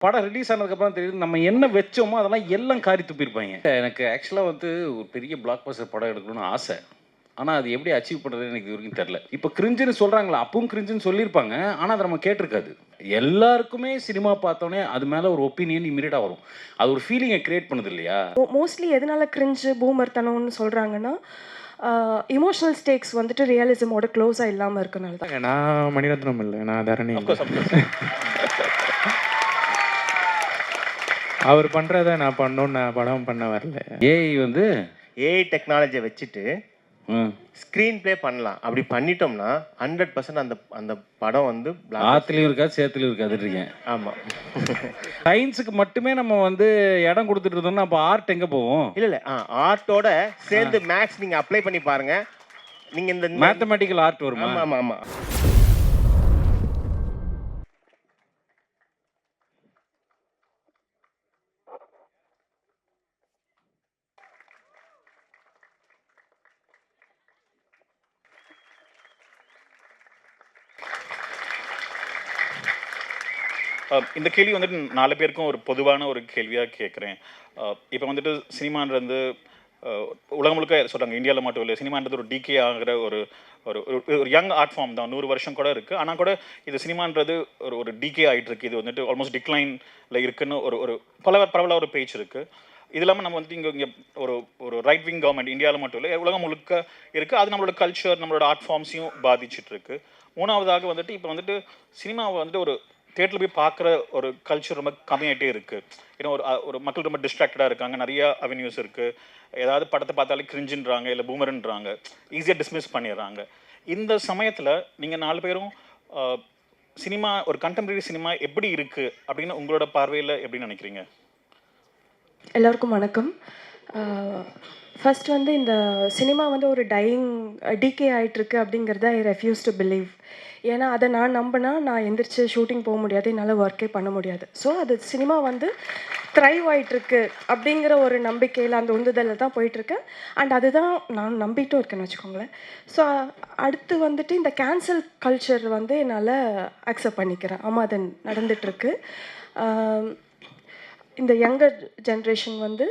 படம் ரிலீஸ் ஆனதுக்கப்புறம் தெரியுது நம்ம என்ன வச்சோமோ அதெல்லாம் எல்லாம் காரி துப்பியிருப்பாங்க. எனக்கு ஆக்சுவலாக வந்து ஒரு பெரிய பிளாக் பஸ்டர் படம் எடுக்கணும்னு ஆசை. ஆனால் அது எப்படி அச்சீவ் பண்ணுறதுன்னு எனக்கு இது வரைக்கும் தெரில. இப்போ கிரிஞ்சுன்னு சொல்கிறாங்களா, அப்பவும் கிரிஞ்சுன்னு சொல்லியிருப்பாங்க. ஆனால் அதை நம்ம கேட்டிருக்காது. எல்லாருக்குமே சினிமா பார்த்தோன்னே அது மேலே ஒரு ஒப்பீனியன் இமீடியட்டாக வரும். அது ஒரு ஃபீலிங்கை கிரியேட் பண்ணுது இல்லையா? மோஸ்ட்லி எதனால கிரிஞ்சு பூமர்த்தனம்னு சொல்கிறாங்கன்னா, இமோஷனல் ஸ்டேக்ஸ் வந்துட்டு ரியலிசமோட க்ளோஸாக இல்லாமல் இருக்கனால தான். நான் மணிரத்னம் இல்லை, நான் தரணி. அவர் பண்ணுறத நான் பண்ணணும்னு நான் படம் பண்ண வரல. ஏஐ வந்து ஏஐ டெக்னாலஜியை வச்சுட்டு ஸ்க்ரீன் ப்ளே பண்ணலாம். அப்படி பண்ணிட்டோம்னா 100% அந்த அந்த படம் வந்து ஆற்றுலையும் இருக்காது, சேத்துலையும் இருக்காதுன்றீங்க. ஆமாம். சயின்ஸுக்கு மட்டுமே நம்ம வந்து இடம் கொடுத்துட்டு இருந்தோம்னா அப்போ ஆர்ட் எங்கே போவோம்? இல்லை ஆர்ட்டோட சேர்ந்து மேக்ஸ் நீங்கள் அப்ளை பண்ணி பாருங்கள். நீங்கள் இந்த மேத்தமெட்டிக்கல் ஆர்ட் வருமா? ஆமாம் ஆமாம் ஆமாம். இந்த கேள்வி வந்துட்டு 4 பேருக்கும் ஒரு பொதுவான ஒரு கேள்வியாக கேட்குறேன். இப்போ வந்துட்டு சினிமான்றது உலகம் முழுக்க சொல்கிறாங்க, இந்தியாவில் மட்டும் இல்லை, சினிமான்றது ஒரு டிகே ஆகிற ஒரு ஒரு ஒரு யங் ஆர்ட் ஃபார்ம் தான். 100 வருஷம் கூட இருக்குது. ஆனால் கூட இது சினிமான்றது ஒரு ஒரு டிகே ஆகிட்டு இருக்குது. இது வந்துட்டு ஆல்மோஸ்ட் டிக்ளைனில் இருக்குன்னு ஒரு ஒரு பரவலாக ஒரு பேச்சு இருக்குது. இது இல்லாமல் நம்ம வந்துட்டு இங்கே ஒரு ஒரு ரைட் விங் கவர்மெண்ட் இந்தியாவில் மட்டும் இல்லை, உலகம் முழுக்க இருக்குது. அது நம்மளோட கல்ச்சர், நம்மளோட ஆர்ட் ஃபார்ம்ஸையும் பாதிச்சுட்டு இருக்கு. மூணாவதாக வந்துட்டு இப்போ வந்துட்டு சினிமாவை வந்துட்டு ஒரு தேட்டரில் போய் பார்க்குற ஒரு கல்ச்சர் ரொம்ப கம்மியாகிட்டே இருக்குது. ஏன்னா ஒரு மக்கள் ரொம்ப டிஸ்ட்ராக்டடாக இருக்காங்க. நிறையா அவென்யூஸ் இருக்குது. ஏதாவது படத்தை பார்த்தாலே கிரிஞ்சுன்றாங்க, இல்லை பூமருன்றாங்க, ஈஸியாக டிஸ்மிஸ் பண்ணிடுறாங்க. இந்த சமயத்தில் நீங்கள் 4 பேரும் சினிமா, ஒரு கண்டெம்பரரி சினிமா எப்படி இருக்குது அப்படின்னு உங்களோட பார்வையில் எப்படி நினைக்கிறீங்க? எல்லோருக்கும் வணக்கம். ஃபர்ஸ்ட் வந்து இந்த சினிமா வந்து ஒரு டிகே ஆகிட்டுருக்கு அப்படிங்கிறத ஐ ரெஃப்யூஸ் டு பிலீவ். ஏன்னா அதை நான் நம்பினா நான் எந்திரிச்சு ஷூட்டிங் போக முடியாது, என்னால் ஒர்க்கே பண்ண முடியாது. ஸோ அது சினிமா வந்து த்ரைவ் ஆகிட்டுருக்கு அப்படிங்கிற ஒரு நம்பிக்கையில், அந்த உந்துதலில் தான் போயிட்டுருக்கு. அண்ட் அதுதான் நான் நம்பிட்டும் இருக்கேன்னு வச்சுக்கோங்களேன். ஸோ அடுத்து வந்துட்டு இந்த கேன்சல் கல்ச்சர் வந்து என்னால் அக்செப்ட் பண்ணிக்கிறேன். ஆமாம், அது நடந்துகிட்ருக்கு. இந்த யங்கர் ஜென்ரேஷன் வந்து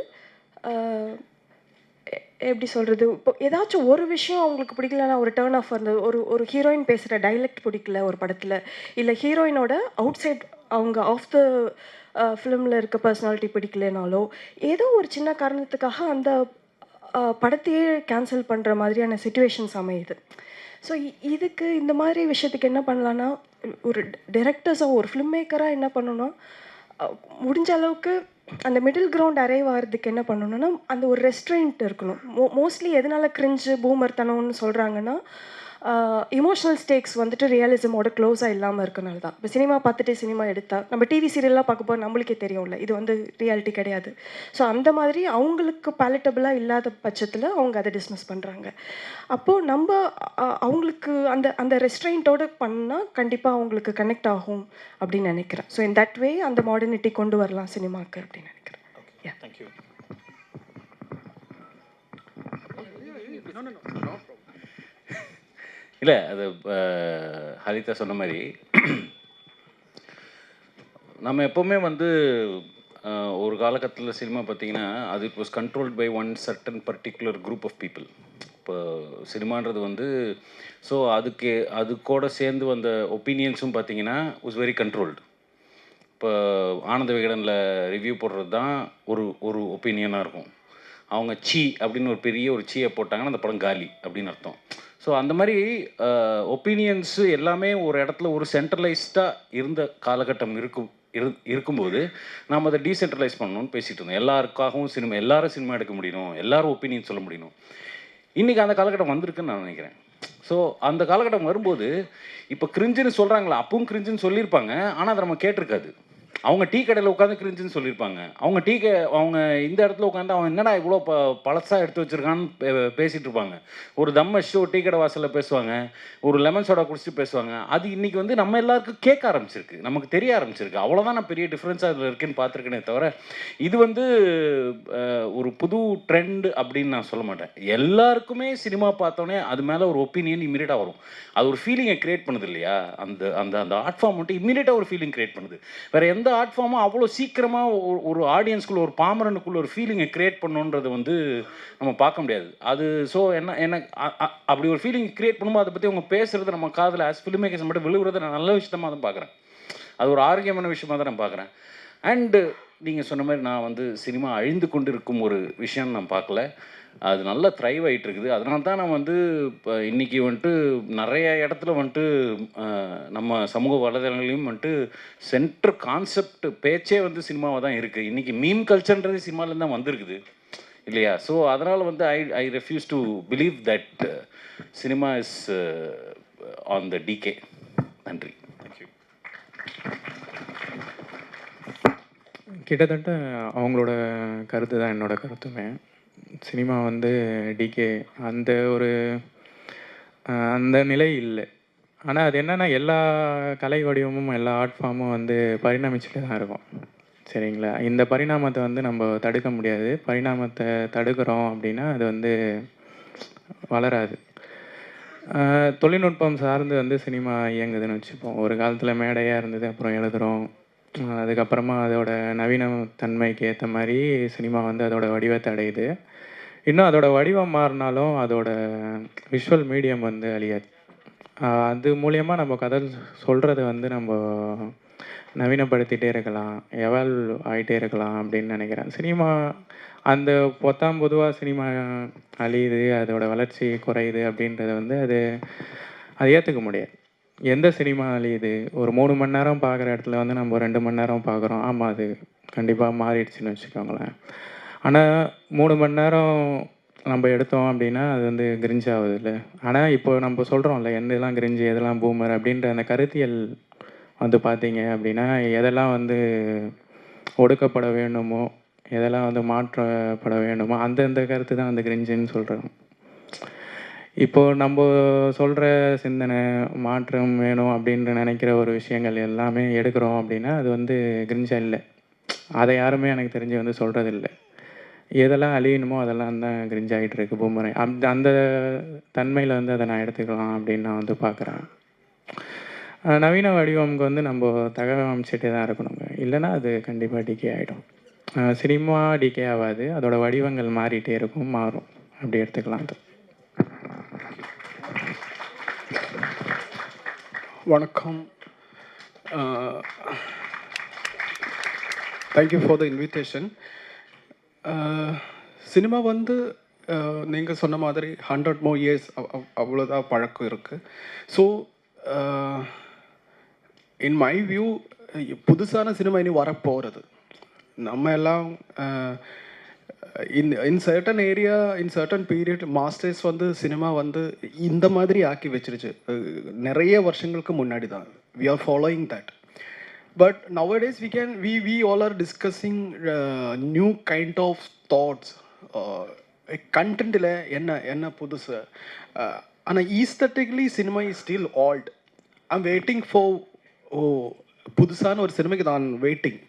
எப்படி சொல்கிறது, இப்போ ஏதாச்சும் ஒரு விஷயம் அவங்களுக்கு பிடிக்கலன்னா, ஒரு டேர்ன் ஆஃப் அந்த ஒரு ஹீரோயின் பேசுகிற டைலக்ட் பிடிக்கல ஒரு படத்தில், இல்லை ஹீரோயினோட அவுட் சைட் அவங்க ஆஃப் த ஃபிலிமில் இருக்க பர்சனாலிட்டி பிடிக்கலனாலோ, ஏதோ ஒரு சின்ன காரணத்துக்காக அந்த படத்தையே கேன்சல் பண்ணுற மாதிரியான சிச்சுவேஷன்ஸ் அமையுது. ஸோ இதுக்கு இந்த மாதிரி விஷயத்துக்கு என்ன பண்ணலான்னா, ஒரு டைரக்டர்ஸாக ஒரு ஃபிலிம் மேக்கராக என்ன பண்ணணும்னா, முடிஞ்ச அளவுக்கு அந்த மிடில் கிரவுண்ட் அரைவ் ஆகிறதுக்கு என்ன பண்ணணும்னா, அந்த ஒரு ரெஸ்ட்ரெயின்ட் இருக்கணும். மோஸ்ட்லி எதனால கிரிஞ்சு பூமர்த்தனம்னு சொல்கிறாங்கன்னா, இமோஷனல் ஸ்டேக்ஸ் வந்துட்டு ரியலிசமோட க்ளோஸாக இல்லாமல் இருக்கனால தான். இப்போ சினிமா பார்த்துட்டு சினிமா எடுத்தால் நம்ம டிவி சீரியல்லாம் பார்க்கும்போது நம்மளுக்கே தெரியும்ல, இது வந்து ரியாலிட்டி கிடையாது. ஸோ அந்த மாதிரி அவங்களுக்கு பேலட்டபிளாக இல்லாத பட்சத்தில் அவங்க அதை டிஸ்மிஸ் பண்ணுறாங்க. அப்போது நம்ம அவங்களுக்கு அந்த அந்த ரெஸ்ட்ரெயின்ட்டோடு பண்ணால் கண்டிப்பாக அவங்களுக்கு கனெக்ட் ஆகும் அப்படின்னு நினைக்கிறேன். ஸோ இன் தட் வே அந்த மாடர்னிட்டி கொண்டு வரலாம் சினிமாவுக்கு அப்படின்னு நினைக்கிறேன். தேங்க்யூ. இல்லை, அது ஹரிதா சொன்ன மாதிரி நம்ம எப்போவுமே வந்து ஒரு காலகட்டத்தில் சினிமா பார்த்திங்கன்னா அது it was controlled by one certain particular group of people. இப்போ சினிமான்றது வந்து ஸோ அது கூட சேர்ந்து வந்த ஒப்பீனியன்ஸும் பார்த்திங்கன்னா வாஸ் வெரி கண்ட்ரோல்டு. இப்போ ஆனந்த விகடனில் ரிவ்யூ போடுறது தான் ஒரு ஒப்பீனியனாக இருக்கும். அவங்க சீ அப்படின்னு ஒரு பெரிய ஒரு சீயை போட்டாங்கன்னா அந்த படம் காலி அப்படின்னு அர்த்தம். ஸோ அந்த மாதிரி ஒப்பீனியன்ஸு எல்லாமே ஒரு இடத்துல ஒரு சென்ட்ரலைஸ்டாக இருந்த காலகட்டம் இருக்கும்போது நாம் அதை டீசென்ட்ரலைஸ் பண்ணணும்னு பேசிகிட்டு இருந்தோம். எல்லாருக்காகவும் எல்லாரும் சினிமா எடுக்க முடியணும், எல்லாரும் ஒப்பீனியன் சொல்ல முடியணும். இன்றைக்கி அந்த காலகட்டம் வந்திருக்குன்னு நான் நினைக்கிறேன். ஸோ அந்த காலகட்டம் வரும்போது இப்போ கிரிஞ்சுன்னு சொல்கிறாங்களா, அப்பவும் கிரிஞ்சுன்னு சொல்லியிருப்பாங்க. ஆனால் அதை நம்ம கேட்டிருக்காது. அவங்க டீ கடையில் உட்காந்து கிரிஞ்சுன்னு சொல்லியிருப்பாங்க. அவங்க இந்த இடத்துல உட்காந்து அவன் என்னடா இவ்வளோ பழசாக எடுத்து வச்சுருக்கான்னு பேசிகிட்டு இருப்பாங்க. ஒரு தம்ம ஷோ டீ கடை வாசலில் பேசுவாங்க, ஒரு லெமன் சோடா குடிச்சிட்டு பேசுவாங்க. அது இன்றைக்கி வந்து நம்ம எல்லாருக்கும் கேட்க ஆரம்பிச்சிருக்கு, நமக்கு தெரிய ஆரம்பிச்சிருக்கு. அவ்வளோதான் நான் பெரிய டிஃப்ரென்ஸாக அதில் இருக்குன்னு பார்த்துருக்கேனே தவிர இது வந்து ஒரு புது ட்ரெண்ட் அப்படின்னு நான் சொல்ல மாட்டேன். எல்லாருக்குமே சினிமா பார்த்தோன்னே அது மேலே ஒரு ஒப்பீனியன் இமீடியட்டாக வரும். அது ஒரு ஃபீலிங்கை க்ரியேட் பண்ணுது இல்லையா? அந்த அந்த அந்த ஆர்ட் ஃபார்ம் மட்டும் இமீடியட்டாக ஒரு ஃபீலிங் க்ரியேட் பண்ணுது. வேறு எந்த எந்த ஆர்ட் ஃபார்மும் அவ்வளோ சீக்கிரமாக ஒரு ஆடியன்ஸ்குள்ளே ஒரு பாமரனுக்குள்ள ஒரு ஃபீலிங்கை க்ரியேட் பண்ணுன்றது வந்து நம்ம பார்க்க முடியாது. அது ஸோ எனக்கு அப்படி ஒரு ஃபீலிங் க்ரியேட் பண்ணும்போது அதை பற்றி அவங்க பேசுகிறது நம்ம காதில் ஆஸ் ஃபிலிம் மேக்கர்ஸ் மட்டும் விழுவுறதை நான் நல்ல விஷயமாக தான் பார்க்குறேன். அது ஒரு ஆரோக்கியமான விஷயமாக தான் நான் பார்க்குறேன். அண்டு நீங்கள் சொன்ன மாதிரி நான் வந்து சினிமா அழிந்து கொண்டு இருக்கும் ஒரு விஷயம் நான் பார்க்கல. அது நல்லா த்ரைவ் ஆகிட்டு இருக்குது. அதனால தான் நான் வந்து இப்போ இன்றைக்கி வந்துட்டு நிறைய இடத்துல வந்துட்டு நம்ம சமூக வலைதளங்களையும் வந்துட்டு சென்ட்ரு கான்செப்ட் பேச்சே வந்து சினிமாவாக தான் இருக்குது. இன்றைக்கி மீம் கல்ச்சர்ன்றது சினிமாவிலேருந்து தான் வந்திருக்குது இல்லையா? ஸோ அதனால் வந்து I refuse to believe that cinema is on the decay. நன்றி. தேங்க்யூ. கிட்டத்தட்ட அவங்களோட கருத்து தான் என்னோட கருத்துமே. சினிமா வந்து டிகே அந்த ஒரு அந்த நிலை இல்லை. ஆனால் அது என்னென்னா எல்லா கலை வடிவமும் எல்லா ஆர்ட் ஃபார்மும் வந்து பரிணமிச்சுட்டு தான் இருக்கும். சரிங்களா? இந்த பரிணாமத்தை வந்து நம்ம தடுக்க முடியாது. பரிணாமத்தை தடுக்கிறோம் அப்படின்னா அது வந்து வளராது. தொழில்நுட்பம் சார்ந்து வந்து சினிமா இயங்குதுன்னு வச்சுப்போம். ஒரு காலத்தில் மேடையாக இருந்தது, அப்புறம் எழுதுகிறோம். அதுக்கப்புறமா அதோட நவீன தன்மைக்கு ஏற்ற மாதிரி சினிமா வந்து அதோட வடிவத்தை அடையுது. இன்னும் அதோட வடிவம் மாறினாலும் அதோட விஷுவல் மீடியம் வந்து அழியாது. அது மூலயமா நம்ம கதை சொல்கிறத வந்து நம்ம நவீனப்படுத்திகிட்டே இருக்கலாம், எவால்வ் ஆகிட்டே இருக்கலாம் அப்படின்னு நினைக்கிறேன். சினிமா அந்த பொதுவாக சினிமா அழியுது, அதோட வளர்ச்சி குறையுது அப்படின்றத வந்து அது ஏற்றுக்க முடியாது. எந்த சினிமா அழியுது? ஒரு 3 மணி நேரம் பார்க்குற இடத்துல வந்து நம்ம 2 மணி நேரம் பார்க்குறோம். ஆமாம், அது கண்டிப்பாக மாறிடுச்சுன்னு வச்சுக்கோங்களேன். ஆனால் 3 மணி நேரம் நம்ம எடுத்தோம் அப்படின்னா அது வந்து கிரிஞ்ச் ஆகுதுல்ல. ஆனால் இப்போ நம்ம சொல்கிறோம்ல, எதெல்லாம் கிரிஞ்சு எதெல்லாம் பூமர் அப்படின்ற அந்த கருத்தியல் வந்து பார்த்தீங்க அப்படின்னா, எதெல்லாம் வந்து ஒடுக்கப்பட வேண்டுமோ, எதெல்லாம் வந்து மாற்றப்பட வேண்டுமோ அந்தந்த கருத்து தான் அந்த கிரிஞ்சுன்னு சொல்கிறோம். இப்போது நம்ம சொல்கிற சிந்தனை மாற்றம் வேணும் அப்படின்ற நினைக்கிற ஒரு விஷயங்கள் எல்லாமே எடுக்கிறோம் அப்படின்னா அது வந்து கிரிஞ்சாக இல்லை. அதை யாருமே எனக்கு தெரிஞ்சு வந்து சொல்கிறதில்ல. எதெல்லாம் அழியணுமோ அதெல்லாம் தான் கிரிஞ்சாகிட்டு இருக்கு பூமரை. அந்த தன்மையில் வந்து அதை நான் எடுத்துக்கலாம் அப்படின்னு நான் வந்து பார்க்குறேன். நவீன வடிவமுக்கு வந்து நம்ம தகவமைச்சிட்டே தான் இருக்கணுங்க. இல்லைன்னா அது கண்டிப்பாக டிகே ஆகிடும். சினிமா டிகே ஆகாது, அதோட வடிவங்கள் மாறிட்டே இருக்கும், மாறும். அப்படி எடுத்துக்கலாம். அது வணக்கம். Thank you for the invitation. Cinema வந்து நீங்கள் சொன்ன மாதிரி 100 more years அவ்வளோதான் பழக்கம் இருக்குது. ஸோ இன் மை வியூ புதுசான சினிமா இனி வரப்போகிறது. நம்ம எல்லாம் in certain area in certain period masters வந்து சினிமா வந்து இந்த மாதிரி ஆக்கி வச்சிருச்சு நிறைய வருஷங்களுக்கு முன்னாடி தான். We are following that. But nowadays we all are discussing new kind of thoughts. கண்டென்ட்டில் என்ன புதுசு. ஆனால் aesthetically cinema is still old. I'm waiting for புதுசான ஒரு சினிமாக்கு நான் waiting.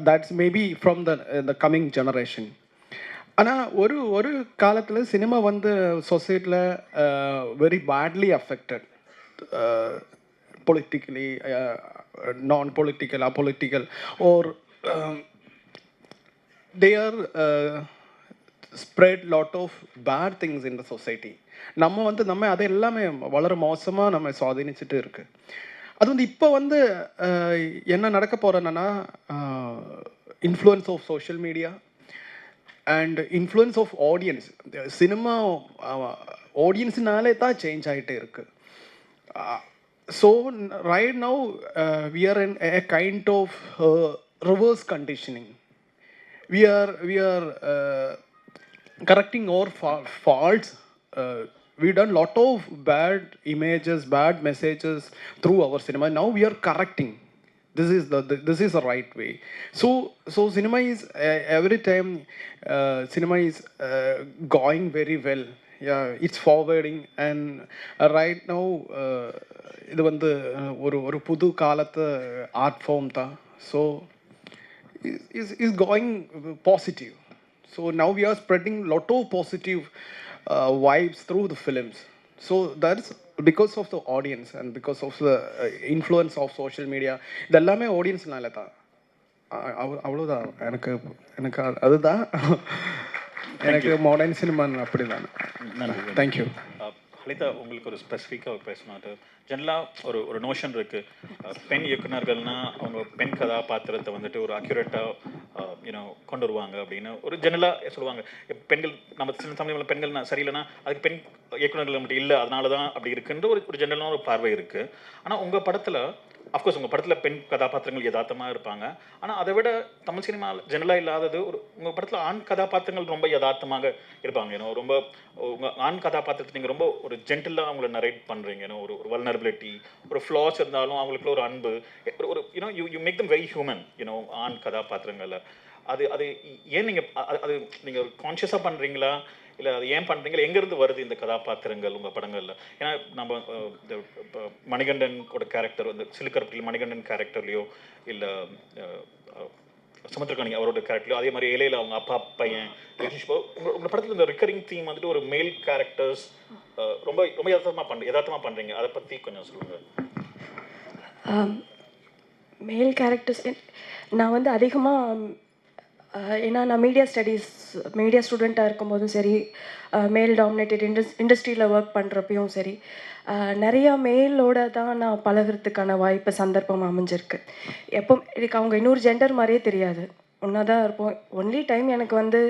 That's maybe from the coming generation. ஆனால் ஒரு காலத்தில் சினிமா வந்து சொசைட்டியில் very badly affected. politically, non-political, apolitical, or they are spread lot of bad things in the society. நம்ம அதை எல்லாமே வளர மோசமாக நம்ம சுவாதீனிச்சுட்டு இருக்கு. அது வந்து இப்போ வந்து என்ன நடக்க போகிறேன்னா influence of social media and influence of audience. Cinema ஆடியன்ஸ்னாலே தான் சேஞ்ச் ஆகிட்டே இருக்கு. So right now we are in a kind of reverse conditioning. We are correcting our faults. We done lot of bad images, bad messages through our cinema. Now we are correcting. This is the right way. So cinema is every time cinema is going very well. Yeah, it's forwarding and right now இது வந்து ஒரு புது காலத்து art form தான். So is going positive. So now we are spreading lot of positive vibes through the films. So that's because of the audience and because of the influence of social media. இது எல்லாமே ஆடியன்ஸ்னால தான். அவ்வளோதான். எனக்கு எனக்கு அதுதான் எனக்கு modern cinema அப்படி தான். நன்றி. தேங்க்யூ. ஹலிதா, உங்களுக்கு ஒரு ஸ்பெசிஃபிக்காக பேசணும். ஜென்ரலாக ஒரு நோஷன் இருக்குது, பெண் இயக்குனர்கள்னா அவங்க பெண் கதாபாத்திரத்தை வந்துட்டு ஒரு அக்யூரேட்டாக கொண்டு வருவாங்க அப்படின்னு ஒரு ஜென்ரலாக சொல்லுவாங்க. பெண்கள் நம்ம சில சமயங்களில் பெண்கள் சரியில்லைன்னா அதுக்கு பெண் இயக்குனர்கள் நம்மகிட்ட இல்லை, அதனால தான் அப்படி இருக்குன்ற ஒரு ஜென்ரலான ஒரு பார்வை இருக்குது. ஆனால் உங்கள் படத்தில் அஃப்கோர்ஸ் உங்கள் படத்தில் பெண் கதாபாத்திரங்கள் யதார்த்தமாக இருப்பாங்க. ஆனால் அதை விட தமிழ் சினிமா ஜெனரலாக இல்லாதது உங்கள் படத்தில் ஆண் கதாபாத்திரங்கள் ரொம்ப யதார்த்தமாக இருப்பாங்க. ரொம்ப உங்கள் ஆண் கதாபாத்திரத்தை நீங்கள் ரொம்ப ஒரு ஜென்டிலாக அவங்கள நரேட் பண்ணுறீங்க. ஒரு வல்னரபிலிட்டி, ஒரு ஃப்ளாஸ் இருந்தாலும் அவங்களுக்குள்ள ஒரு அன்பு, ஒரு you make them very human ஆண் கதாபாத்திரங்களில். அது ஏன் நீங்கள் அது நீங்கள் கான்ஷியஸாக பண்ணுறீங்களா, இல்லை அது ஏன் பண்ணுறீங்களா, எங்கேருந்து வருது இந்த கதாபாத்திரங்கள் உங்கள் படங்களில்? ஏன்னா நம்ம இப்போ மணிகண்டனோட கேரக்டர் வந்து சிலுக்கரப்பட்டியில் மணிகண்டன் கேரக்டர்லையோ இல்லை சமுத்திரகாணி அவரோட கேரக்டர்லையோ, அதே மாதிரி இலையில் அவங்க அப்பா பையன் உங்கள் படத்தில் இந்த ரிக்கரிங் தீம் வந்துட்டு ஒரு மேல் கேரக்டர்ஸ் ரொம்ப ரொம்ப யதார்த்தமாக பண்ணுறீங்க. அதை பற்றி கொஞ்சம் சொல்லுங்கள். மேல் கேரக்டர்ஸ் நான் வந்து அதிகமாக ஏன்னா நான் மீடியா ஸ்டூடெண்ட்டாக இருக்கும்போதும் சரி, மேல் டாமினேட்டட் இண்டஸ்ட்ரியில் ஒர்க் பண்ணுறப்பையும் சரி, நிறையா மேலோட தான் நான் பழகிறதுக்கான வாய்ப்பு சந்தர்ப்பம் அமைஞ்சிருக்கு. எப்போ எனக்கு அவங்க இன்னொரு ஜெண்டர் மாதிரியே தெரியாது, ஒன்றா தான் இருப்போம். ஒன்லி டைம் எனக்கு வந்து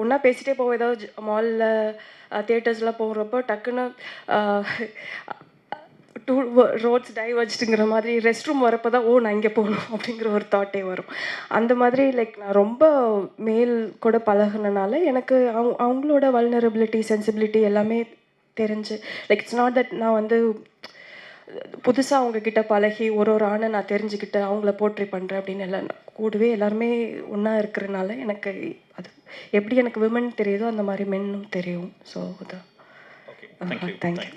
ஒன்றா பேசிகிட்டே போவோம். ஏதாவது மாலில் தியேட்டர்ஸ்லாம் போகிறப்போ டக்குன்னு 2 ரோட்ஸ் டைவர்ஜ்டுங்கிற மாதிரி ரெஸ்ட் ரூம் வரப்போ தான் நான் இங்கே போகணும் அப்படிங்கிற ஒரு தாட்டே வரும். அந்த மாதிரி லைக் நான் ரொம்ப மேல் கூட பழகுனனால எனக்கு அவங்களோட வல்னரபிலிட்டி, சென்சிபிலிட்டி எல்லாமே தெரிஞ்சு, லைக் இட்ஸ் நாட் தட் நான் வந்து புதுசாக அவங்கக்கிட்ட பழகி ஒரு ஆணை நான் தெரிஞ்சுக்கிட்டு அவங்கள போர்ட்ரே பண்ணுறேன் அப்படின்னு எல்லாம் கூடவே எல்லாருமே ஒன்றா இருக்கிறனால எனக்கு அது எப்படி எனக்கு விமன் தெரியுதோ அந்த மாதிரி மென்னும் தெரியும். ஸோ அதான். தேங்க்யூ.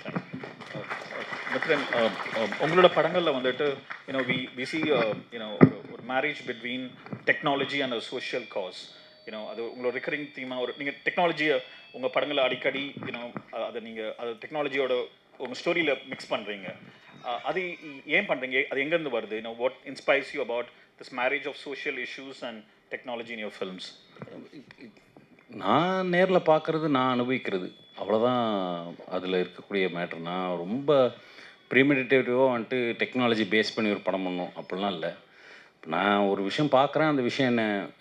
உங்களோட படங்களில் வந்துட்டு வி சி ஒரு marriage between technology and social cos. அது உங்களோட ரிக்கரிங் தீமாக நீங்கள் டெக்னாலஜியை உங்கள் படங்களில் அடிக்கடி அதை நீங்கள் அது டெக்னாலஜியோட உங்கள் ஸ்டோரியில் மிக்ஸ் பண்ணுறீங்க. அது ஏன் பண்ணுறீங்க? அது எங்கேருந்து வருது? What inspires you about this marriage of social issues and technology in your films? நான் நேரில் பார்க்குறது, நான் அனுபவிக்கிறது, அவ்வளோதான் அதில் இருக்கக்கூடிய மேட்ரு. நான் ரொம்ப ப்ரீமெடிட்டேட்டிவாக வந்துட்டு டெக்னாலஜி பேஸ் பண்ணி ஒரு படம் பண்ணணும் அப்படிலாம் இல்லை. நான் ஒரு விஷயம் பார்க்குறேன், அந்த விஷயம்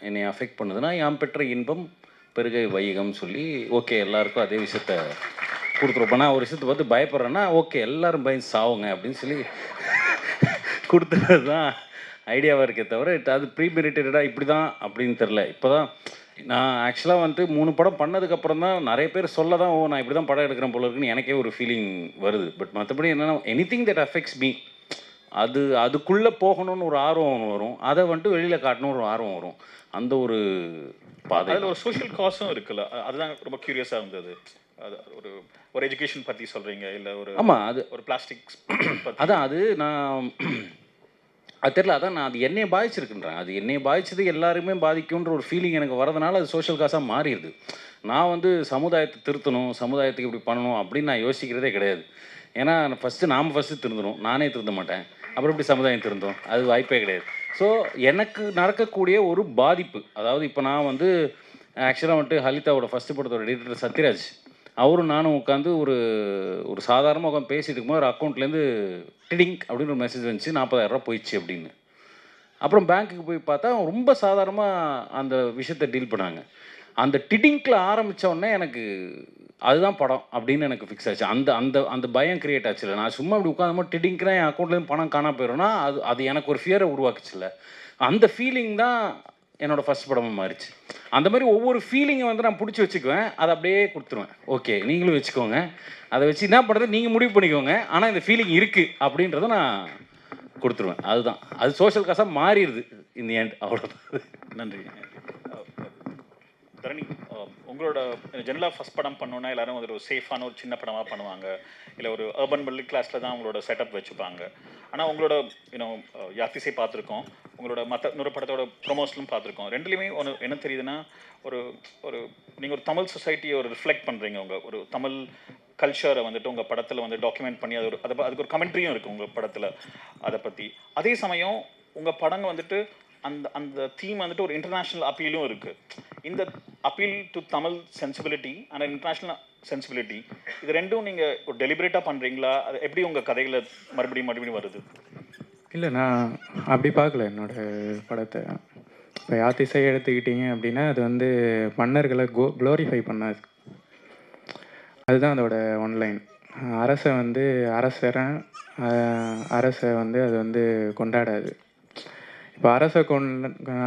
என்னை அஃபெக்ட் பண்ணுதுன்னா, யாம் பெற்ற இன்பம் பெருகை வையகம்னு சொல்லி ஓகே எல்லாருக்கும் அதே விஷயத்த கொடுத்துருப்போம். நான் ஒரு விஷயத்தை பார்த்து பயப்படுறேன்னா ஓகே எல்லோரும் பயந்து சாவுங்க அப்படின்னு சொல்லி கொடுத்துறது தான் ஐடியாவாக இருக்கே தவிர அது ப்ரீமெடிட்டேட்டடாக இப்படி தான் அப்படின்னு தெரில. இப்போ தான் நான் ஆக்சுவலாக வந்துட்டு 3 படம் பண்ணதுக்கப்புறம் தான் நிறைய பேர் சொல்ல தான் நான் இப்படி தான் படம் எடுக்கிறேன் போல இருக்குன்னு எனக்கே ஒரு ஃபீலிங் வருது. பட் மற்றபடி என்னென்னா எனிதிங் தட் அஃபெக்ட்ஸ் மீ, அதுக்குள்ளே போகணும்னு ஒரு ஆர்வம் வரும், அதை வந்துட்டு வெளியில் காட்டணும்னு ஒரு ஆர்வம் வரும். அந்த ஒரு பாதை. அதில் ஒரு சோஷியல் காசும் இருக்குல்ல, அதுதான் ரொம்ப க்யூரியஸாக இருந்தது. அது ஒரு எஜுகேஷன் பற்றி சொல்கிறீங்க, இல்லை ஆமாம் அது ஒரு பிளாஸ்டிக்ஸ் அதான் அது நான் அது தெரில. அதான் நான் அது என்னையை பாதிச்சிருக்குன்றேன். அது என்னையை பாதிச்சது எல்லாருமே பாதிக்கும்ன்ற ஒரு ஃபீலிங் எனக்கு வரதுனால அது சோஷியல் காசாக மாறிடுது. நான் வந்து சமுதாயத்தை திருத்தணும், சமுதாயத்துக்கு இப்படி பண்ணணும் அப்படின்னு நான் யோசிக்கிறதே கிடையாது. ஏன்னா நாம் ஃபஸ்ட்டு திருந்தணும், நானே திருந்த மாட்டேன், அப்புறம் இப்படி சமுதாயம் திருந்தோம், அது வாய்ப்பே கிடையாது. ஸோ எனக்கு நடக்கக்கூடிய ஒரு பாதிப்பு, அதாவது இப்போ நான் வந்து ஆக்சுவலாக வந்துட்டு ஹலிதாவோட ஃபஸ்ட்டு படத்தோட எடிட்டர் சத்யராஜ், அவரும் நானும் உட்காந்து ஒரு சாதாரணமாக உட்காந்து பேசிட்டு இருக்கும்போது ஒரு அக்கௌண்ட்லேருந்து டிடிங் அப்படின்னு ஒரு மெசேஜ் வந்துச்சு, 40,000 ரூபா போயிடுச்சு அப்படின்னு. அப்புறம் பேங்க்குக்கு போய் பார்த்தா ரொம்ப சாதாரணமாக அந்த விஷயத்தை டீல் பண்ணாங்க. அந்த டிடிங்கில் ஆரம்பித்தோடனே எனக்கு அதுதான் படம் அப்படின்னு எனக்கு ஃபிக்ஸ் ஆச்சு. அந்த அந்த அந்த பயம் க்ரியேட் ஆச்சுல்ல. நான் சும்மா அப்படி உட்காந்து டிடிங்கிறேன், என் அக்கௌண்ட்லேருந்து பணம் காணாமல் போயிடும்னா அது எனக்கு ஒரு ஃபியரை உருவாக்குச்சுல்ல. அந்த ஃபீலிங் தான் என்னோடய ஃபஸ்ட் படமாக மாறிச்சு. அந்த மாதிரி ஒவ்வொரு ஃபீலிங்கை வந்து நான் பிடிச்சி வச்சுக்குவேன், அதை அப்படியே கொடுத்துருவேன். ஓகே நீங்களும் வச்சுக்கோங்க, அதை வச்சு என்ன பண்ணுறது நீங்கள் முடிவு பண்ணிக்கோங்க, ஆனால் இந்த ஃபீலிங் இருக்குது அப்படின்றத நான் கொடுத்துருவேன். அதுதான் அது சோஷியல் காசாக மாறிடுது இந்த எண்ட். அவ்வளோதான். நன்றி. தரணி, உங்களோட ஜெனரலாக ஃபஸ்ட் படம் பண்ணோன்னா எல்லோரும் ஒரு சேஃபான ஒரு சின்ன படமாக பண்ணுவாங்க, இல்லை ஒரு அர்பன் மிடில் கிளாஸில் தான் அவங்களோட செட்டப் வச்சுப்பாங்க. ஆனால் உங்களோட யாத்திசை பார்த்துருக்கோம், உங்களோட இன்னொரு படத்தோட ப்ரொமோஷனும் பார்த்துருக்கோம். ரெண்டுலேயுமே என்ன தெரியுதுன்னா ஒரு நீங்கள் ஒரு தமிழ் சொசைட்டியை ரிஃப்ளெக்ட் பண்ணுறீங்க. ஒரு தமிழ் கல்ச்சரை வந்துட்டு உங்கள் படத்தில் வந்து டாக்குமெண்ட் பண்ணி அதுக்கு ஒரு கமெண்ட்ரியும் இருக்குது உங்கள் படத்தில் அதை பற்றி. அதே சமயம் உங்கள் படங்கள் வந்துட்டு அந்த அந்த தீம் வந்துட்டு ஒரு இன்டர்நேஷ்னல் அப்பீலும் இருக்குது. இந்த appeal to Tamil sensibility and international sensibility, இது ரெண்டும் நீங்கள் ஒரு டெலிபரேட்டாக பண்ணுறீங்களா? அது எப்படி உங்கள் கதைகளை மறுபடியும் வருது? இல்லை, நான் அப்படி பார்க்கல என்னோட படத்தை. இப்போ யாத்திசை எடுத்துக்கிட்டீங்க அப்படின்னா அது வந்து மன்னர்களை க்ளோரிஃபை பண்ணாது. அதுதான் அதோட ஒன்லைன். அரசை வந்து அரசை வந்து அது வந்து கொண்டாடாது. இப்போ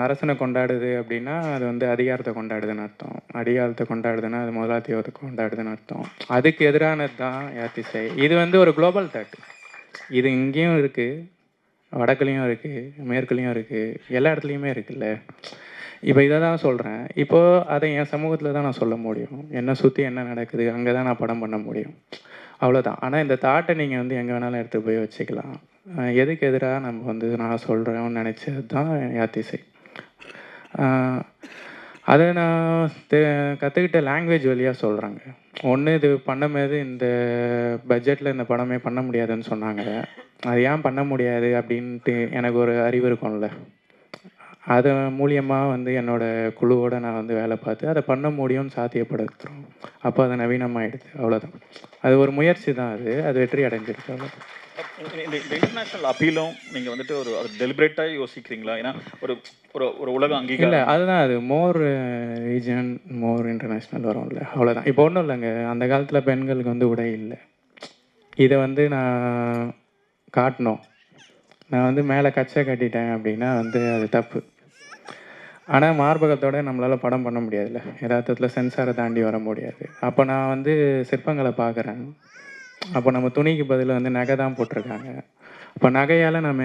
அரசனை கொண்டாடுது அப்படின்னா அது வந்து அதிகாரத்தை கொண்டாடுதுன்னு அர்த்தம். அதிகாரத்தை கொண்டாடுதுன்னா அது முதலாளித்துவத்தை கொண்டாடுதுன்னு அர்த்தம். அதுக்கு எதிரானது தான் யாத்திசை. இது வந்து ஒரு குளோபல் தாட். இது இங்கேயும் இருக்குது, வடக்குலேயும் இருக்குது, மேற்குலேயும் இருக்குது, எல்லா இடத்துலையுமே இருக்குல்ல. இப்போ இதை தான் சொல்கிறேன். இப்போது அதை என் சமூகத்தில் தான் நான் சொல்ல முடியும். என்னை சுற்றி என்ன நடக்குது அங்கே தான் நான் படம் பண்ண முடியும், அவ்வளோதான். ஆனால் இந்த தாட்டை நீங்கள் வந்து எங்கே வேணாலும் எடுத்து போய் வச்சுக்கலாம். எதுக்கு எதிராக நம்ம வந்து நான் சொல்கிறேன்னு நினச்சது தான் யாத்திசை. அதை நான் கற்றுக்கிட்ட லாங்குவேஜ் வழியாக சொல்கிறாங்க. ஒன்று, இது பண்ணும்போது இந்த பட்ஜெட்டில் இந்த படமே பண்ண முடியாதுன்னு சொன்னாங்க. அது ஏன் பண்ண முடியாது அப்படின்ட்டு எனக்கு ஒரு அறிவு இருக்கும்ல. அது மூலியமாக வந்து என்னோடய குழுவோடு நான் வந்து வேலை பார்த்து அதை பண்ண முடியும்னு சாத்தியப்படுத்துகிறோம். அப்போ அது நவீனமாகிடுது, அவ்வளோதான். அது ஒரு முயற்சி தான். அது வெற்றி அடைஞ்சிருக்கு, அவ்வளோதான். இந்த இன்டர்நேஷ்னல் அப்பீலும் நீங்கள் வந்துட்டு ஒரு அது டெலிபரேட்டாக யோசிக்கிறீங்களா? ஏன்னா ஒரு ஒரு ஒரு உலக அங்கீகாரம் இல்லை, அதுதான். அது மோர் ரீஜன், மோர் இன்டர்நேஷ்னல் வரும்ல, அவ்வளோதான். இப்போ ஒன்றும் இல்லைங்க, அந்த காலத்தில் பெண்களுக்கு வந்து உடை இல்லை. இதை வந்து நான் காட்டணும். நான் வந்து மேலே கச்சை கட்டிட்டேன் அப்படின்னா வந்து அது தப்பு. ஆனால் மார்பகத்தோடு நம்மளால் படம் பண்ண முடியாதுல்ல, யதார்த்தத்தில் சென்சாரை தாண்டி வர முடியாது. அப்போ நான் வந்து சிற்பங்களை பார்க்குறேன். அப்போ நம்ம துணிக்கு பதில் வந்து நகை தான் போட்டிருக்காங்க. அப்போ நகையால் நான்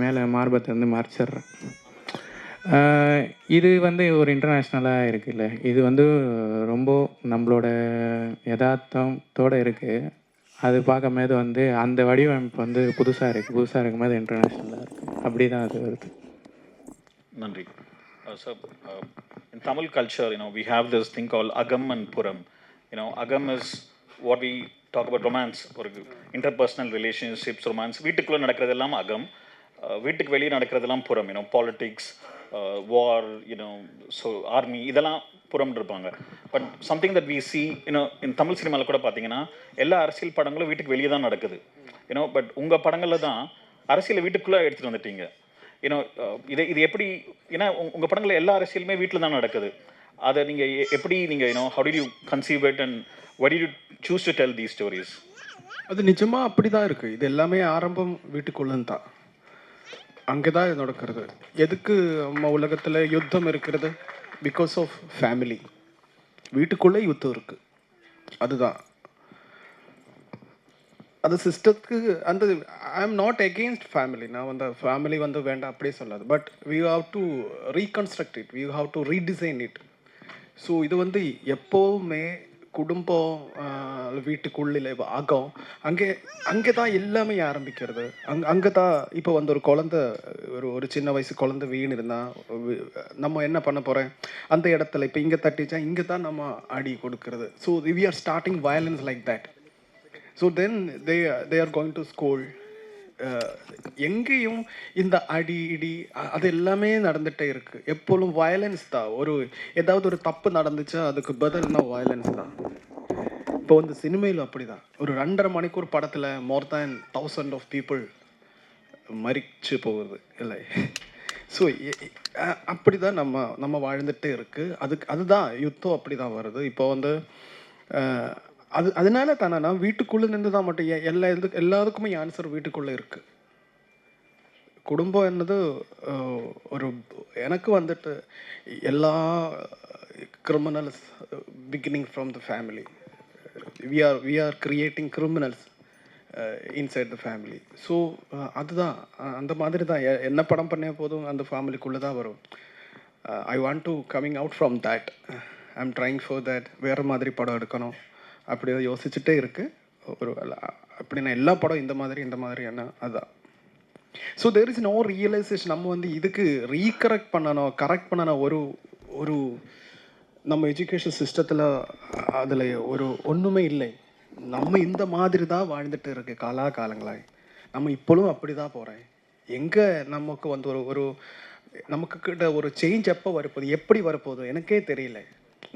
மேலே மார்பத்தை வந்து மறைச்சிட்றேன். இது வந்து ஒரு இன்டர்நேஷ்னலாக இருக்குல்ல. இது வந்து ரொம்ப நம்மளோட யதார்த்தத்தோடு இருக்குது. அது பார்க்கும்போது வந்து அந்த வடிவமைப்பு வந்து புதுசாக இருக்கும்போது இன்டர்நேஷ்னலாக இருக்குது. அப்படி தான் அது வருது. நன்றி. So, in Tamil culture, we have this thing called Agam and Puram. Agam is what we talk about romance, or interpersonal relationships, romance. வீட்டுக்குள்ள நடக்கிறதெல்லாம் அகம், வீட்டுக்கு வெளியே நடக்கிறதெல்லாம் புறம். Politics, war, so army, இதெல்லாம் புறம் இருப்பாங்க. But something that we see in Tamil சினிமாவில் கூட பார்த்தீங்கன்னா எல்லா அரசியல் படங்களும் வீட்டுக்கு வெளியே தான் நடக்குது. பட் உங்கள் படங்களில் தான் அரசியலை வீட்டுக்குள்ளே எடுத்துகிட்டு வந்துட்டீங்க. இது எப்படி? ஏன்னா உங்கள் படங்களில் எல்லா அரசியலுமே வீட்டில் தான் நடக்குது. அதை நீங்கள் எப்படி how did you conceive it and why did you choose to tell these stories? அது நிஜமாக அப்படி தான் இருக்குது. இது எல்லாமே ஆரம்பம் வீட்டுக்குள்ளன்னு தான். அங்கே தான் இது நடக்கிறது. எதுக்கு நம்ம உலகத்தில் யுத்தம் இருக்கிறது? Because of family. வீட்டுக்குள்ளே யுத்தம் இருக்குது, அதுதான். அது சிஸ்டத்துக்கு அந்த I am not against family. நான் வந்து ஃபேமிலி வந்து வேண்டாம் அப்படியே சொல்லாது. But we have to reconstruct it, we have to redesign it. So இது வந்து எப்போவுமே குடும்பம் வீட்டுக்குள்ளே ஆகும். அங்கே தான் எல்லாமே ஆரம்பிக்கிறது. அங்கே தான் இப்போ வந்து ஒரு குழந்தை, ஒரு சின்ன வயசு குழந்தை வீண் இருந்தால் நம்ம என்ன பண்ண போகிறேன்? அந்த இடத்துல இப்போ இங்கே தட்டிச்சா இங்கே தான் நம்ம அடி கொடுக்கறது. So we are starting violence like that. So then they are going to school. எங்கேயும் இந்த அடி இடி அது எல்லாமே நடந்துகிட்டே இருக்குது. எப்போதும் வயலன்ஸ் தான். ஏதாவது ஒரு தப்பு நடந்துச்சா அதுக்கு பதில்னா வயலன்ஸ் தான். இப்போ வந்து சினிமையில் அப்படி தான். ஒரு 2.5 மணிக்கூர் படத்தில் மோர் தேன் 1000 ஆஃப் பீப்புள் மறிச்சு போகுது இல்லை. ஸோ அப்படி தான் நம்ம வாழ்ந்துகிட்டே இருக்குது. அதுதான் யுத்தம் அப்படி தான் வருது. இப்போ வந்து அதனால தானே நான் வீட்டுக்குள்ளே நின்று தான் மட்டும் எல்லாத்துக்குமே ஆன்சர் வீட்டுக்குள்ளே இருக்குது. குடும்பம் என்னது எனக்கு வந்துட்டு எல்லா criminals beginning from the family. we are creating criminals inside the family. So அதுதான் அந்த மாதிரி தான் என்ன படம் பண்ண போதும் அந்த ஃபேமிலிக்குள்ளே தான் வரும். ஐ want to coming out from that. I am trying for that. வேறு மாதிரி படம் எடுக்கணும் அப்படி தான் யோசிச்சுட்டே இருக்குது. அப்படின்னா எல்லா படம் இந்த மாதிரி என்ன அதுதான். So there is no realization. நம்ம வந்து இதுக்கு ரீகரெக்ட் கரெக்ட் பண்ணணும். ஒரு நம்ம எஜுகேஷன் சிஸ்டத்தில் அதில் ஒன்றுமே இல்லை. நம்ம இந்த மாதிரி தான் வாழ்ந்துட்டு இருக்கு காலங்களாய். நம்ம இப்போவும் அப்படி தான் போகிறேன். எங்கே நமக்கு வந்து ஒரு நமக்கு கிட்ட ஒரு சேஞ்ச் எப்போ வரப்போகுது, எப்படி வரப்போகுது எனக்கே தெரியல.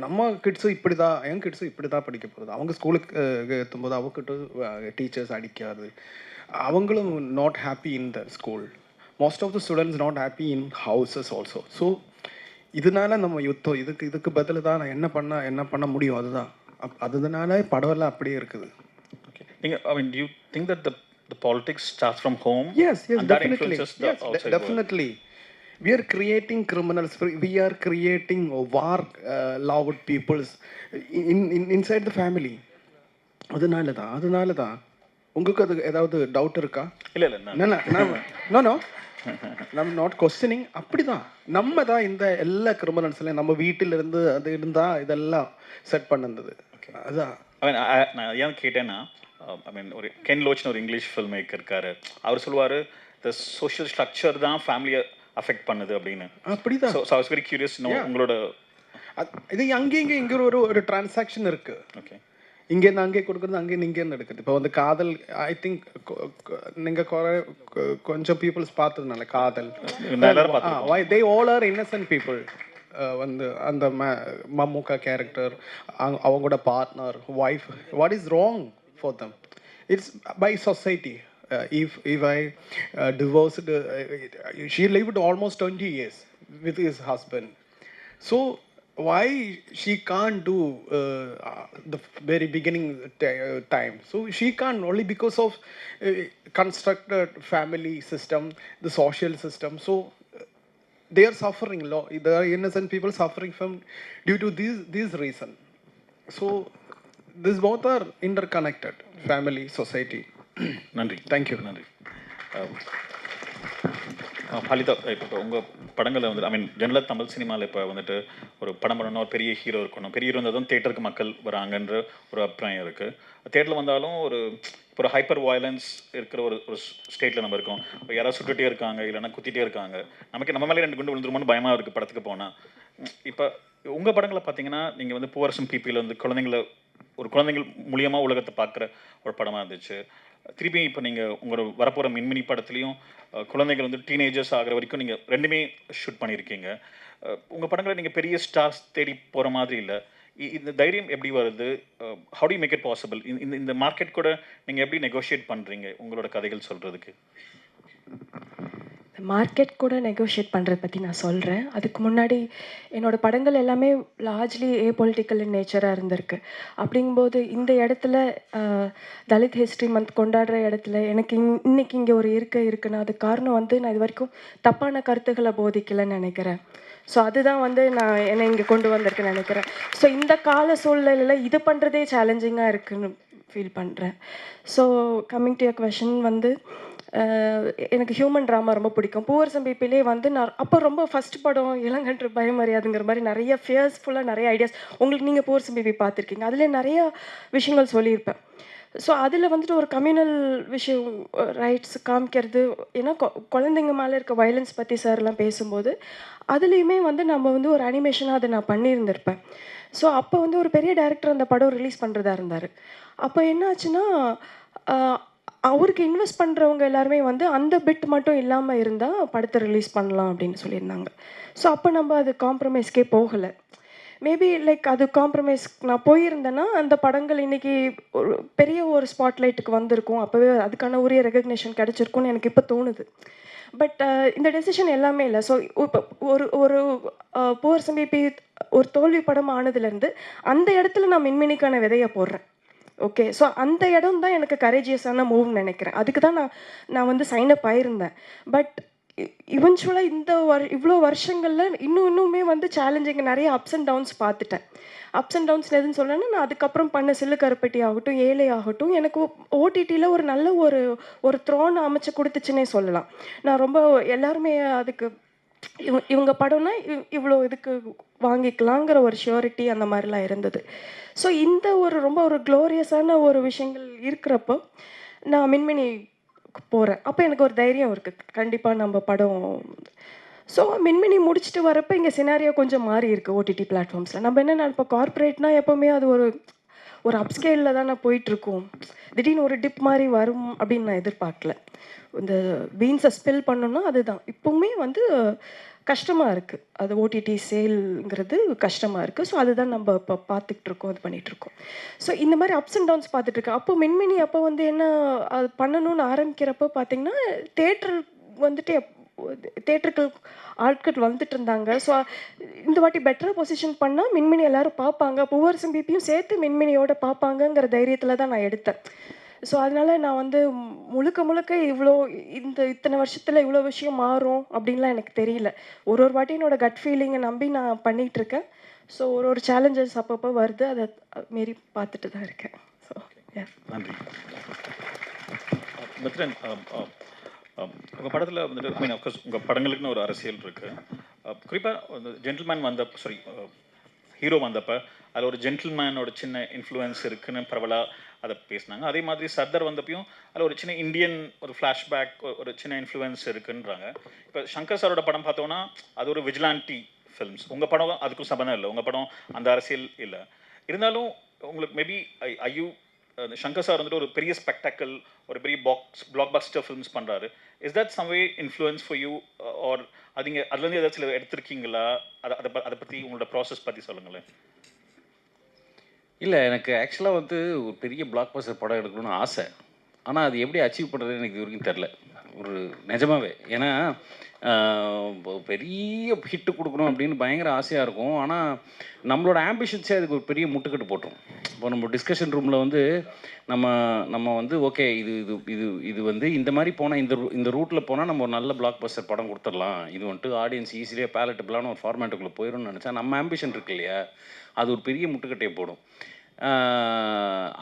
நம்ம கிட்ஸும் இப்படி தான், என் கிட்ஸும் இப்படி தான் படிக்க போகுது. அவங்க ஸ்கூலுக்கு எத்தும்போது அவங்ககிட்ட டீச்சர்ஸ் அடிக்காது, அவங்களும் not happy in the school. Most of the students not happy in houses also. So இதனால நம்ம யுத்தம், இதுக்கு பதில் தான் நான் என்ன பண்ண முடியும், அதுதான். அதனால படம் எல்லாம் அப்படியே இருக்குது. நீங்கள் I mean, do you think that the politics starts from home? Yes, and that definitely. influences the Yes, outside world? definitely. We are creating criminals. We are creating war loved peoples inside the family. அதனால தான் உங்களுக்கு அது ஏதாவது doubt இருக்கா? இல்லை no நம்ம not questioning. அப்படிதான் நம்ம தான் இந்த எல்லா கிரிமினல்ஸ்லையும் நம்ம வீட்டிலிருந்து அது இருந்தால் இதெல்லாம் செட் பண்ணது. அதான் நான் ஏன் கேட்டேன்னா, ஐ மீன் ஒரு கென் லோச்னு ஒரு இங்கிலீஷ் ஃபில்ம் மேக்கர் இருக்காரு. அவர் சொல்லுவார் த சோஷியல் ஸ்ட்ரக்சர் தான் ஃபேமிலியை அஃபெக்ட் பண்ணுது அப்படின்னு. அப்படிதான். So I was very curious உங்களோட இது இங்கே ஒரு டிரான்சாக்ஷன் இருக்கு. ஓகே, இங்கேருந்து அங்கே கொடுக்குறது, அங்கேருந்து இங்கேருந்து எடுக்குது. இப்போ வந்து காதல், ஐ திங்க் நீங்கள் கொஞ்சம் பீப்புள்ஸ் பார்த்ததுனால காதல், they all are innocent people. வந்து அந்த மம்முக்கா கேரக்டர், அவங்களோட partner, wife, what is wrong for them? It's by society. If I divorced, she lived almost 20 years with his husband. So why she can't do the very beginning time? So she can't only because of constructed family system, the social system. So they are suffering. There are innocent people suffering from due to these reason. So these both are interconnected, family, society. நன்றி. Thank you. நன்றி. பாலிதா, இப்போ உங்கள் படங்களில் வந்து ஐ மீன் ஜெனரலாக தமிழ் சினிமாவில் இப்போ வந்துட்டு ஒரு படம் பண்ணணும், ஒரு பெரிய ஹீரோ இருக்கணும், பெரிய ஹீரோ இருந்தால் தான் தேட்டருக்கு மக்கள் வராங்கன்ற ஒரு அபிப்பிராயம் இருக்குது. தேட்டரில் வந்தாலும் இப்போ ஒரு ஹைப்பர் வயலன்ஸ் இருக்கிற ஒரு ஸ்டேட்டில் நம்ம இருக்கோம். இப்போ யாராவது சுட்டுகிட்டே இருக்காங்க, இல்லைன்னா குத்திட்டே இருக்காங்க, நம்ம மேலே 2 குண்டு விழுந்துருமோன்னு பயமாக இருக்குது படத்துக்கு போனால். இப்போ உங்கள் படங்களை பார்த்தீங்கன்னா நீங்கள் வந்து பூவரசம் பிபியில் வந்து குழந்தைங்கள் மூலியமாக உலகத்தை பார்க்குற ஒரு படமாக இருந்துச்சு. திருப்பி இப்போ நீங்கள் உங்களோட வரப்போகிற மின்மினி படத்துலையும் குழந்தைகள் வந்து டீனேஜர்ஸ் ஆகிற வரைக்கும் நீங்கள் 2மே ஷூட் பண்ணியிருக்கீங்க. உங்கள் படங்களை நீங்கள் பெரிய ஸ்டார்ஸ் தேடி போகிற மாதிரி இல்லை. இந்த தைரியம் எப்படி வருது? How to make it possible? இந்த மார்க்கெட் கூட நீங்கள் எப்படி நெகோஷியேட் பண்ணுறீங்க உங்களோட கதைகள் சொல்கிறதுக்கு? மார்க்கெட் கூட நெகோஷியேட் பண்ணுறதை பற்றி நான் சொல்கிறேன். அதுக்கு முன்னாடி என்னோடய படங்கள் எல்லாமே லார்ஜ்லி பொலிட்டிக்கல் இன் நேச்சராக இருந்திருக்கு. அப்படிங்கும்போது இந்த இடத்துல தலித் ஹிஸ்ட்ரி மந்த் கொண்டாடுற இடத்துல எனக்கு இன்னைக்கு இங்கே ஒரு இருக்குன்னா அது காரணம் வந்து நான் இது வரைக்கும் தப்பான கருத்துக்களை போதிக்கலைன்னு நினைக்கிறேன். ஸோ அதுதான் வந்து நான் என்னை இங்கே கொண்டு வந்திருக்குன்னு நினைக்கிறேன். ஸோ இந்த கால சூழ்நிலையில் இது பண்ணுறதே சேலஞ்சிங்காக இருக்குன்னு ஃபீல் பண்ணுறேன். So coming to your question வந்து எனக்கு ஹியூமன் ட்ராமா ரொம்ப பிடிக்கும். பூவரசம் பிபிலே வந்து நான் அப்போ ரொம்ப ஃபஸ்ட் படம் இளங்கன்று பயமறியாதுங்கிற மாதிரி நிறைய ஃபியர்ஸ்ஃபுல்லாக நிறைய ஐடியாஸ். உங்களுக்கு நீங்கள் பூவரசம் பிபி பார்த்துருக்கீங்க, அதில் நிறையா விஷயங்கள் சொல்லியிருப்பேன். ஸோ அதில் வந்துட்டு ஒரு கம்யூனல் விஷயம் ரைட்ஸ் காமிக்கிறது, ஏன்னா குழந்தைங்க மேலே இருக்க வயலன்ஸ் பற்றி சார்லாம் பேசும்போது அதுலேயுமே வந்து நம்ம வந்து ஒரு அனிமேஷனாக அதை நான் பண்ணியிருந்திருப்பேன். ஸோ அப்போ வந்து ஒரு பெரிய டைரக்டர் அந்த படம் ரிலீஸ் பண்ணுறதா இருந்தார். அப்போ என்ன ஆச்சுன்னா அவருக்கு இன்வெஸ்ட் பண்ணுறவங்க எல்லாருமே வந்து அந்த பிட் மட்டும் இல்லாமல் இருந்தால் படத்தை ரிலீஸ் பண்ணலாம் அப்படின்னு சொல்லியிருந்தாங்க. ஸோ அப்போ நம்ம அது காம்ப்ரமைஸ்க்கே போகலை. மேபி லைக் அது காம்ப்ரமைஸ் நான் போயிருந்தேன்னா அந்த படங்கள் இன்றைக்கி ஒரு பெரிய ஒரு ஸ்பாட்லைட்டுக்கு வந்திருக்கும், அப்போவே அதுக்கான உரிய ரெகக்னேஷன் கிடச்சிருக்கும்னு எனக்கு இப்போ தோணுது. பட் இந்த டெசிஷன் எல்லாமே இல்லை. ஸோ இப்போ ஒரு பூவரசம் பிபி ஒரு தோல்வி படம் ஆனதுலேருந்து அந்த இடத்துல நான் மின்மினிக்கான விதையை போடுறேன். ஓகே, ஸோ அந்த இடம் தான் எனக்கு கரேஜியஸான மூவ்னு நினைக்கிறேன். அதுக்கு தான் நான் வந்து சைனப் ஆயிருந்தேன். பட் இவென்ச்சுவலாக இவ்வளோ வருஷங்களில் இன்னுமே வந்து சேலஞ்சிங் நிறைய அப்ஸ் அண்ட் டவுன்ஸ் பார்த்துட்டேன். அப்ஸ் அண்ட் டவுன்ஸ் எதுன்னு சொல்லணும்னா, நான் அதுக்கப்புறம் பண்ண சில்லு கருப்பட்டி ஆகட்டும், ஏழை ஆகட்டும், எனக்கு ஓடிடியில் ஒரு நல்ல ஒரு த்ரோன் அமைச்சு கொடுத்துச்சுன்னே சொல்லலாம். நான் ரொம்ப எல்லாருமே அதுக்கு இவங்க படம்னா இவ்வளோ இதுக்கு வாங்கிக்கலாங்கிற ஒரு ஷியோரிட்டி அந்த மாதிரிலாம் இருந்தது. ஸோ இந்த ரொம்ப ஒரு க்ளோரியஸான ஒரு விஷயங்கள் இருக்கிறப்போ நான் மின்மினி போகிறேன். அப்போ எனக்கு ஒரு தைரியம் இருக்குது, கண்டிப்பாக நம்ம படம். ஸோ மின்மினி முடிச்சுட்டு வரப்போ இங்கே சினாரியோ கொஞ்சம் மாறி இருக்குது ஓடிடி பிளாட்ஃபார்ம்ஸில். நம்ம என்ன இப்போ கார்ப்பரேட்னால் எப்போவுமே அது ஒரு அப்ஸ்கேலில் தான் நான் போயிட்டுருக்கோம். திடீர்னு ஒரு டிப் மாதிரி வரும் அப்படின்னு நான் எதிர்பார்க்கல. இந்த பீன்ஸை ஸ்பில் பண்ணணும்னா அதுதான் இப்போவுமே வந்து கஷ்டமாக இருக்குது. அது ஓடிடி சேல்ங்கிறது கஷ்டமாக இருக்குது. ஸோ அதுதான் நம்ம இப்போ பார்த்துக்கிட்டு இருக்கோம், இது பண்ணிகிட்ருக்கோம். ஸோ இந்த மாதிரி அப்ஸ் அண்ட் டவுன்ஸ் பார்த்துட்ருக்கேன். அப்போ மின்மினி அப்போ வந்து என்ன அது பண்ணணும்னு ஆரம்பிக்கிறப்போ பார்த்தீங்கன்னா, தேட்டர் வந்துட்டு தேட்டருக்கு ஆட்கள் வந்துட்டு இருந்தாங்க. ஸோ இந்த வாட்டி பெட்டராக பொசிஷன் பண்ணால் மின்மினி எல்லாரும் பார்ப்பாங்க, பூவரசம் பிபியும் சேர்த்து மின்மினியோட பார்ப்பாங்கங்கிற தைரியத்தில் தான் நான் எடுத்தேன். ஸோ அதனால நான் வந்து முழுக்க முழுக்க இவ்வளோ இத்தனை வருஷத்தில் இவ்வளோ விஷயம் மாறும் அப்படின்லாம் எனக்கு தெரியல. ஒரு வாட்டி என்னோட கட் ஃபீலிங்கை நம்பி நான் பண்ணிகிட்ருக்கேன். ஸோ ஒரு சேலஞ்சஸ் அப்பப்போ வருது, அதை மாரி பார்த்துட்டு தான் இருக்கேன். ஸோ நன்றி. மித்ரன், உங்கள் படத்தில் வந்துட்டு ஐ மீன் அஃப்கோர்ஸ் உங்கள் படங்களுக்குன்னு ஒரு அரசியல் இருக்குது. குறிப்பாக அந்த ஜென்டில்மேன் ஹீரோ வந்தப்போ அதில் ஒரு ஜென்டில்மேனோட சின்ன இன்ஃப்ளூயன்ஸ் இருக்குன்னு பரவலாக அதை பேசினாங்க. அதே மாதிரி சர்தார் வந்தப்பையும் அதில் ஒரு சின்ன இந்தியன் ஒரு ஃப்ளாஷ்பேக் ஒரு சின்ன இன்ஃப்ளூயன்ஸ் இருக்குன்றாங்க. இப்போ சங்கர் சாரோட படம் பார்த்தோன்னா அது ஒரு விஜிலான்டி ஃபில்ம்ஸ். உங்கள் படம் அதுக்கும் சம்பந்தம் இல்லை, உங்கள் படம் அந்த அரசியல் இல்லை. இருந்தாலும் உங்களுக்கு மேபி ஐயூ சங்கர் சார் வந்துட்டு ஒரு பெரிய ஸ்பெக்டாக்கிள், ஒரு பெரிய பிளாக் பஸ்டர் ஃபில்ம்ஸ் பண்ணுறாரு. Is that some way influence for you or அதுலேருந்து ஏதாச்சும் எடுத்திருக்கீங்களா? அதை பற்றி உங்களோட ப்ராசஸ் பற்றி சொல்லுங்களேன். இல்லை, எனக்கு ஆக்சுவலாக வந்து ஒரு பெரிய பிளாக் பஸ்டர் படம் எடுக்கணும்னு ஆசை. ஆனால் அது எப்படி அச்சீவ் பண்ணுறதுன்னு எனக்கு இது வரைக்கும் தெரில, ஒரு நிஜமாவே. ஏன்னா பெரிய ஹிட்டு கொடுக்கணும் அப்படின்னு பயங்கர ஆசையாக இருக்கும். ஆனால் நம்மளோட ஆம்பிஷன்ஸே அதுக்கு ஒரு பெரிய முட்டுக்கட்டு போட்டுரும். இப்போ நம்ம டிஸ்கஷன் ரூமில் வந்து நம்ம வந்து ஓகே இது இது இது இது வந்து இந்த மாதிரி போனால் இந்த ரூட்டில் போனால் நம்ம ஒரு நல்ல பிளாக் பஸ்டர் படம் கொடுத்துடலாம், இது வந்துட்டு ஆடியன்ஸ் ஈஸியாக பேலட்டபிளான ஒரு ஃபார்மேட்டுக்குள்ளே போயிடும்னு நினச்சா நம்ம ஆம்பிஷன் இருக்கு இல்லையா, அது ஒரு பெரிய முட்டுக்கட்டையை போடும்.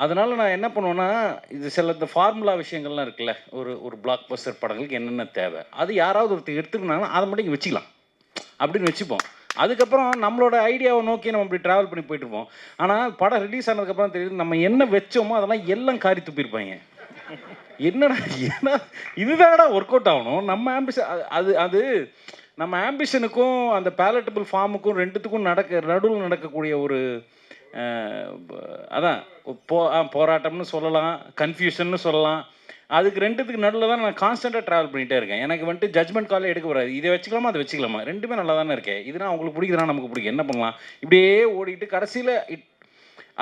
அதனால் நான் என்ன பண்ணுவேன்னா, இது சில இந்த ஃபார்முலா விஷயங்கள்லாம் இருக்குல்ல, ஒரு பிளாக் பஸ்டர் படங்களுக்கு என்னென்ன தேவை, அது யாராவது ஒருத்தர் எடுத்துக்கினாங்கன்னா அதை மட்டும் இங்கே வச்சுக்கலாம் அப்படின்னு வச்சுப்போம். அதுக்கப்புறம் நம்மளோட ஐடியாவை நோக்கி நம்ம இப்படி ட்ராவல் பண்ணி போயிட்டுருப்போம். ஆனால் படம் ரிலீஸ் ஆனதுக்கப்புறம் தெரியுது நம்ம என்ன வச்சோமோ அதெல்லாம் எல்லாம் காரி துப்பியிருப்பாங்க. ஏன்னா இதுதான்டா ஒர்க் அவுட் ஆகணும். நம்ம ஆம்பிஷன் அது நம்ம ஆம்பிஷனுக்கும் அந்த பேலட்டபிள் ஃபார்முக்கும் ரெண்டுத்துக்கும் நடுவில் நடக்கக்கூடிய ஒரு அதான் போராட்டம்னு சொல்லலாம், கன்ஃபியூஷன்னு சொல்லலாம். அதுக்கு ரெண்டுத்துக்கு நடுவில் தான் நான் கான்ஸ்டண்ட்டாக ட்ராவல் பண்ணிகிட்டே இருக்கேன். எனக்கு வந்துட்டு ஜட்மெண்ட் காலே எடுக்க வராது. இதை வச்சுக்கலாமா அதை வச்சுக்கலாமா, ரெண்டுமே நல்லா தானே இருக்கேன். இதுனா அவங்களுக்கு பிடிக்குதுனா நமக்கு பிடிக்கும், என்ன பண்ணலாம், இப்படியே ஓடிட்டு கடைசியில்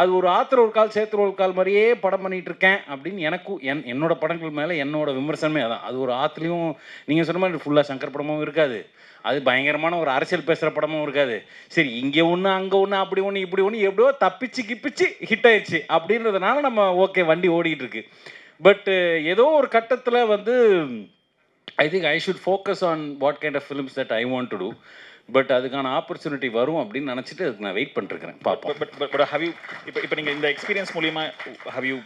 அது ஒரு ஆத்திர ஒரு கால் சேத்திர ஒரு கால் மாதிரியே படம் பண்ணிகிட்டு இருக்கேன் அப்படின்னு எனக்கும் என்னோட படங்கள் மேலே என்னோட விமர்சனமே அதான். அது ஒரு ஆற்றுலையும் நீங்கள் சொன்ன மாதிரி ஃபுல்லாக சங்கர் படமும் இருக்காது, அது பயங்கரமான ஒரு அரசியல் பேசுகிற படமும் இருக்காது. சரி இங்கே ஒன்று அங்கே ஒன்று அப்படி ஒன்று இப்படி ஒன்று எப்படியோ தப்பிச்சு ஹிட் ஆயிடுச்சு அப்படின்றதுனால நம்ம ஓகே வண்டி ஓடிக்கிட்டு இருக்கு. பட் ஏதோ ஒரு கட்டத்தில் வந்து I think I should focus on what kind of films that I want to do. But அதுக்கான ஆப்பர்ச்சுனிட்டி வரும் அப்படின்னு நினச்சிட்டு அதுக்கு நான் வெயிட் பண்ணிருக்கிறேன், பார்ப்போம். பட் ஹவ் யூ இப்போ நீங்கள் இந்த எக்ஸ்பீரியன்ஸ் மூலிமா how you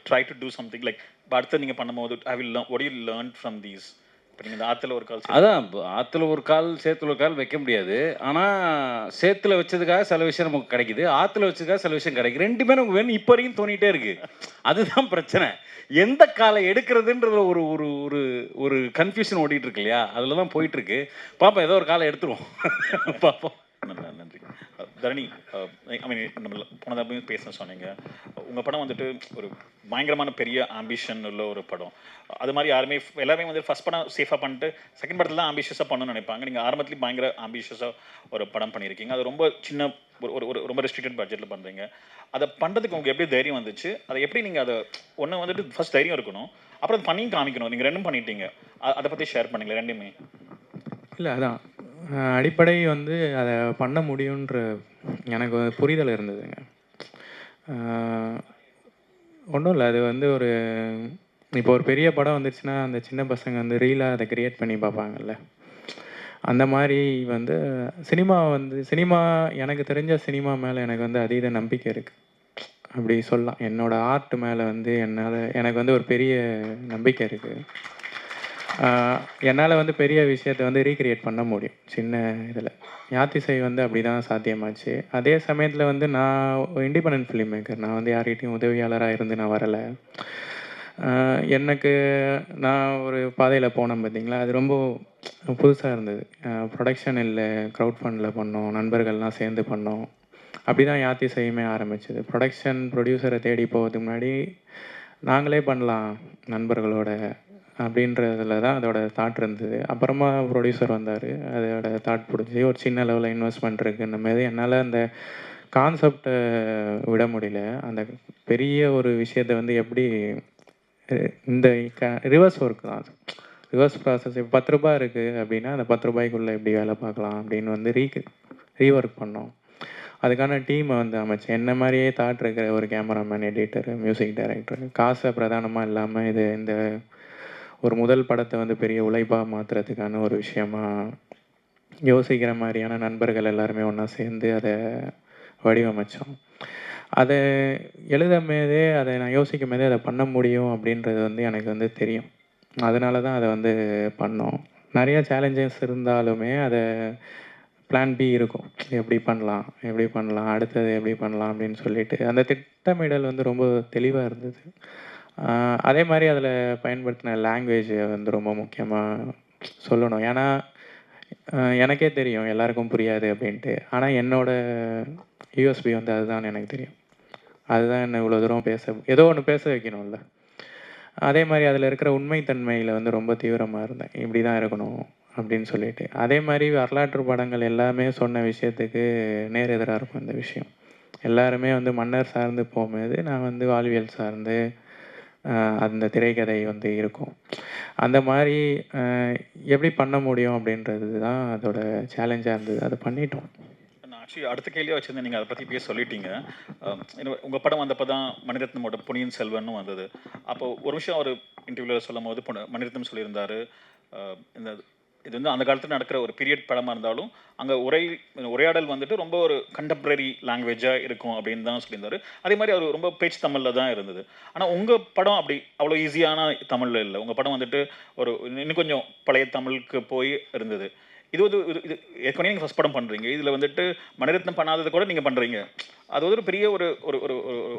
try to do something like அடுத்து நீங்கள் பண்ணும்போது how you what you learn from these? இப்போ நீங்கள் இந்த ஆற்றுல ஒரு கால் அதான் ஆற்றுல ஒரு கால் சேத்துல ஒரு கால் வைக்க முடியாது. ஆனால் சேத்துல வச்சதுக்காக சில விஷயம் நமக்கு கிடைக்குது, ஆற்றுல வச்சதுக்காக சில விஷயம் கிடைக்குது. ரெண்டுமே நமக்கு வேணும் இப்போ வரைக்கும் தோணிகிட்டே இருக்குது. அதுதான் பிரச்சனை. எந்த காலை எடுக்கிறதுன்றது ஒரு ஒரு ஒரு ஒரு கன்ஃபியூஷன் ஓடிட்டு இருக்கு இல்லையா, அதில் தான் போயிட்டுருக்கு. பாப்பா ஏதோ ஒரு காலை எடுத்துருவோம், பார்ப்போம். நன்றி. தரணி, ஐ மீன் நம்ம போனதாக பேச சொன்னீங்க, உங்கள் படம் வந்துட்டு ஒரு பயங்கரமான பெரிய ஆம்பிஷன் உள்ள ஒரு படம். அது மாதிரி எல்லாருமே வந்து ஃபஸ்ட் படம் சேஃபாக பண்ணிட்டு செகண்ட் படத்தில் தான் ஆம்பிஷியஸாக பண்ணணும்னு நினைப்பாங்க. நீங்கள் ஆரம்பத்துலேயும் பயங்கர ஆம்பிஷியஸாக ஒரு படம் பண்ணியிருக்கீங்க. அது ரொம்ப சின்ன ஒரு ரொம்ப ரெஸ்ட்ரிக்டட் பட்ஜெட்டில் பண்ணுறீங்க. அதை பண்ணுறதுக்கு உங்களுக்கு எப்படி தைரியம் வந்துச்சு? அதை எப்படி நீங்கள் அதை ஒன்று வந்துட்டு ஃபஸ்ட் தைரியம் இருக்கணும், அப்புறம் அது பண்ணியும் காமிக்கணும். நீங்கள் ரெண்டும் பண்ணிட்டீங்க, அதை பற்றி ஷேர் பண்ணிங்களேன் ரெண்டுமே. இல்லை அதான் அடிப்படை வந்து அதை பண்ண முடியுன்ற எனக்கு புரிதல் இருந்ததுங்க. ஒன்றும் இல்லை, அது வந்து இப்போ ஒரு பெரிய படம் வந்துருச்சுன்னா அந்த சின்ன பசங்க வந்து ரீலாக அதை க்ரியேட் பண்ணி பார்ப்பாங்கல்ல, அந்த மாதிரி வந்து சினிமா எனக்கு தெரிஞ்ச சினிமா மேலே எனக்கு வந்து அதீத நம்பிக்கை இருக்குது அப்படி சொல்லலாம். என்னோடய ஆர்ட் மேலே வந்து எனக்கு வந்து ஒரு பெரிய நம்பிக்கை இருக்குது. என்னால் வந்து பெரிய விஷயத்தை வந்து ரீக்ரியேட் பண்ண முடியும் சின்ன இதில். யாத்திசை வந்து அப்படி தான் சாத்தியமாச்சு. அதே சமயத்தில் வந்து நான் இண்டிபெண்டன்ட் ஃபிலிம் மேக்கர், நான் வந்து யார்கிட்டையும் உதவியாளராக இருந்து நான் வரலை. நான் ஒரு பாதையில் போனேன் பார்த்தீங்களா, அது ரொம்ப புதுசாக இருந்தது. ப்ரொடக்ஷன் இல்லை, க்ரௌட் ஃபண்டில் பண்ணோம், நண்பர்கள்லாம் சேர்ந்து பண்ணோம். அப்படி தான் யாத்திசையுமே ஆரம்பிச்சது. ப்ரொடக்ஷன் ப்ரொடியூசரை தேடி போகிறதுக்கு முன்னாடி நாங்களே பண்ணலாம் நண்பர்களோட அப்படின்றதுல தான் அதோட தாட் இருந்தது. அப்புறமா ப்ரொடியூசர் வந்தார், அதோட தாட் பிடிச்சி ஒரு சின்ன லெவலில் இன்வெஸ்ட்மெண்ட் இருக்குன்னும் போது என்னால் அந்த கான்செப்டை விட முடியல. அந்த பெரிய ஒரு விஷயத்தை வந்து எப்படி இந்த ரிவர்ஸ் ஒர்க் தான் அது. ரிவர்ஸ் ப்ராசஸ் இப்போ ரூ. 10 இருக்குது அப்படின்னா அந்த ரூ. 10 எப்படி வேலை பார்க்கலாம் அப்படின்னு வந்து ரீஒர்க் பண்ணோம். அதுக்கான டீமை வந்து அமைச்சேன். என்ன மாதிரியே தாட் இருக்கிற ஒரு கேமராமேன், எடிட்டரு, மியூசிக் டைரக்டர், காசை பிரதானமாக இல்லாமல் இது இந்த ஒரு முதல் படத்தை வந்து பெரிய உழைப்பாக மாற்றுறதுக்கான ஒரு விஷயமா யோசிக்கிற மாதிரியான நண்பர்கள் எல்லாருமே ஒன்றா சேர்ந்து அதை வடிவமைச்சோம். அதை எழுதும்போதே அதை நான் யோசிக்கும் போதே அதை பண்ண முடியும் அப்படின்றது வந்து எனக்கு வந்து தெரியும். அதனால தான் அதை வந்து பண்ணோம். நிறைய சேலஞ்சஸ் இருந்தாலுமே அதை பிளான் பி இருக்கும். எப்படி பண்ணலாம், எப்படி பண்ணலாம், அடுத்தது எப்படி பண்ணலாம் அப்படின்னு சொல்லிட்டு அந்த திட்டமிடல் வந்து ரொம்ப தெளிவாக இருந்தது. அதே மாதிரி அதில் பயன்படுத்தின லாங்குவேஜை வந்து ரொம்ப முக்கியமாக சொல்லணும். ஏன்னா எனக்கே தெரியும் எல்லாருக்கும் புரியாது அப்படின்ட்டு. ஆனால் என்னோட யூஎஸ்பி வந்து அதுதான் எனக்கு தெரியும். அதுதான் என்ன இவ்வளோ தூரம் ஏதோ ஒன்று பேச வைக்கணும்ல. அதே மாதிரி அதில் இருக்கிற உண்மைத்தன்மையில் வந்து ரொம்ப தீவிரமாக இருந்தேன். இப்படி தான் இருக்கணும் அப்படின்னு சொல்லிட்டு. அதே மாதிரி வரலாற்று படங்கள் எல்லாமே சொன்ன விஷயத்துக்கு நேர் எதிராக இருக்கும் இந்த விஷயம். எல்லாருமே வந்து மன்னர் சார்ந்து போகும்போது நான் வந்து வாழ்வியல் சார்ந்து அந்த திரைக்கதை வந்து இருக்கும். அந்த மாதிரி எப்படி பண்ண முடியும் அப்படின்றது தான் அதோட சேலஞ்சாக இருந்தது. அதை பண்ணிட்டோம். நான் ஆக்சுவலி அடுத்த கேள்வியாக வச்சுருந்தேன், நீங்கள் அதை பற்றி பேச சொல்லிட்டீங்க. உங்கள் படம் வந்தப்போ தான் மணிரத்னமோட பொன்னியின் செல்வனும் வந்தது. அப்போது ஒரு விஷயம் அவர் இன்டர்வியூவில் சொல்லும் போது மணிரத்னம் சொல்லியிருந்தார், இந்த இது வந்து அந்த காலத்தில் நடக்கிற ஒரு பீரியட் படமாக இருந்தாலும் அங்கே உரையாடல் வந்துட்டு ரொம்ப ஒரு கண்டெம்பரரி லாங்குவேஜாக இருக்கும் அப்படின்னு தான் சொல்லியிருந்தார். அதே மாதிரி அவர் ரொம்ப பேச்சு தமிழில் தான் இருந்தது. ஆனால் உங்கள் படம் அப்படி அவ்வளோ ஈஸியான தமிழில் இல்லை. உங்கள் படம் வந்துட்டு ஒரு இன்னும் கொஞ்சம் பழைய தமிழுக்கு போய் இருந்தது. இது வந்து இது ஏற்கனவே நீங்கள் ஃபஸ்ட் படம் பண்ணுறீங்க. இதில் வந்துட்டு மணிரத்னம் பண்ணாதது கூட நீங்கள் பண்ணுறீங்க. அது வந்து ஒரு பெரிய ஒரு ஒரு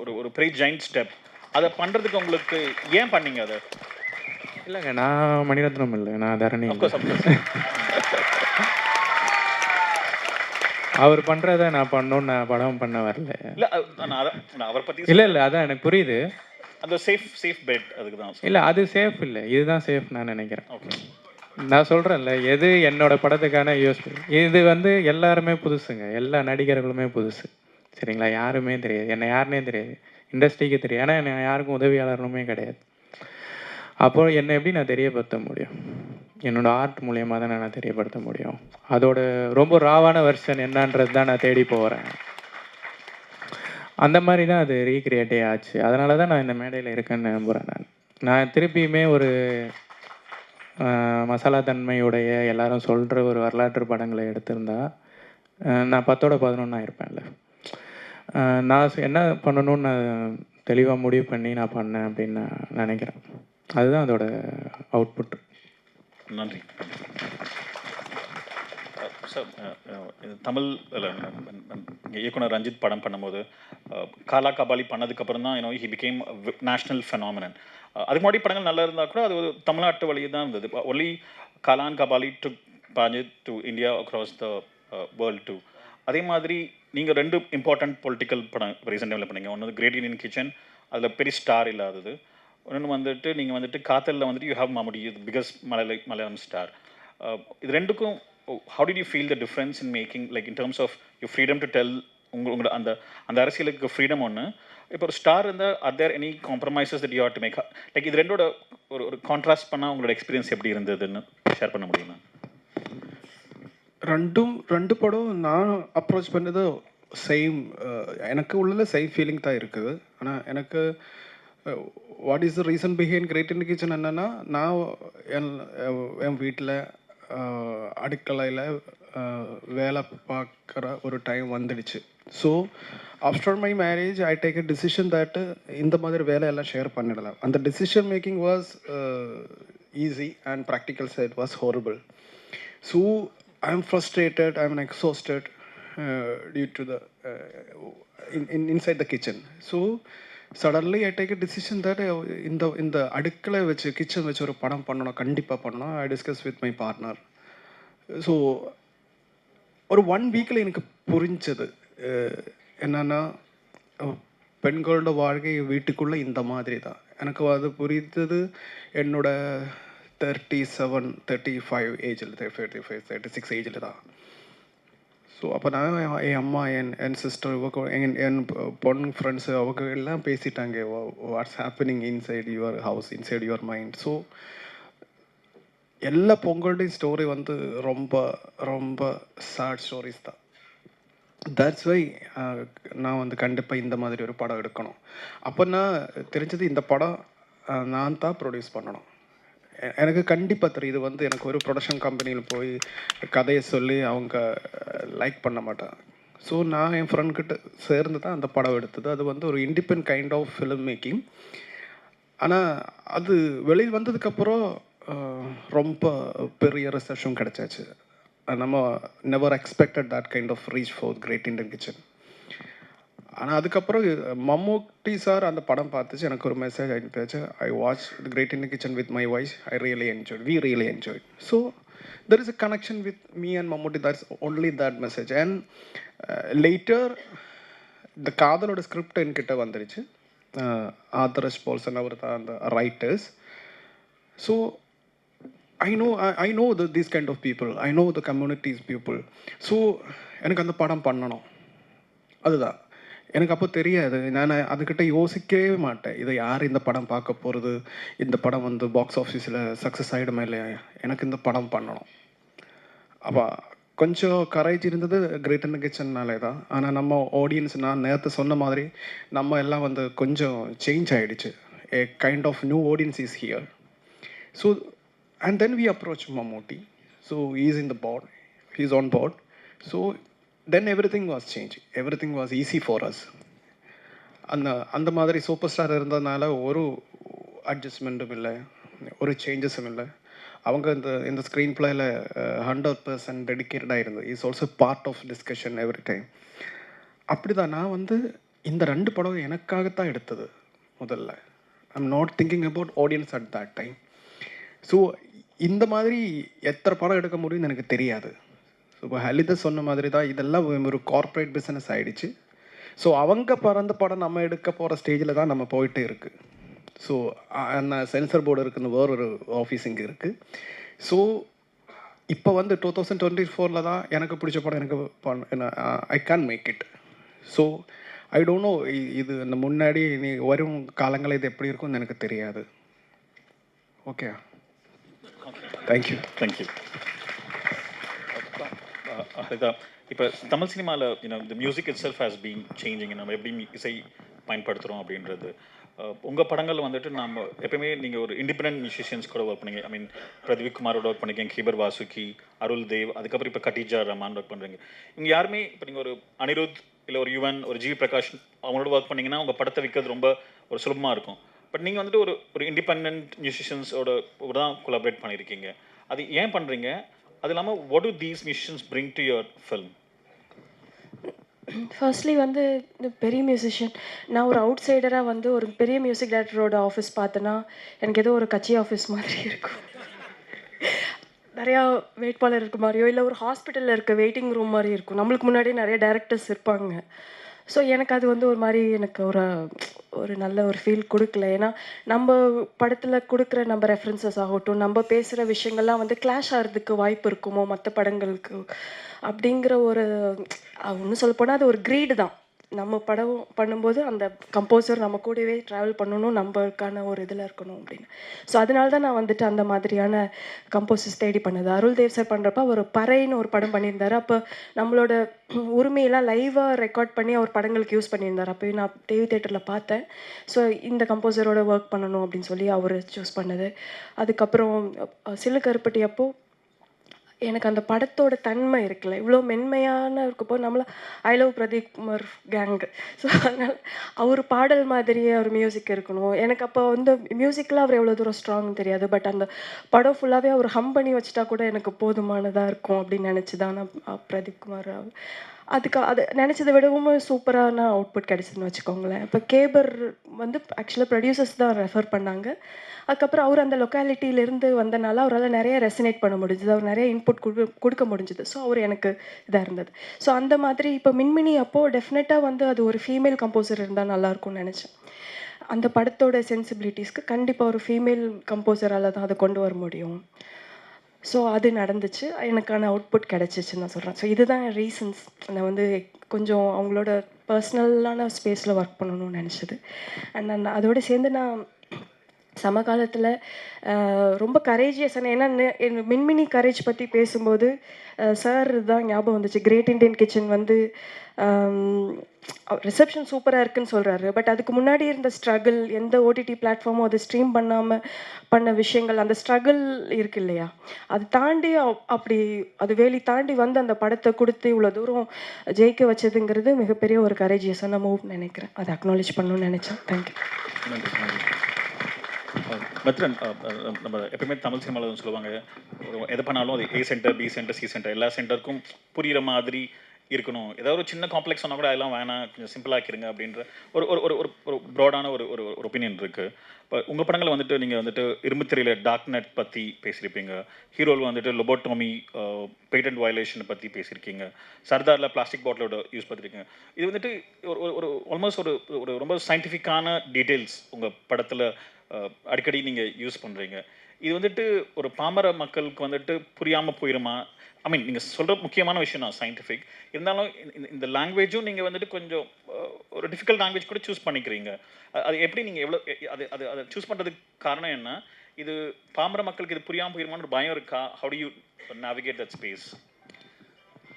ஒரு ஒரு பெரிய ஜெயிண்ட் ஸ்டெப். அதை பண்ணுறதுக்கு உங்களுக்கு ஏன் பண்ணீங்க அதை? இல்லைங்க, நான் மணிரத்னம் இல்லை, நான் தரணி. அவர் பண்ணுறதை நான் பண்ணணும்னு நான் படம் பண்ண வரல. இல்லை அவரை பற்றி இல்லை இல்லை, அதான் எனக்கு புரியுது. அந்த சேஃப் பெட் அதுக்கு தான். இல்லை, அது சேஃப் இல்லை, இதுதான் சேஃப் நான் நினைக்கிறேன். ஓகே, நான் சொல்கிறேன்ல, எது என்னோட படத்துக்கான யோசிப்பு. இது வந்து எல்லாருமே புதுசுங்க, எல்லா நடிகர்களுமே புதுசு, சரிங்களா? யாருமே தெரியாது, என்னை யாருன்னே தெரியாது, இண்டஸ்ட்ரிக்கு தெரியாது. ஏன்னா என்னை யாருக்கும் உதவியாளருமே கிடையாது. அப்போ என்னை எப்படி நான் தெரியப்படுத்த முடியும்? என்னோடய ஆர்ட் மூலியமாக தான் நான் தெரியப்படுத்த முடியும். அதோட ரொம்ப ராவான வெர்ஷன் என்னன்றது தான் நான் தேடி போகிறேன். அந்த மாதிரி தான் அது ரீக்ரியேட்டே ஆச்சு. அதனால தான் நான் இந்த மேடையில் இருக்கேன்னு நம்புகிறேன். நான் திருப்பியுமே ஒரு மசாலா தன்மையுடைய எல்லாரும் சொல்கிற ஒரு வரலாற்று படங்களை எடுத்திருந்தா நான் 10ஓட 11 இருப்பேன்ல. நான் என்ன பண்ணணும்னு நான் தெளிவாக முடிவு பண்ணி நான் பண்ணேன் அப்படின்னு நான் நினைக்கிறேன். அதுதான் அதோட அவுட்புட். நன்றி சார். தமிழ் இயக்குனர் ரஞ்சித் படம் பண்ணும்போது காலா கபாலி பண்ணதுக்கப்புறம் தான் ஹி பிகேம் நேஷ்னல் ஃபெனாமினன். அதுக்கு முன்னாடி படங்கள் நல்லா இருந்தால் கூட அது ஒரு தமிழ்நாட்டு வழி தான் இருந்தது. Only Kaala Kabali to Ranjith to India across the world too. அதே மாதிரி நீங்கள் 2 இம்பார்ட்டண்ட் பொலிட்டிக்கல் படம் ரீசெண்ட் டைமில் பண்ணீங்க. ஒன்று கிரேட் இண்டியன் கிச்சன், அதில் பெரிய ஸ்டார் இல்லாதது. இன்னொன்று வந்துட்டு நீங்கள் வந்துட்டு காத்தலில் வந்துட்டு you have Mammootty, biggest Malayalam star. இது ரெண்டுக்கும் how did you feel the difference in making, like in terms of your freedom to tell உங்களோட அந்த அந்த அரசியலுக்கு ஃப்ரீடம் ஒன்று, இப்போ ஒரு ஸ்டார் இருந்தால் are there any compromises that you have to make? Like இது ரெண்டோட ஒரு கான்ட்ராஸ்ட் பண்ணால் உங்களோட எக்ஸ்பீரியன்ஸ் எப்படி இருந்ததுன்னு ஷேர் பண்ண முடியுமா? ரெண்டு படம் நான் அப்ரோச் பண்ணது சேம், எனக்கு உள்ள சேம் ஃபீலிங் தான் இருக்குது. ஆனால் எனக்கு what is the reason behind Great Indian Kitchen என்னென்னா, நான் என் வீட்டில் அடுக்கலையில் வேலை பார்க்குற ஒரு டைம் வந்துடுச்சு. So after my marriage I take a decision that இந்த மாதிரி வேலையெல்லாம் ஷேர் பண்ணிடலாம். அந்த decision making was easy and practical side was horrible. So I am frustrated, I am exhausted due to the inside the kitchen. So suddenly I take a decision that இந்த அடுக்களை வச்சு kitchen வச்சு ஒரு படம் பண்ணணும், கண்டிப்பாக பண்ணணும். ஐ discuss with my partner. So ஒரு 1 வீக்கில் எனக்கு புரிஞ்சது என்னென்னா, பெண்களோட வாழ்க்கை வீட்டுக்குள்ளே இந்த மாதிரி தான். எனக்கு அது புரிந்தது என்னோட 37, 35 ஏஜில் 35, 36 ஏஜில் தான். ஸோ அப்போ நான் என் அம்மா என் சிஸ்டர் என் பொண்ணு ஃப்ரெண்ட்ஸு அவங்க எல்லாம் பேசிட்டாங்க, what's happening inside your house, inside your mind. So எல்லா பொங்கலுடைய ஸ்டோரி வந்து ரொம்ப ரொம்ப சேட் ஸ்டோரிஸ் தான். தட்ஸ் வை நான் வந்து கண்டிப்பாக இந்த மாதிரி ஒரு படம் எடுக்கணும். அப்போ நான் தெரிஞ்சது இந்த படம் நான் தான் ப்ரொடியூஸ் பண்ணணும். எனக்கு கண்டிப்பாக தெரியும் இது வந்து எனக்கு ஒரு ப்ரொடக்ஷன் கம்பெனியில் போய் கதையை சொல்லி அவங்க லைக் பண்ண மாட்டாங்க. ஸோ நான் என் ஃப்ரெண்ட்கிட்ட சேர்ந்து தான் அந்த படம் எடுத்தது. அது வந்து ஒரு independent kind of film making. ஆனால் அது வெளியில் வந்ததுக்கப்புறம் ரொம்ப பெரிய ரிசப்ஷன் கிடச்சாச்சு. நம்ம never expected that kind of reach for great Indian kitchen. ஆனால் அதுக்கப்புறம் மம்மூட்டி சார் அந்த படம் பார்த்துச்சு, எனக்கு ஒரு மெசேஜ் அனுப்பியாச்சு, I watch the great Indian kitchen with my voice, I really enjoy, we really enjoy. So there is a connection with me and Mammootty, that's only that message. And later இந்த காதலோட script என்கிட்ட வந்துருச்சு. ஆதரஷ் Paulson அவர் தான் அந்த writers. So I know these kind of people, I know the communities people. So எனக்கு அந்த படம் பண்ணணும், அதுதான் எனக்கு அப்போ தெரியாது. நான் அதுக்கிட்ட யோசிக்கவே மாட்டேன், இதை யார் இந்த படம் பார்க்க போகிறது, இந்த படம் வந்து பாக்ஸ் ஆஃபீஸில் சக்ஸஸ் ஆகிடுமா இல்லையா, எனக்கு இந்த படம் பண்ணணும். அப்போ கொஞ்சம் கரேஜ் இருந்தது கிரேட் இண்டியன் கிச்சன்னாலே தான். ஆனால் நம்ம ஆடியன்ஸ், நான் நேற்று சொன்ன மாதிரி நம்ம எல்லாம் வந்து கொஞ்சம் சேஞ்ச் ஆகிடுச்சு. a kind of new audience is here. So and then we approach Mammootty. So he's in the board, he's on board. So then everything was changed, everything was easy for us. அந்த மாதிரி super star இருந்ததுனால ஒரு அட்ஜஸ்ட்மெண்ட்டும் இல்லை, ஒரு சேஞ்சஸும் இல்லை. அவங்க இந்த screen பிளேயில் 100% டெடிக்கேட்டடாக இருந்தது. Is also part of discussion every time. அப்படி தான் நான் வந்து இந்த 2 படம் எனக்காகத்தான் எடுத்தது முதல்ல. I'm not thinking about audience at that time. So இந்த மாதிரி எத்தனை படம் எடுக்க முடியும்னு எனக்கு தெரியாது. ஸோ இப்போ ஹலிதா சொன்ன மாதிரி தான் இதெல்லாம் ஒரு கார்ப்பரேட் பிஸ்னஸ் ஆகிடுச்சு. ஸோ அவங்க பறந்த படம் நம்ம எடுக்க போகிற ஸ்டேஜில் தான் நம்ம போயிட்டே இருக்குது. ஸோ சென்சர் போர்டு இருக்குன்னு வேறொரு ஆஃபீஸ் இங்கே இருக்குது. ஸோ இப்போ வந்து 2024 தான் எனக்கு பிடிச்ச படம் எனக்கு I can make it. So I don't know இது இந்த முன்னாடி நீ வரும் காலங்களில் இது எப்படி இருக்கும்னு எனக்கு தெரியாது. Okay, thank you. தேங்க்யூ. அதுதான் இப்போ தமிழ் சினிமாவில் இந்த music it self has been changing. நம்ம எப்படி இசை பயன்படுத்துகிறோம் அப்படின்றது. உங்கள் படங்கள் வந்துட்டு நம்ம எப்பயுமே நீங்கள் ஒரு இண்டிபெண்டன்ட் மியூசிஷியன்ஸ் கூட ஒர்க் பண்ணீங்க. ஐ மீன் பிரதீப் குமாரோட ஒர்க் பண்ணிக்கீங்க, கீபர் வாசுகி, அருள் தேவ், அதுக்கப்புறம் இப்போ கட்டிஜா ரஹ்மான் ஒர்க் பண்ணுறீங்க. இவங்க யாருமே இப்போ நீங்கள் ஒரு அனிருத் இல்லை ஒரு யுவன், ஒரு ஜி பிரகாஷ் அவங்களோட ஒர்க் பண்ணிங்கன்னா உங்கள் படத்தை விற்கிறது ரொம்ப ஒரு சுலபமாக இருக்கும். பட் நீங்கள் வந்துட்டு ஒரு இண்டிபெண்ட் மியூசிஷியன்ஸோட தான் கொலாபரேட் பண்ணியிருக்கீங்க. அது ஏன் பண்ணுறீங்க? அது இல்லாமல் what to these musicians bring to your film? Firstly வந்து இந்த பெரிய மியூசிஷியன், நான் ஒரு அவுட் சைடராக வந்து ஒரு பெரிய மியூசிக் டைரக்டரோட ஆஃபீஸ் பார்த்தேன்னா எனக்கு ஏதோ ஒரு கட்சி ஆஃபீஸ் மாதிரி இருக்கும். நிறையா வேட்பாளர் இருக்க மாதிரியோ இல்லை ஒரு ஹாஸ்பிட்டலில் இருக்க வெயிட்டிங் ரூம் மாதிரி இருக்கும். நம்மளுக்கு முன்னாடியே நிறைய டைரக்டர்ஸ் இருப்பாங்க. ஸோ எனக்கு அது வந்து ஒரு மாதிரி எனக்கு ஒரு நல்ல ஒரு ஃபீல் கொடுக்கல. ஏன்னா நம்ம படத்தில் கொடுக்குற நம்ம ரெஃபரன்சஸ் ஆகட்டும், நம்ம பேசுகிற விஷயங்கள்லாம் வந்து கிளாஷ் ஆகிறதுக்கு வாய்ப்பு இருக்குமோ மற்ற படங்களுக்கு அப்படிங்கிற ஒரு ஒன்றும் சொல்லப்போனால் அது ஒரு க்ரீடு தான். நம்ம படம் பண்ணும்போது அந்த கம்போசர் நம்ம கூடவே ட்ராவல் பண்ணணும், நம்மளுக்கான ஒரு இதில் இருக்கணும் அப்படின்னு. ஸோ அதனால தான் நான் வந்துட்டு அந்த மாதிரியான கம்போசர்ஸ் தேடி பண்ணது. அருள் தேவ் சார் பண்ணுறப்ப அவர் பறைன்னு ஒரு படம் பண்ணியிருந்தார். அப்போ நம்மளோட உரிமையெல்லாம் லைவாக ரெக்கார்ட் பண்ணி அவர் படங்களுக்கு யூஸ் பண்ணியிருந்தார். அப்போயும் நான் டிவி தேட்டரில் பார்த்தேன். ஸோ இந்த கம்போசரோட ஒர்க் பண்ணணும் அப்படின்னு சொல்லி அவர் சூஸ் பண்ணது. அதுக்கப்புறம் சிலு கருப்பட்டி அப்போது எனக்கு அந்த படத்தோட தன்மை இருக்குல்ல, இவ்வளோ மென்மையான இருக்கப்போ நம்மள I love Pradeep Kumar gang. So அதனால் அவர் பாடல் மாதிரியே ஒரு மியூசிக் இருக்கணும். எனக்கு அப்போ வந்து மியூசிக்கில் அவர் எவ்வளோ தூரம் ஸ்ட்ராங்னு தெரியாது. பட் அந்த படம் ஃபுல்லாகவே அவர் ஹம் பண்ணி வச்சுட்டா கூட எனக்கு போதுமானதாக இருக்கும் அப்படின்னு நினச்சி தான் நான் பிரதீப் குமார் அது நினச்சதை விடவும் சூப்பரான அவுட்புட் கிடச்சிதுன்னு வச்சுக்கோங்களேன். இப்போ கேபர் வந்து ஆக்சுவலாக ப்ரொடியூசர்ஸ் தான் ரெஃபர் பண்ணாங்க. அதுக்கப்புறம் அவர் அந்த லொக்காலிட்டியிலேருந்து வந்தனால அவரால் நிறைய ரெசனேட் பண்ண முடிஞ்சுது, அவர் நிறைய இன்புட் கொடுக்க முடிஞ்சுது. ஸோ அவர் எனக்கு இதாக இருந்தது. ஸோ அந்த மாதிரி இப்போ மின்மினி அப்போது டெஃபினட்டாக வந்து அது ஒரு ஃபீமேல் கம்போசர் இருந்தால் நல்லாயிருக்கும்னு நினச்சேன். அந்த படத்தோட சென்சிபிலிட்டிஸ்க்கு கண்டிப்பாக ஒரு ஃபீமேல் கம்போசரால் தான் அதை கொண்டு வர முடியும். ஸோ அது நடந்துச்சு. எனக்கான அவுட்புட் கிடச்சிச்சுன்னு நான் சொல்கிறேன். ஸோ இதுதான் ரீசன்ஸ் நான் வந்து கொஞ்சம் அவங்களோட பர்சனலான ஸ்பேஸில் ஒர்க் பண்ணணும்னு நினச்சது. அண்ட் நான் அதோடு சேர்ந்து நான் சமகாலத்தில் ரொம்ப கரேஜியஸான ஏன்னா மின்மினி கரேஜ் பற்றி பேசும்போது சார் தான் ஞாபகம் வந்துச்சு. கிரேட் இண்டியன் கிச்சன் வந்து ரிசப்ஷன் சூப்பராக இருக்குன்னு சொல்கிறாரு. பட் அதுக்கு முன்னாடி இருந்த ஸ்ட்ரகிள், எந்த ஓடிடி பிளாட்ஃபார்மும் அதை ஸ்ட்ரீம் பண்ணாமல் பண்ண விஷயங்கள், அந்த ஸ்ட்ரகிள் இருக்கு இல்லையா, அது தாண்டி அப்படி அது வேலி தாண்டி வந்து அந்த படத்தை கொடுத்து இவ்வளோ தூரம் ஜெயிக்க வச்சதுங்கிறது மிகப்பெரிய ஒரு கரேஜியஸான மூவ்னு நினைக்கிறேன். அதை அக்னாலேஜ் பண்ணணும்னு நினச்சேன். தேங்க்யூ. மித்ரன், நம்ம எப்பயுமே தமிழ் சினிமாவில் சொல்லுவாங்க, எது பண்ணாலும் அது A centre, B centre, C centre, எல்லா சென்டருக்கும் புரிகிற மாதிரி இருக்கணும். ஏதாவது ஒரு சின்ன காம்ப்ளெக்ஸ் சொன்னால் கூட அதெல்லாம் வேணாம், கொஞ்சம் சிம்பிளாக்கிருங்க அப்படின்ற ஒரு ஒரு ஒரு ஒரு ப்ராடான ஒரு ஒரு ஒப்பீனியன் இருக்குது. இப்போ உங்கள் படங்களை வந்துட்டு நீங்கள் வந்துட்டு இரும்புத்திரையில் டார்க் நெட் பற்றி பேசியிருப்பீங்க, ஹீரோவில் வந்துட்டு லொபோட்டோமி, பேட்டன்ட் வயலேஷனை பற்றி பேசியிருக்கீங்க, சர்தாரில் பிளாஸ்டிக் பாட்டிலோட யூஸ் பண்ணியிருக்கீங்க. இது வந்துட்டு ஒரு ஒரு ஆல்மோஸ்ட் ஒரு ஒரு ரொம்ப சயின்டிஃபிக்கான டீட்டெயில்ஸ் உங்கள் படத்தில் அடிக்கடி நீங்கள் யூஸ் பண்ணுறீங்க. இது வந்துட்டு ஒரு பாமர மக்களுக்கு வந்துட்டு புரியாமல் போயிடுமா? ஐ மீன், நீங்கள் சொல்கிற முக்கியமான விஷயம் தான் சயின்டிஃபிக். இருந்தாலும் இந்த லாங்குவேஜும் நீங்கள் வந்துட்டு கொஞ்சம் ஒரு டிஃபிகல்ட் லாங்குவேஜ் கூட சூஸ் பண்ணிக்கிறீங்க. அது எப்படி நீங்கள் எவ்வளோ அது அது அதை சூஸ் பண்ணுறதுக்கு காரணம் என்ன? இது பாமர மக்களுக்கு இது புரியாமல் போயிடுமான்னு ஒரு பயம் இருக்கா? How to you navigate that space?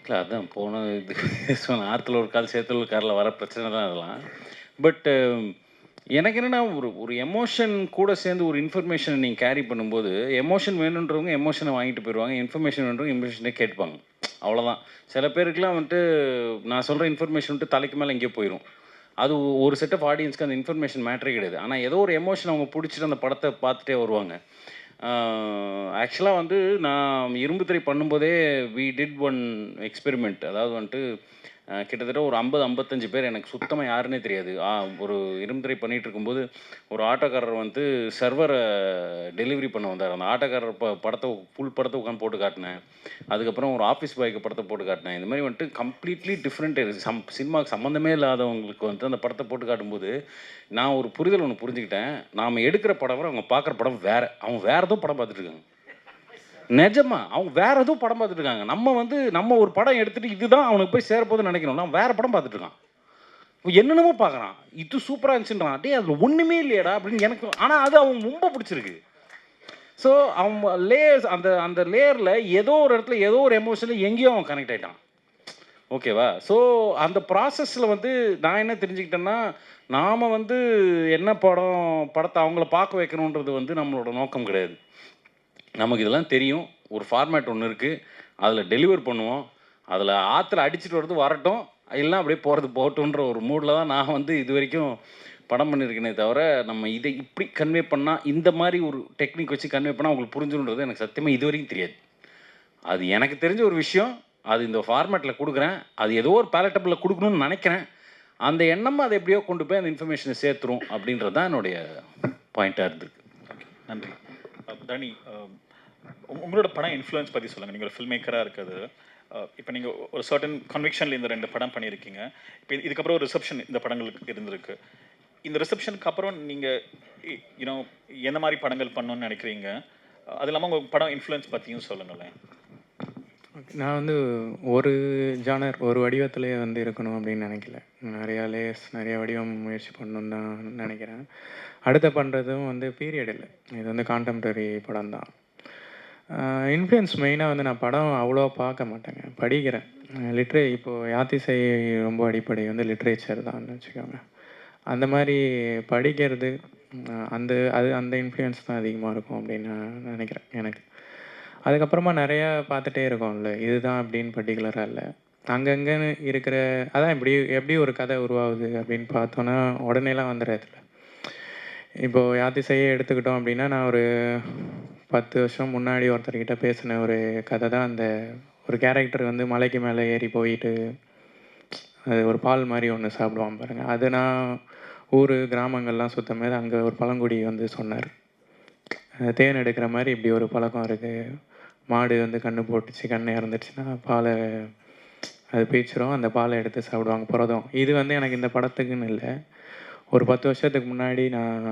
இல்லை, அதுதான் போன இது சொன்ன ஆற்றுல ஒரு கால் சேத்துல ஒரு காரில் வர பிரச்சனை தான் அதெல்லாம். பட் எனக்கு என்னென்னா, ஒரு ஒரு எமோஷன் கூட சேர்ந்து ஒரு இன்ஃபர்மேஷனை நீங்கள் கேரி பண்ணும்போது, எமோஷன் வேணுன்றவங்க எமோஷனை வாங்கிட்டு போயிடுவாங்க, இன்ஃபர்மேஷன் வேணுன்றவங்க இன்ஃபர்மேஷனே கேட்பாங்க. அவ்வளோதான். சில பேருக்குலாம் வந்துட்டு நான் சொல்கிற இன்ஃபர்மேஷன் வந்துட்டு தலைக்கு மேலே எங்கேயோ போயிடும். அது ஒரு செட் ஆஃப் ஆடியன்ஸ்க்கு அந்த இன்ஃபர்மேஷன் மேட்டரே கிடையாது. ஆனால் ஏதோ ஒரு எமோஷன் அவங்க பிடிச்சிட்டு அந்த படத்தை பார்த்துட்டே வருவாங்க. ஆக்சுவலாக வந்து நான் இரும்புத்திரை பண்ணும்போதே வி டிட் ஒன் எக்ஸ்பெரிமெண்ட். அதாவது வந்துட்டு கிட்டத்தட்ட ஒரு 50-55 பேர், எனக்கு சுத்தமாக யாருன்னே தெரியாது. ஒரு இரும்புத்திரை பண்ணிகிட்டு இருக்கும்போது ஒரு ஆட்டோக்காரர் வந்து சர்வரை டெலிவரி பண்ண வந்தார். அந்த ஆட்டோக்காரர் படத்தை ஃபுல் படத்தை உட்காந்து போட்டு காட்டினேன். அதுக்கப்புறம் ஒரு ஆஃபீஸ் பாய்க்கு படத்தை போட்டு காட்டினேன். இந்த மாதிரி வந்துட்டு கம்ப்ளீட்லி டிஃப்ரெண்ட் சினிமாவுக்கு சம்மந்தமே இல்லாதவங்களுக்கு வந்து அந்த படத்தை போட்டு காட்டும்போது நான் ஒரு புரிதல் ஒன்று புரிஞ்சுக்கிட்டேன். நாம் எடுக்கிற படம் வர அவங்க பார்க்குற படம் வேறு. அவங்க வேறு எதுவும் படம் பார்த்துட்டு இருக்காங்க. நிஜமா அவங்க வேறு எதுவும் படம் பார்த்துட்டு இருக்காங்க. நம்ம ஒரு படம் எடுத்துகிட்டு இதுதான் அவனுக்கு போய் சேரப்போதுன்னு நினைக்கணும்னா வேறு படம் பார்த்துட்டு இருக்கான். என்னென்னமோ பார்க்குறான், இது சூப்பராக இருந்துச்சுன்றான். டே அதில் ஒன்றுமே இல்லையடா அப்படின்னு எனக்கு. ஆனால் அது அவன் ரொம்ப பிடிச்சிருக்கு. ஸோ அவன் லேயர்ஸ், அந்த லேயரில் ஏதோ ஒரு இடத்துல ஏதோ ஒரு எமோஷனில் எங்கேயோ அவன் கனெக்ட் ஆகிட்டான். ஓகேவா? ஸோ அந்த ப்ராசஸில் வந்து நான் என்ன தெரிஞ்சுக்கிட்டேன்னா, நாம் வந்து என்ன படத்தை அவங்கள பார்க்க வைக்கணுன்றது வந்து நம்மளோட நோக்கம் கிடையாது. நமக்கு இதெல்லாம் தெரியும். ஒரு ஃபார்மேட் ஒன்று இருக்குது, அதில் டெலிவர் பண்ணுவோம். அதில் ஆற்றுல அடிச்சுட்டு வரது வரட்டும், எல்லாம் அப்படியே போகிறது போகட்டுன்ற ஒரு மூடில் தான் நான் வந்து இது வரைக்கும் படம் பண்ணியிருக்கேனே தவிர, நம்ம இதை இப்படி கன்வே பண்ணால், இந்த மாதிரி ஒரு டெக்னிக் வச்சு கன்வே பண்ணால் அவங்களுக்கு புரிஞ்சுன்றது எனக்கு சத்தியமாக இது வரைக்கும் தெரியாது. அது எனக்கு தெரிஞ்ச ஒரு விஷயம். அது இந்த ஃபார்மேட்டில் கொடுக்குறேன். அது ஏதோ ஒரு பேலட்டபிளில் கொடுக்கணும்னு நினைக்கிறேன். அந்த எண்ணமாக அதை எப்படியோ கொண்டு போய் அந்த இன்ஃபர்மேஷனை சேர்த்துரும் அப்படின்றது தான் என்னுடைய பாயிண்ட்டாக இருந்திருக்கு. நன்றி. தனி, உங்களோட படம் இன்ஃப்ளூயன்ஸ் பற்றி சொல்லுங்கள். நீங்கள் ஒரு ஃபில்ம் மேக்கராக இருக்குது. இப்போ நீங்கள் ஒரு சர்டன் கன்விக்ஷனில் இந்த 2 படம் பண்ணியிருக்கீங்க. இப்போ இதுக்கப்புறம் ஒரு ரிசப்ஷன் இந்த படங்களுக்கு இருந்திருக்கு. இந்த ரிசப்ஷனுக்கு அப்புறம் நீங்கள் யூனோ எந்த மாதிரி படங்கள் பண்ணணும்னு நினைக்கிறீங்க? அது இல்லாமல் உங்கள் படம் இன்ஃப்ளூயன்ஸ் பற்றியும் சொல்லுங்களேன். நான் வந்து ஒரு ஜானர், ஒரு வடிவத்திலே வந்து இருக்கணும் அப்படின்னு நினைக்கல. நிறையா லேயர்ஸ், நிறையா வடிவம் முயற்சி பண்ணணுன்னு தான் நினைக்கிறேன். அடுத்த பண்ணுறதும் வந்து பீரியட் இல்லை, இது வந்து கான்டெம்ப்ரரி படம் தான். இன்ஃப்ளூயன்ஸ் மெயினாக வந்து நான் படம் அவ்வளோ பார்க்க மாட்டேங்க, படிக்கிறேன். இப்போது யாத்திசை ரொம்ப அடிப்படை வந்து லிட்ரேச்சர் தான் வச்சுக்கோங்க. அந்த மாதிரி படிக்கிறது, அந்த இன்ஃப்ளூயன்ஸ் தான் அதிகமாக இருக்கும் அப்படின்னு நான் நினைக்கிறேன் எனக்கு. அதுக்கப்புறமா நிறையா பார்த்துட்டே இருக்கோம்ல, இதுதான் அப்படின்னு பர்டிகுலராக இல்லை, அங்கங்கன்னு இருக்கிற அதான் எப்படி ஒரு கதை உருவாகுது அப்படின்னு பார்த்தோன்னா உடனேலாம் வந்துடுறதில்ல. இப்போது யாத்திசையை எடுத்துக்கிட்டோம் அப்படின்னா, நான் ஒரு 10 வருஷம் முன்னாடி ஒருத்தர்கிட்ட பேசின ஒரு கதை தான். அந்த ஒரு கேரக்டர் வந்து மலைக்கு மேலே ஏறி போயிட்டு அது ஒரு பால் மாதிரி ஒன்று சாப்பிடுவான் பாருங்கள். அது நான் கிராமங்கள்லாம் சுற்றும் போது அங்கே ஒரு பழங்குடி வந்து சொன்னார், தேன் எடுக்கிற மாதிரி இப்படி ஒரு பழக்கம் இருக்குது. மாடு வந்து கன்று போட்டுச்சு, கன்று இறந்துச்சுன்னா பாலை அது பீச்சிரும், அந்த பாலை எடுத்து சாப்பிடுவாங்க புரதம். இது வந்து எனக்கு இந்த படத்துக்குன்னு இல்லை, ஒரு 10 வருஷத்துக்கு முன்னாடி நான்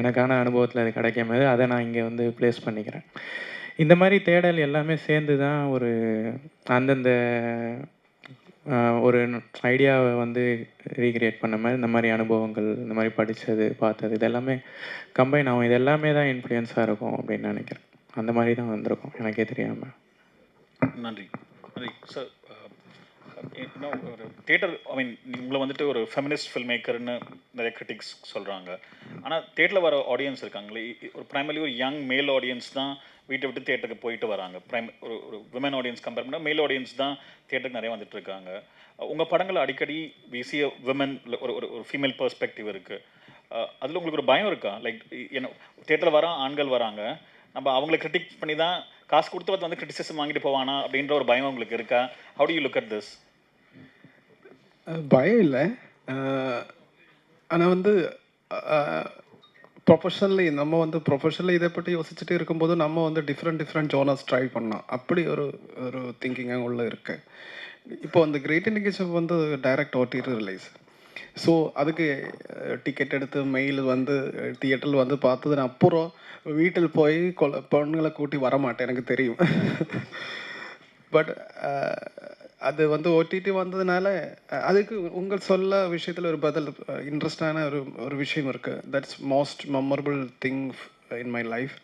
எனக்கான அனுபவத்தில் அது கிடைக்கும் போது அதை நான் இங்கே வந்து ப்ளேஸ் பண்ணிக்கிறேன். இந்த மாதிரி தேடல் எல்லாமே சேர்ந்து தான் ஒரு அந்தந்த ஒரு ஐடியாவை வந்து ரீக்ரியேட் பண்ண மாதிரி இந்த மாதிரி அனுபவங்கள், இந்த மாதிரி படித்தது, பார்த்தது இது எல்லாமே கம்பைன் ஆகும். இது எல்லாமே தான் இன்ஃப்ளூயன்ஸாக இருக்கும் அப்படின்னு நினைக்கிறேன். அந்த மாதிரி தான் வந்திருக்கும் எனக்கே தெரியாமல். நன்றி நன்றி சார். இன்னும் ஒரு தியேட்டர், ஐ மீன் உங்களை வந்துட்டு ஒரு ஃபெமினிஸ்ட் ஃபில்ம் மேக்கர்னு நிறைய கிரிட்டிக்ஸ் சொல்கிறாங்க. ஆனால் தியேட்டரில் வர ஆடியன்ஸ் இருக்காங்களே, ஒரு ப்ரைமர்லி ஒரு யங் மேல் ஆடியன்ஸ் தான் வீட்டை விட்டு தியேட்டருக்கு போயிட்டு வராங்க. ஒரு விமன் ஆடியன்ஸ் கம்பேர் பண்ணால் மேல் ஆடியன்ஸ் தான் தியேட்டருக்கு நிறைய வந்துட்டு இருக்காங்க. உங்கள் படங்கள் அடிக்கடி வீசிய விமன் ஒரு ஒரு ஃபீமேல் பெர்ஸ்பெக்டிவ் இருக்குது. அதில் உங்களுக்கு ஒரு பயம் இருக்கா? லைக் என்ன தியேட்டரில் வர ஆண்கள் வராங்க, நம்ம அவங்கள கிரிட்டிக் பண்ணி தான் காசு கொடுத்து வந்து கிரிட்டிசிசம் வாங்கிட்டு போவானா அப்படின்ற ஒரு பயம் உங்களுக்கு இருக்கா? How to you look at this? பயம் இல்லை. ஆனால் வந்து ப்ரொஃபஷனலி நம்ம வந்து ப்ரொஃபஷனலி இதை பற்றி யோசிச்சுட்டு இருக்கும்போது நம்ம வந்து டிஃப்ரெண்ட் ஜோனர்ஸ் ட்ரை பண்ணோம். அப்படி ஒரு ஒரு திங்கிங்காக உள்ள இருக்கு. இப்போ அந்த கிரேட் இண்டிகேஷன் வந்து டைரக்ட் ஓடிடி ரிலீஸ். ஸோ அதுக்கு டிக்கெட் எடுத்து மெயில் வந்து தியேட்டரில் வந்து பார்த்தது அப்புறம் வீட்டில் போய் பெண்களை கூட்டி வரமாட்டேன், எனக்கு தெரியும். பட் அது வந்து ஓடிடி வந்ததுனால அதுக்கு உங்கள் சொல்ல விஷயத்தில் ஒரு பதில் இன்ட்ரெஸ்டான ஒரு விஷயம் இருக்குது. That's most memorable thing in my life.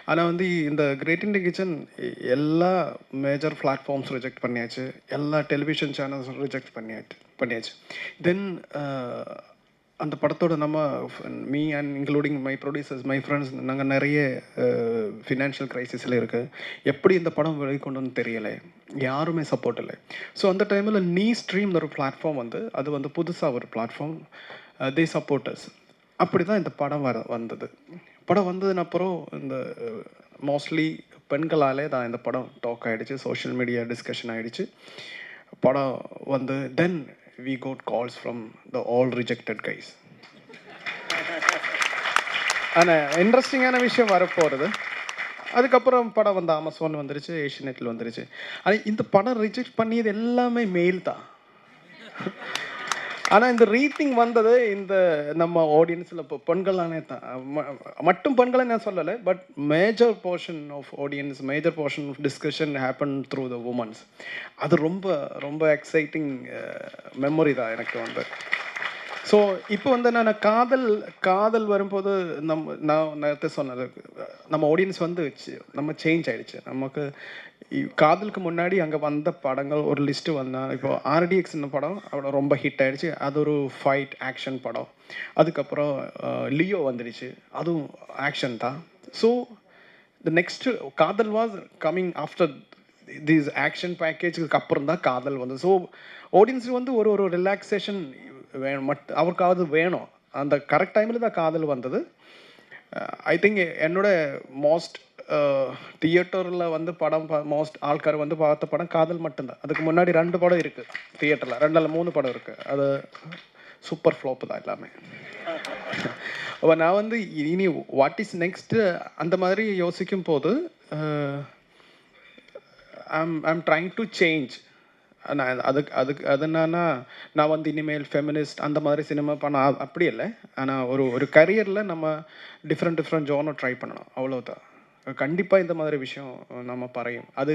ஆனால் வந்து இந்த கிரேட் இண்டியன் கிச்சன் எல்லா மேஜர் பிளாட்ஃபார்ம்ஸ் ரிஜெக்ட் பண்ணியாச்சு, எல்லா டெலிவிஷன் சேனல்ஸ் ரிஜெக்ட் பண்ணியாச்சு. தென் அந்த படத்தோட நம்ம me and including my producers, my friends, நாங்கள் நிறைய ஃபினான்ஷியல் க்ரைசிஸில் இருக்குது. எப்படி இந்த படம் வெளிக்கொண்டு வந்து தெரியலை, யாருமே சப்போர்ட் இல்லை. ஸோ அந்த டைமில் நீ ஸ்ட்ரீம் ஒரு பிளாட்ஃபார்ம் வந்து அது வந்து புதுசாக ஒரு பிளாட்ஃபார்ம், தே சப்போர்ட்டர்ஸ். அப்படி தான் இந்த படம் வந்தது. படம் வந்ததுன்னு அப்புறம் இந்த மோஸ்ட்லி பெண்களாலே தான் இந்த படம் டாக் ஆகிடுச்சு, சோஷியல் மீடியா டிஸ்கஷன் ஆகிடுச்சு. படம் வந்து தென் we got calls from the all rejected guys. ஆனால் இன்ட்ரெஸ்டிங்கான விஷயம் வரப்போகிறது. அதுக்கப்புறம் படம் வந்து அமேசான் வந்துருச்சு, ஏஷியநெட்டில் வந்துருச்சு. ஆனால் இந்த படம் ரிஜெக்ட் பண்ணியது எல்லாமே மெயில் தான். ஆனால் இந்த ரீத்திங் வந்தது இந்த நம்ம ஆடியன்ஸில் இப்போ பெண்களானே தான், மட்டும் பெண்களை நான் சொல்லலை, but major portion of audience, major portion of discussion happen through the womens. அது ரொம்ப ரொம்ப எக்ஸைட்டிங் மெமரி தான் எனக்கு வந்து. ஸோ இப்போ வந்து நான் காதல் வரும்போது நான் நேரத்தை சொன்னது, நம்ம ஆடியன்ஸ் வந்து நம்ம சேஞ்ச் ஆகிடுச்சு. நமக்கு காதலுக்கு முன்னாடி அங்கே வந்த படங்கள் ஒரு லிஸ்ட்டு வந்தால், இப்போ ஆர்டிஎக்ஸ்னு படம் அவ்வளோ ரொம்ப ஹிட் ஆகிடுச்சு. அது ஒரு ஃபைட் ஆக்ஷன் படம். அதுக்கப்புறம் லியோ வந்துடுச்சு, அதுவும் ஆக்ஷன் தான். So the next Kaathal was coming after these action பேக்கேஜுக்கு அப்புறம் தான் காதல் வந்து. ஸோ ஆடியன்ஸுக்கு வந்து ஒரு ரிலாக்ஸேஷன் வேணும், அவருக்காவது வேணும். அந்த கரெக்ட் டைமில் தான் காதல் வந்தது. ஐ திங்க் என்னோட மோஸ்ட் தியேட்டரில் வந்து படம் மோஸ்ட் ஆள்கார் வந்து பார்த்த படம் காதல் மட்டும்தான். அதுக்கு முன்னாடி 2 படம் இருக்குது தியேட்டரில், 2 படம் இருக்குது. அது சூப்பர் ஃப்ளாப்பு தான் எல்லாமே. அப்போ நான் வந்து இனி வாட் இஸ் நெக்ஸ்ட்டு அந்த மாதிரி யோசிக்கும் போது ஐம் ட்ரைங் டு சேஞ்ச். நான் அது என்னன்னா, நான் வந்து இனிமேல் ஃபெமினிஸ்ட் அந்த மாதிரி சினிமா பண்ண அப்படி இல்லை. ஆனால் ஒரு கரியரில் நம்ம டிஃப்ரெண்ட் ஜோனை ட்ரை பண்ணணும், அவ்வளோதான். கண்டிப்பாக இந்த மாதிரி விஷயம் நம்ம பறையும். அது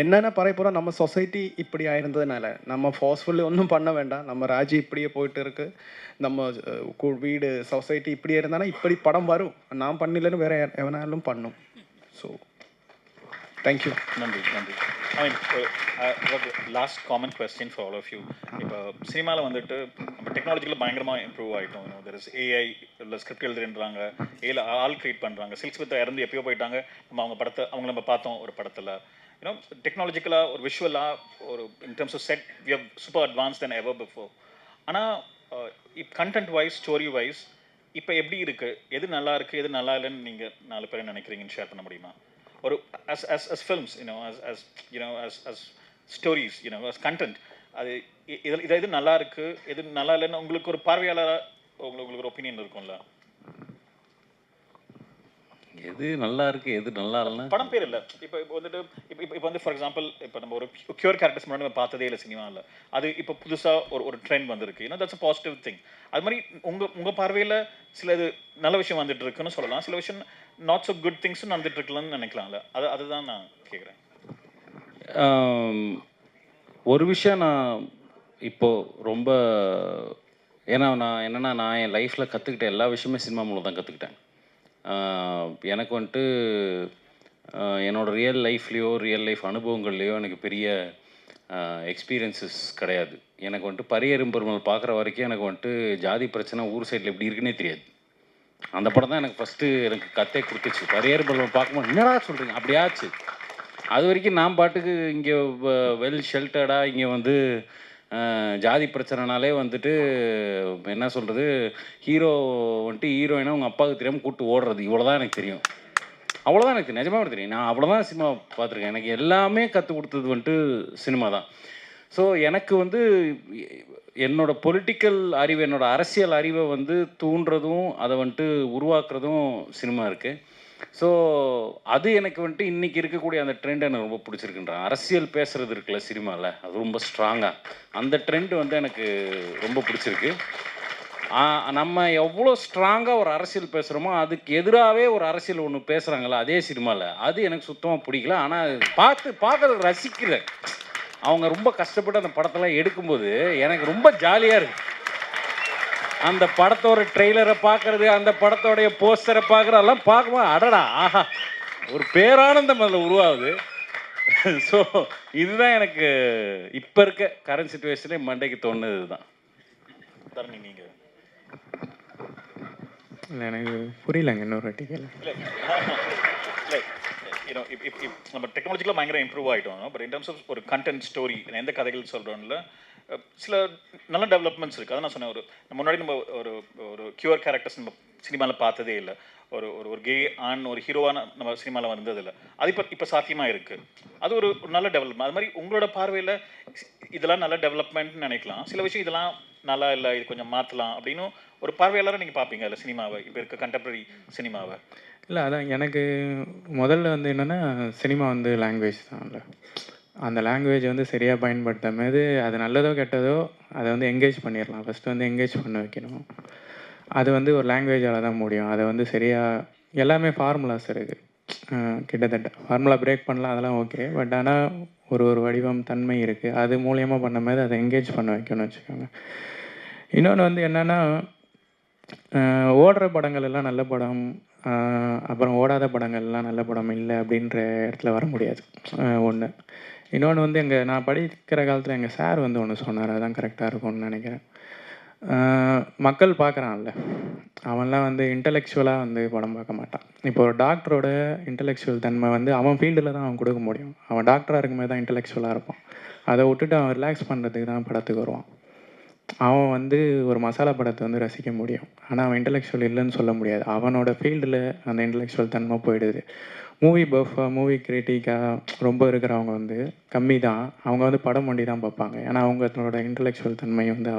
என்னென்ன பறைய போகிறோம், நம்ம சொசைட்டி இப்படி ஆயிருந்ததுனால நம்ம ஃபோர்ஸ்ஃபுல்லி ஒன்றும் பண்ண வேண்டாம். நம்ம ராஜி இப்படியே போயிட்டு இருக்கு, நம்ம வீடு சொசைட்டி இப்படியே இருந்தானா இப்படி படம் வரும். நான் பண்ணலன்னு வேற எவனாலும் பண்ணும். So thank you. நன்றி. I mean last common question for all of you. இப்போ சினிமாவில் வந்துட்டு நம்ம டெக்னாலஜியில் பயங்கரமாக இம்ப்ரூவ் ஆகிட்டோம். தெர் இஸ் ஏஐ, இல்லை ஸ்கிரிப்ட் எழுதுன்றாங்க, ஏல ஆல் கிரியேட் பண்ணுறாங்க. சில்க் ஸ்மித் இறந்து எப்பயோ போயிட்டாங்க, அவங்கள நம்ம பார்த்தோம் ஒரு படத்தில். யூனோ டெக்னாலஜிக்கலாக ஒரு விஷுவலாக ஒரு in terms of set we have super advance then ever before. ஆனால் கண்டென்ட் வைஸ், ஸ்டோரி வைஸ் இப்போ எப்படி இருக்குது, எது நல்லா இருக்குது, எது நல்லா இல்லைன்னு நீங்கள் 4 பேர் நினைக்கிறீங்கன்னு ஷேர் பண்ண முடியுமா? or as films, as stories, as content, அது இது நல்லா இருக்கு, இது நல்லா இல்லைன்னு உங்களுக்கு ஒரு பார்வையாளராக உங்களுக்கு ஒரு ஒப்பீனியன் இருக்கும்ல? எது நல்லா இருக்கு எது நல்லா இல்லைன்னா படம் பேர் இல்லை. இப்போ வந்துட்டு இப்போ வந்து ஃபார் எக்ஸாம்பிள் இப்போ நம்ம ஒரு கியூர் கேரக்டர்ஸ் முன்னாடி நம்ம பார்த்ததே இல்லை சினிமாவில். அது இப்போ புதுசாக ஒரு ட்ரெண்ட் வந்திருக்கு. That's a positive thing. அது மாதிரி உங்கள் பார்வையில் சில இது நல்ல விஷயம் வந்துட்டு இருக்குன்னு சொல்லலாம், சில விஷயம் நாட் ஸோ குட் திங்ஸும் நடந்துட்டு இருக்கலாம்னு நினைக்கலாம்ல. அதுதான் நான் கேட்குறேன். ஒரு விஷயம் நான் இப்போது ரொம்ப ஏன்னா நான் என் லைஃப்பில் கற்றுக்கிட்ட எல்லா விஷயமே சினிமா மூலம் தான் கற்றுக்கிட்டேன். எனக்கு வந்துட்டு என்னோடய ரியல் லைஃப் அனுபவங்கள்லேயோ எனக்கு பெரிய எக்ஸ்பீரியன்ஸஸ் கிடையாது. எனக்கு வந்துட்டு பரியேறும் பெருமாள் பார்க்குற வரைக்கும் எனக்கு வந்துட்டு ஜாதி பிரச்சனை ஊர் சைடில் எப்படி இருக்குன்னே தெரியாது. அந்த படம் தான் எனக்கு ஃபஸ்ட்டு எனக்கு கத்தே கொடுத்துச்சு. பரியேறும் பெருமாள் பார்க்கும்போது என்னடா சொல்கிறீங்க அப்படியாச்சு. அது வரைக்கும் நான் பாட்டுக்கு இங்கே வெல் ஷெல்டர்டாக இங்கே வந்து ஜாதி பிரச்சனைனாலே வந்துட்டு என்ன சொல்கிறது, ஹீரோ வந்துட்டு ஹீரோயினை உங்கள் அப்பாவுக்கு தெரியாமல் கூப்பிட்டு ஓடுறது, இவ்வளோ தான் எனக்கு தெரியும். அவ்வளோதான் எனக்கு நிஜமாக தெரியும். நான் அவ்வளோதான் சினிமா பார்த்துருக்கேன். எனக்கு எல்லாமே கற்றுக் கொடுத்தது வந்துட்டு சினிமா தான். ஸோ எனக்கு வந்து என்னோடய பொலிட்டிக்கல் அறிவு, என்னோடய அரசியல் அறிவை வந்து தூண்டுறதும் அதை வந்துட்டு உருவாக்குறதும் சினிமா இருக்குது. ஸோ அது எனக்கு வந்துட்டு இன்றைக்கி இருக்கக்கூடிய அந்த ட்ரெண்ட் எனக்கு ரொம்ப பிடிச்சிருக்குன்றேன். அரசியல் பேசுகிறது இருக்குல்ல சினிமாவில், அது ரொம்ப ஸ்ட்ராங்காக அந்த ட்ரெண்ட் வந்து எனக்கு ரொம்ப பிடிச்சிருக்கு. நம்ம எவ்வளோ ஸ்ட்ராங்காக ஒரு அரசியல் பேசுகிறோமோ அதுக்கு எதிராகவே ஒரு அரசியல் ஒன்று பேசுகிறாங்களா அதே சினிமாவில், அது எனக்கு சுத்தமாக பிடிக்கல. ஆனால் பார்க்கறதுக்கு ரசிக்கிறேன். அவங்க ரொம்ப கஷ்டப்பட்டு அந்த படத்தெல்லாம் எடுக்கும்போது எனக்கு ரொம்ப ஜாலியாக இருக்குது. அந்த படத்தோட ட்ரெய்லரை பார்க்குறது, அந்த படத்தோடைய போஸ்டரை பார்க்குறதெல்லாம் பார்க்கும்போது அடடா ஆஹா ஒரு பேரானந்தம் அதில் உருவாகுது. ஸோ இதுதான் எனக்கு இப்போ இருக்க கரண்ட் சிச்சுவேஷனே மண்டைக்கு தோணுது தான். நீங்கள் இல்லை எனக்கு புரியலங்க, இன்னொரு வாட்டி கேளு. இல்லை நம்ம டெக்னாலஜிக்கெலாம் பயங்கர இம்ப்ரூவ் ஆகிட்டோம். பட் இன் டர்ம்ஸ் ஆஃப் ஒரு கண்டென்ட் ஸ்டோரி எந்த கதைகள் சொல்கிறோம்ல சில நல்ல டெவலப்மெண்ட்ஸ் இருக்குது. அதான் நான் சொன்னேன், முன்னாடி நம்ம ஒரு கியூர் கேரக்டர்ஸ் நம்ம சினிமாவில் பார்த்ததே இல்லை. ஒரு கே ஆண் ஒரு ஹீரோவான நம்ம சினிமாவில் வந்ததில்லை. அது இப்போ சாத்தியமாக இருக்குது. அது ஒரு நல்ல டெவலப்மெண்ட். அது மாதிரி உங்களோட பார்வையில் இதெல்லாம் நல்ல டெவலப்மெண்ட்னு நினைக்கலாம். சில விஷயம் இதெல்லாம் நல்லா இல்லை, இது கொஞ்சம் மாற்றலாம் அப்படின்னு ஒரு பார்வையாளராக நீங்கள் பார்ப்பீங்க இல்லை சினிமாவை, இப்போ இருக்க கண்டெம்பரரி சினிமாவை? இல்லை அதான் எனக்கு முதல்ல வந்து என்னென்னா சினிமா வந்து லாங்குவேஜ் தான். இல்லை அந்த லாங்குவேஜ் வந்து சரியாக பயன்படுத்தும் போது அது நல்லதோ கெட்டதோ அதை வந்து என்கேஜ் பண்ணிடலாம். ஃபஸ்ட்டு வந்து என்கேஜ் பண்ண வைக்கணும். அது வந்து ஒரு லாங்குவேஜால் தான் முடியும். அதை வந்து சரியாக எல்லாமே ஃபார்முலாஸ் இருக்குது. கிட்டத்தட்ட ஃபார்முலா பிரேக் பண்ணலாம், அதெல்லாம் ஓகே. பட் ஆனால் ஒரு வடிவம் தன்மை இருக்குது. அது மூலியமாக பண்ணும்போது அதை என்கேஜ் பண்ண வைக்கணும்னு வச்சுக்கோங்க. இன்னொன்று வந்து என்னென்னா ஓடுற படங்கள் எல்லாம் நல்ல படம், அப்புறம் ஓடாத படங்கள்லாம் நல்ல படம் இல்லை அப்படின்ற இடத்துல வர முடியாது. ஒன்று. இன்னொன்று வந்து நான் படிக்கிற காலத்தில் எங்கள் சார் வந்து ஒன்று சொன்னார், அதுதான் கரெக்டாக இருக்கும்னு நினைக்கிறேன். மக்கள் பார்க்குறான்ல, அவன்லாம் வந்து இன்டலெக்சுவலாக வந்து படம் பார்க்க மாட்டான். இப்போ ஒரு டாக்டரோட இன்டலெக்சுவல் தன்மை வந்து அவன் ஃபீல்டில் தான் அவன் கொடுக்க முடியும். அவன் டாக்டராக இருக்கும்போது தான் இன்டலெக்சுவலாக இருப்பான். அதை விட்டுட்டு அவன் ரிலாக்ஸ் பண்ணுறதுக்கு தான் படத்துக்கு வருவான். அவன் வந்து ஒரு மசாலா படத்தை வந்து ரசிக்க முடியும். ஆனால் அவன் இன்டலெக்சுவல் இல்லைன்னு சொல்ல முடியாது. அவனோட ஃபீல்டில் அந்த இன்டலெக்சுவல் தன்மை போயிடுது. மூவி பஃபாக மூவி கிரிட்டிக்காக ரொம்ப இருக்கிறவங்க வந்து கம்மி தான். அவங்க வந்து படம் ஒண்டி தான் பார்ப்பாங்க. ஏன்னா அவங்களோட இன்டலெக்சுவல் தன்மை வந்து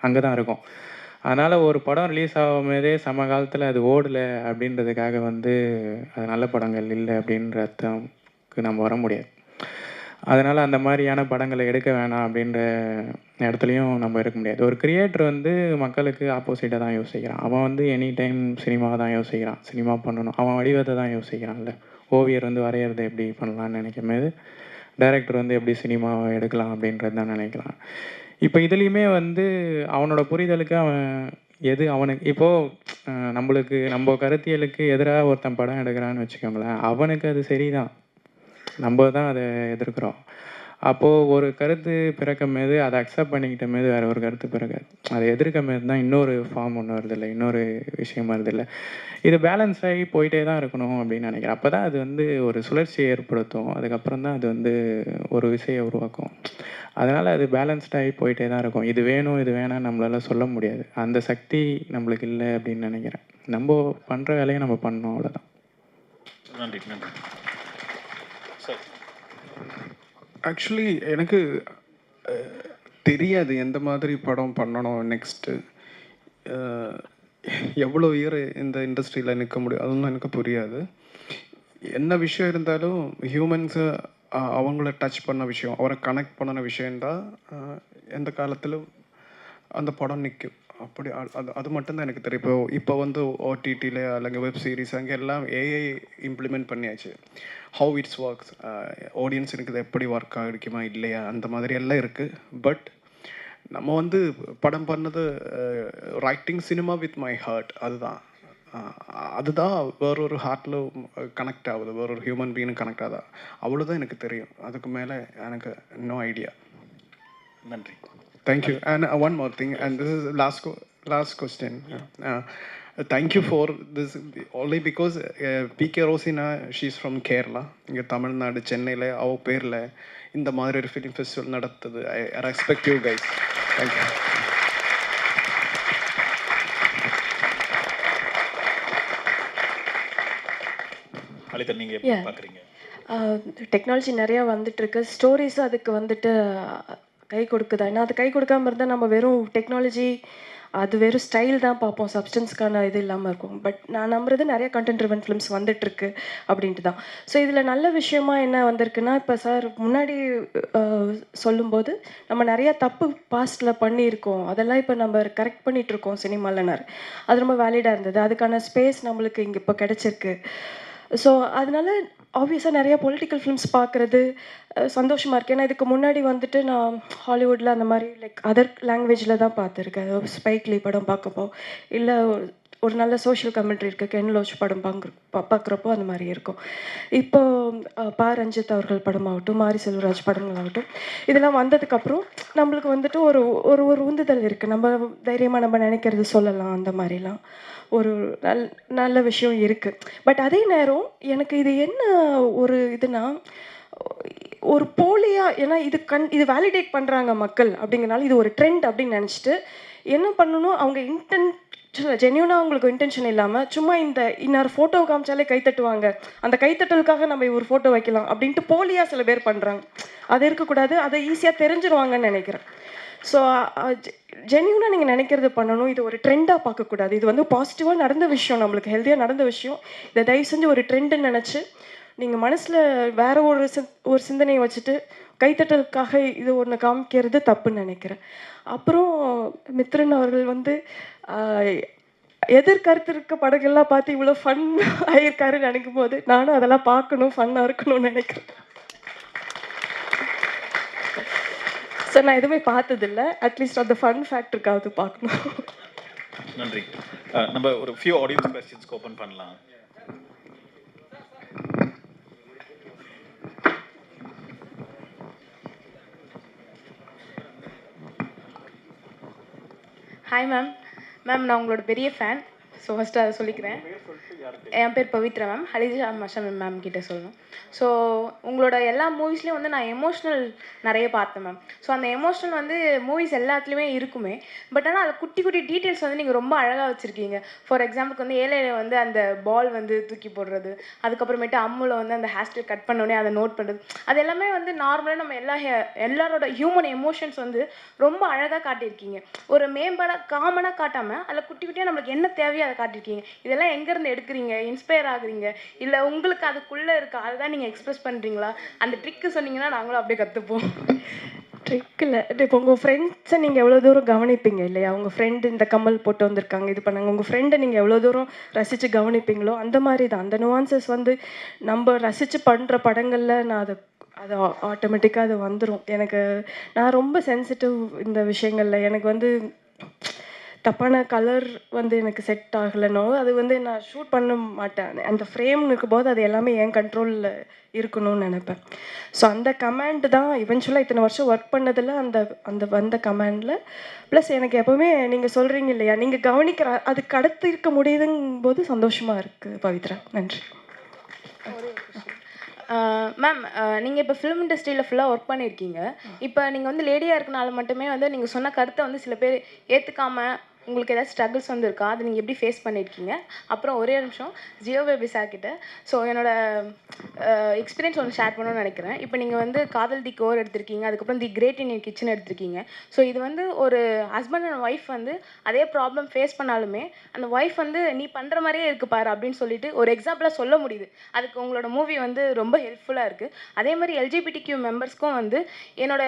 அங்கே தான் இருக்கும். அதனால் ஒரு படம் ரிலீஸ் ஆகும்போதே காலத்தில் அது ஓடலை அப்படின்றதுக்காக வந்து அது நல்ல படங்கள் இல்லை அப்படின்ற அர்த்தம்க்கு நம்ம வர முடியாது. அதனால் அந்த மாதிரியான படங்களை எடுக்க வேணாம் அப்படின்ற இடத்துலையும் நம்ம இருக்க முடியாது. ஒரு கிரியேட்டர் வந்து மக்களுக்கு ஆப்போசிட்டாக தான் யோசிக்கிறான். அவன் வந்து எனி டைம் சினிமாவை தான் யோசிக்கிறான். சினிமா பண்ணணும், அவன் வடிவத்தை தான் யோசிக்கிறான்ல. ஓவியர் வந்து வரைகிறத எப்படி பண்ணலான்னு நினைக்கும் போது டைரக்டர் வந்து எப்படி சினிமாவை எடுக்கலாம் அப்படின்றது தான் நினைக்கலாம். இப்போ இதுலேயுமே வந்து அவனோட புரிதலுக்கு அவன் எது அவனுக்கு இப்போது நம்ம கருத்தியலுக்கு எதிராக ஒருத்தன் படம் எடுக்கிறான்னு வச்சுக்கோங்களேன், அவனுக்கு அது சரிதான், நம்ம தான் அதை எதிர்க்கிறோம். அப்போது ஒரு கருத்து பிறக்கும் போது அதை அக்செப்ட் பண்ணிக்கிட்ட போது வேறு ஒரு கருத்து பிறக்காது. அதை எதிர்க்கும் போது தான் இன்னொரு ஃபார்ம் ஒன்று வருதில்லை, இன்னொரு விஷயம் வருதில்லை. இது பேலன்ஸ் ஆகி போயிட்டே தான் இருக்கணும் அப்படின்னு நினைக்கிறேன். அப்போ தான் அது வந்து ஒரு சுழற்சியை ஏற்படுத்தும். அதுக்கப்புறம் தான் அது வந்து ஒரு விஷயம் உருவாக்கும். அதனால் அது பேலன்ஸ்டாகி போயிட்டே தான் இருக்கும். இது வேணும் இது வேணாம் நம்மளால சொல்ல முடியாது. அந்த சக்தி நம்மளுக்கு இல்லை அப்படின்னு நினைக்கிறேன். நம்ம பண்ணுற வேலையை நம்ம பண்ணணும், அவ்வளோதான். நன்றி நன்றி சார். ஆக்சுவலி எனக்கு தெரியாது எந்த மாதிரி படம் பண்ணணும் நெக்ஸ்ட்டு. எவ்வளோ இயர் இந்த இண்டஸ்ட்ரியில் நிற்க முடியும் அதுவும் எனக்கு புரியாது. என்ன விஷயம் இருந்தாலும் ஹியூமன்ஸு அவங்கள டச் பண்ண விஷயம், அவரை கனெக்ட் பண்ணின விஷயந்தான் எந்த காலத்திலும் அந்த படம் நிற்கும். அப்படி அது அது மட்டும்தான் எனக்கு தெரியும். இப்போ வந்து ஓடிடியில் அல்லங்க வெப் சீரிஸ் அங்கே எல்லாம் ஏஐ இம்ப்ளிமெண்ட் பண்ணியாச்சு. ஹவு இட்ஸ் ஒர்க்ஸ், ஆடியன்ஸுக்கு இது எப்படி ஒர்க் ஆகிக்குமா இல்லையா அந்த மாதிரி எல்லாம் இருக்குது. பட் நம்ம வந்து படம் பண்ணது writing cinema with my heart. அதுதான் வேறொரு ஹார்ட்டில் கனெக்ட் ஆகுது, வேறொரு ஹியூமன் பீயிங் கனெக்ட் ஆகுது. அவ்வளோதான் எனக்கு தெரியும். அதுக்கு மேலே எனக்கு நோ ஐடியா. நன்றி. Thank you. And one more thing, and this is last question. Thank you for this only because PK Rosina, she's from Kerala. இங்கே தமிழ்நாடு சென்னையில் அவ பேரில் இந்த மாதிரி ஒரு ஃபிலிம் ஃபெஸ்டிவல் நடத்துது. I respect you guys. Thank you. அலிதா, நீங்கள் எப்படி பார்க்குறீங்க? டெக்னாலஜி நிறையா வந்துட்டுருக்கு, ஸ்டோரிஸும் அதுக்கு வந்துட்டு கை கொடுக்குதா? ஏன்னா அது கை கொடுக்காம இருந்தால் நம்ம வெறும் டெக்னாலஜி, அது வெறும் ஸ்டைல் தான் பார்ப்போம், சப்ஸ்டன்ஸ்க்கான இது இல்லாமல் இருக்கும். பட் நான் நம்புறது நிறைய கண்டென்ட் ட்ரிவன் ஃபிலிம்ஸ் வந்துட்டுருக்கு அப்படின்ட்டு தான். ஸோ இதில் நல்ல விஷயமா என்ன வந்திருக்குன்னா, இப்போ சார் முன்னாடி சொல்லும்போது நம்ம நிறையா தப்பு பாஸ்ட்டில் பண்ணியிருக்கோம், அதெல்லாம் இப்போ நம்ம கரெக்ட் பண்ணிகிட்ருக்கோம் சினிமாலனார். அது ரொம்ப வேலிடாக இருந்தது. அதுக்கான ஸ்பேஸ் நம்மளுக்கு இங்கே இப்போ கிடச்சிருக்கு. ஸோ அதனால ஆப்வியஸாக நிறையா பொலிட்டிக்கல் ஃபிலிம்ஸ் பார்க்குறது சந்தோஷமாக இருக்குது. ஏன்னா இதுக்கு முன்னாடி வந்துட்டு நான் ஹாலிவுட்டில் அந்த மாதிரி லைக் அதர் லாங்குவேஜில் தான் பார்த்துருக்கேன். ஸ்பைக் லீ படம் பார்க்கப்போ, இல்லை ஒரு நல்ல சோஷியல் கமெண்ட்ரி இருக்குது, கென் லோச் படம் பார்க்குறப்போ அந்த மாதிரி இருக்கும். இப்போ பா ரஞ்சித் அவர்கள் படமாகட்டும், மாரி செல்வராஜ் படங்களாகட்டும், இதெல்லாம் வந்ததுக்கப்புறம் நம்மளுக்கு வந்துட்டு ஒரு ஒரு ஒரு உந்துதல் இருக்குது. நம்ம தைரியமாக நம்ம நினைக்கிறது சொல்லலாம், அந்த மாதிரிலாம் ஒரு நல்ல விஷயம் இருக்குது. பட் அதே நேரம் எனக்கு இது என்ன ஒரு இதுனா, ஒரு போலியாக, ஏன்னா இது வேலிடேட் பண்ணுறாங்க மக்கள் அப்படிங்கிறனால இது ஒரு ட்ரெண்ட் அப்படின்னு நினச்சிட்டு என்ன பண்ணணும், அவங்க ஜென்யூனாக அவங்களுக்கு இன்டென்ஷன் இல்லாமல் சும்மா இந்த இன்னொரு ஃபோட்டோ காமிச்சாலே கைத்தட்டுவாங்க, அந்த கைத்தட்டலுக்காக நம்ம ஒரு ஃபோட்டோ வைக்கலாம் அப்படின்ட்டு போலியாக சில பேர் பண்ணுறாங்க. அது இருக்கக்கூடாது, அதை ஈஸியாக தெரிஞ்சிருவாங்கன்னு நினைக்கிறேன். ஸோ ஜென்யூனாக நீங்கள் நினைக்கிறது பண்ணணும். இது ஒரு ட்ரெண்டாக பார்க்கக்கூடாது. இது வந்து பாசிட்டிவாக நடந்த விஷயம், நம்மளுக்கு ஹெல்த்தியாக நடந்த விஷயம். இதை தயவு செஞ்சு ஒரு ட்ரெண்டுன்னு நினச்சி நீங்கள் மனசில் வேற ஒரு சிந்தனையை வச்சுட்டு கைத்தட்டலுக்காக இது ஒன்று காமிக்கிறது தப்புன்னு நினைக்கிறேன். அப்புறம் மித்ரன் அவர்கள் வந்து எதிர்கருத்து இருக்க படங்கள்லாம் பார்த்து இவ்வளோ ஃபன் ஆகியிருக்காருன்னு நினைக்கும் போது நானும் அதெல்லாம் பார்க்கணும், ஃபன்னாக இருக்கணும்னு நினைக்கிறேன். சார் நான் எதுவுமே பார்த்ததில்லை, அட்லீஸ்ட் அந்த ஃபன் ஃபேக்டருக்காவது பார்க்கணும். நன்றி. நம்ம ஒரு ஃபியூ ஆடியன்ஸ் கொஸ்டின்ஸ்க்கு ஓப்பன் பண்ணலாம். Hi ma'am. நான் உங்களோட பெரிய ஃபேன். ஸோ ஃபஸ்ட்டு அதை சொல்லிக்கிறேன். என் பேர் பவித்ரா மேம். ஹலிஜா மஷா மேம் கிட்டே சொல்லணும். ஸோ உங்களோட எல்லா மூவிஸ்லேயும் வந்து நான் எமோஷ்னல் நிறைய பார்த்தேன் மேம். ஸோ அந்த எமோஷ்னல் வந்து மூவிஸ் எல்லாத்துலேயுமே இருக்குமே. பட் ஆனால் அது குட்டி குட்டி டீட்டெயில்ஸ் வந்து நீங்கள் ரொம்ப அழகாக வச்சுருக்கீங்க. ஃபார் எக்ஸாம்பிளுக்கு வந்து ஏழையில் வந்து அந்த பால் வந்து தூக்கி போடுறது, அதுக்கப்புறமேட்டு அம்முல வந்து அந்த ஹேர்ஸ்டைல் கட் பண்ணோடனே அதை நோட் பண்ணுறது, அது எல்லாமே வந்து நார்மலாக நம்ம எல்லாரோட ஹியூமன் எமோஷன்ஸ் வந்து ரொம்ப அழகாக காட்டியிருக்கீங்க. ஒரு மேம்பாடாக காமனாக காட்டாமல் அதில் குட்டி குட்டியாக நம்மளுக்கு என்ன தேவையோ அதை காட்டியிருக்கீங்க. இதெல்லாம் எங்கேருந்து எடுக்கிறீங்க, இன்ஸ்பயர் ஆகுறீங்க, இல்லை உங்களுக்கு அதுக்குள்ளே இருக்கா, அதுதான் நீங்கள் எக்ஸ்பிரஸ் பண்ணுறீங்களா? அந்த ட்ரிக்கு சொன்னீங்கன்னா நாங்களும் அப்படியே கற்றுப்போம். ட்ரிக் இல்லை, இப்போ உங்கள் ஃப்ரெண்ட்ஸை நீங்கள் எவ்வளோ தூரம் கவனிப்பீங்க இல்லையா? உங்கள் ஃப்ரெண்டு இந்த கம்மல் போட்டு வந்திருக்காங்க, இது பண்ணாங்க, உங்கள் ஃப்ரெண்டை நீங்கள் எவ்வளோ தூரம் ரசித்து கவனிப்பீங்களோ அந்த மாதிரி தான். அந்த நுவான்சஸ் வந்து நம்ம ரசித்து பண்ணுற படங்களில் நான் அது ஆட்டோமேட்டிக்காக அது வந்துடும். நான் ரொம்ப சென்சிட்டிவ் இந்த விஷயங்களில். எனக்கு வந்து தப்பான கலர் வந்து எனக்கு செட் ஆகலைனோ அது வந்து நான் ஷூட் பண்ண மாட்டேன். அந்த ஃப்ரேம்னு இருக்கும்போது அது எல்லாமே என் கண்ட்ரோலில் இருக்கணும்னு நினைப்பேன். ஸோ அந்த கமாண்ட் தான் இவென்ச்சுவலாக இத்தனை வருஷம் ஒர்க் பண்ணதில் அந்த வந்த கமாண்டில். ப்ளஸ் எனக்கு எப்போவுமே நீங்கள் சொல்கிறீங்க இல்லையா, நீங்கள் கவனிக்கிற அதுக்கு அடுத்து இருக்க முடியுதுங்கும் போது சந்தோஷமாக இருக்குது பவித்ரா. நன்றி மேம். நீங்கள் இப்போ ஃபிலிம் இண்டஸ்ட்ரியில் ஃபுல்லாக ஒர்க் பண்ணியிருக்கீங்க. இப்போ நீங்கள் வந்து லேடியாக இருக்கனால மட்டுமே வந்து நீங்கள் சொன்ன கருத்தை வந்து சில பேர் ஏற்றுக்காமல் உங்களுக்கு ஏதாவது ஸ்ட்ரகிள்ஸ் வந்து இருக்கா, அதை நீங்கள் எப்படி ஃபேஸ் பண்ணியிருக்கீங்க? அப்புறம் ஒரே ஒரு நிமிஷம் ஜியோ பேபி சார் கிட்ட ஸோ என்னோட எக்ஸ்பீரியன்ஸ் ஒன்று ஷேர் பண்ணணும்னு நினைக்கிறேன். இப்போ நீங்கள் வந்து காதல் தி கோர் எடுத்திருக்கீங்க, அதுக்கப்புறம் தி கிரேட் இண்டியன் கிச்சன் எடுத்திருக்கீங்க. ஸோ இது வந்து ஒரு ஹஸ்பண்ட் அண்ட் ஒய்ஃப் வந்து அதே ப்ராப்ளம் ஃபேஸ் பண்ணாலுமே அந்த ஒய்ஃப் வந்து நீ பண்ணுற மாதிரியே இருக்கு பாரு அப்படின்னு சொல்லிட்டு ஒரு எக்ஸாம்பிளாக சொல்ல முடியுது. அதுக்கு உங்களோட மூவி வந்து ரொம்ப ஹெல்ப்ஃபுல்லாக இருக்குது. அதே மாதிரி எல்ஜிபிடிக்யூ மெம்பர்ஸ்க்கும் வந்து என்னோட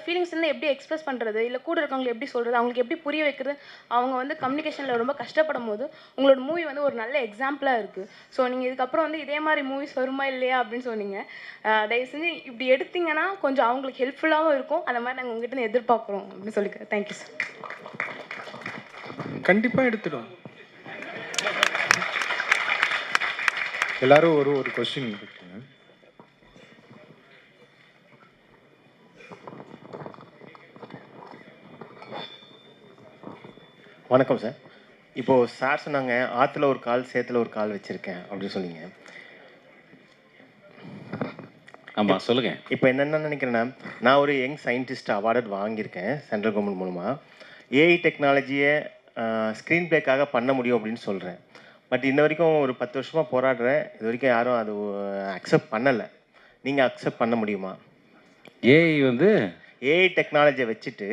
ஃபீலிங்ஸ் வந்து எப்படி எக்ஸ்பிரஸ் பண்ணுறது, இல்லை கூட இருக்கவங்களுக்கு எப்படி சொல்கிறது, அவங்களுக்கு எப்படி புரிய வைக்கிறது, அவங்க வந்து கம்யூனிகேஷனில் ரொம்ப கஷ்டப்படும் போது உங்களோட மூவி வந்து ஒரு நல்ல எக்ஸாம்பிளாக இருக்குது. ஸோ நீங்கள் இதுக்கப்புறம் வந்து இதே மாதிரி மூவிஸ் வருமா இல்லையா அப்படின்னு சொன்னீங்க. தயவு செஞ்சு இப்படி எடுத்தீங்கன்னா கொஞ்சம் அவங்களுக்கு ஹெல்ப்ஃபுல்லாகவும் இருக்கும். அந்த மாதிரி நாங்கள் உங்ககிட்ட எதிர்பார்க்குறோம் அப்படின்னு சொல்லிக்கிறேன். Thank you sir. கண்டிப்பாக எடுத்துடும். எல்லாரும் ஒரு கொஸ்டின் இருக்குங்க. வணக்கம் சார். இப்போது சார் சொன்னாங்க ஆற்றுல ஒரு கால் சேத்துல ஒரு கால் வச்சுருக்கேன் அப்படின்னு சொன்னீங்க. ஆமாம், சொல்லுங்கள். இப்போ என்னென்ன நினைக்கிறேன்னா, நான் ஒரு யங் சயின்டிஸ்ட் அவார்டு வாங்கியிருக்கேன் சென்ட்ரல் கவர்மெண்ட் மூலமாக. ஏஐ டெக்னாலஜியை ஸ்க்ரீன் பிளேக்காக பண்ண முடியும் அப்படின்னு சொல்கிறேன். பட் இன்ன வரைக்கும் ஒரு 10 வருஷமாக போராடுறேன். இது வரைக்கும் யாரும் அது அக்செப்ட் பண்ணலை. நீங்கள் அக்செப்ட் பண்ண முடியுமா? ஏஐ வந்து ஏஐ டெக்னாலஜியை வச்சுட்டு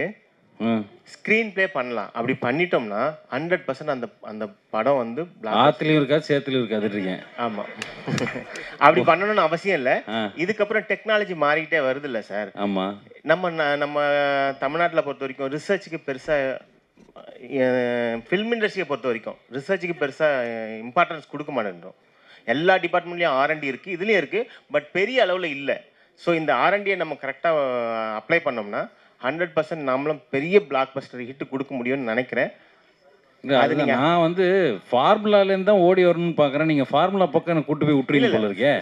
ஸ்க்ரீன் பிளே பண்ணலாம். அப்படி பண்ணிட்டோம்னா 100% அந்த படம் வந்து ஆற்றுலையும் இருக்காது சேத்துலையும் இருக்காதுன்றீங்க. ஆமாம். அப்படி பண்ணணும்னு அவசியம் இல்லை. இதுக்கப்புறம் டெக்னாலஜி மாறிக்கிட்டே வருது இல்லை சார்? ஆமாம். நம்ம தமிழ்நாட்டில் பொறுத்த வரைக்கும் ரிசர்ச்சுக்கு பெருசாக, ஃபில்ம் இண்டஸ்ட்ரியை பொறுத்த வரைக்கும் ரிசர்ச்சுக்கு பெருசாக இம்பார்ட்டன்ஸ் கொடுக்க மாட்டேன்றோம். எல்லா டிபார்ட்மெண்ட்லேயும் ஆர்என்டி இருக்குது, இதுலேயும் இருக்குது, பட் பெரிய அளவில் இல்லை. ஸோ இந்த ஆர்என்டியை நம்ம கரெக்டாக அப்ளை பண்ணோம்னா 100% நம்மளும் பெரிய பிளாக் பஸ்டர் ஹிட் கொடுக்க முடியும்னு நினைக்கிறேன். அது நான் வந்து ஃபார்முலாலேருந்து தான் ஓடி வரணும்னு பார்க்குறேன். நீங்கள் ஃபார்முலா பக்கம் எனக்கு கூட்டு போய் விட்டுறீங்க போல இருக்கே.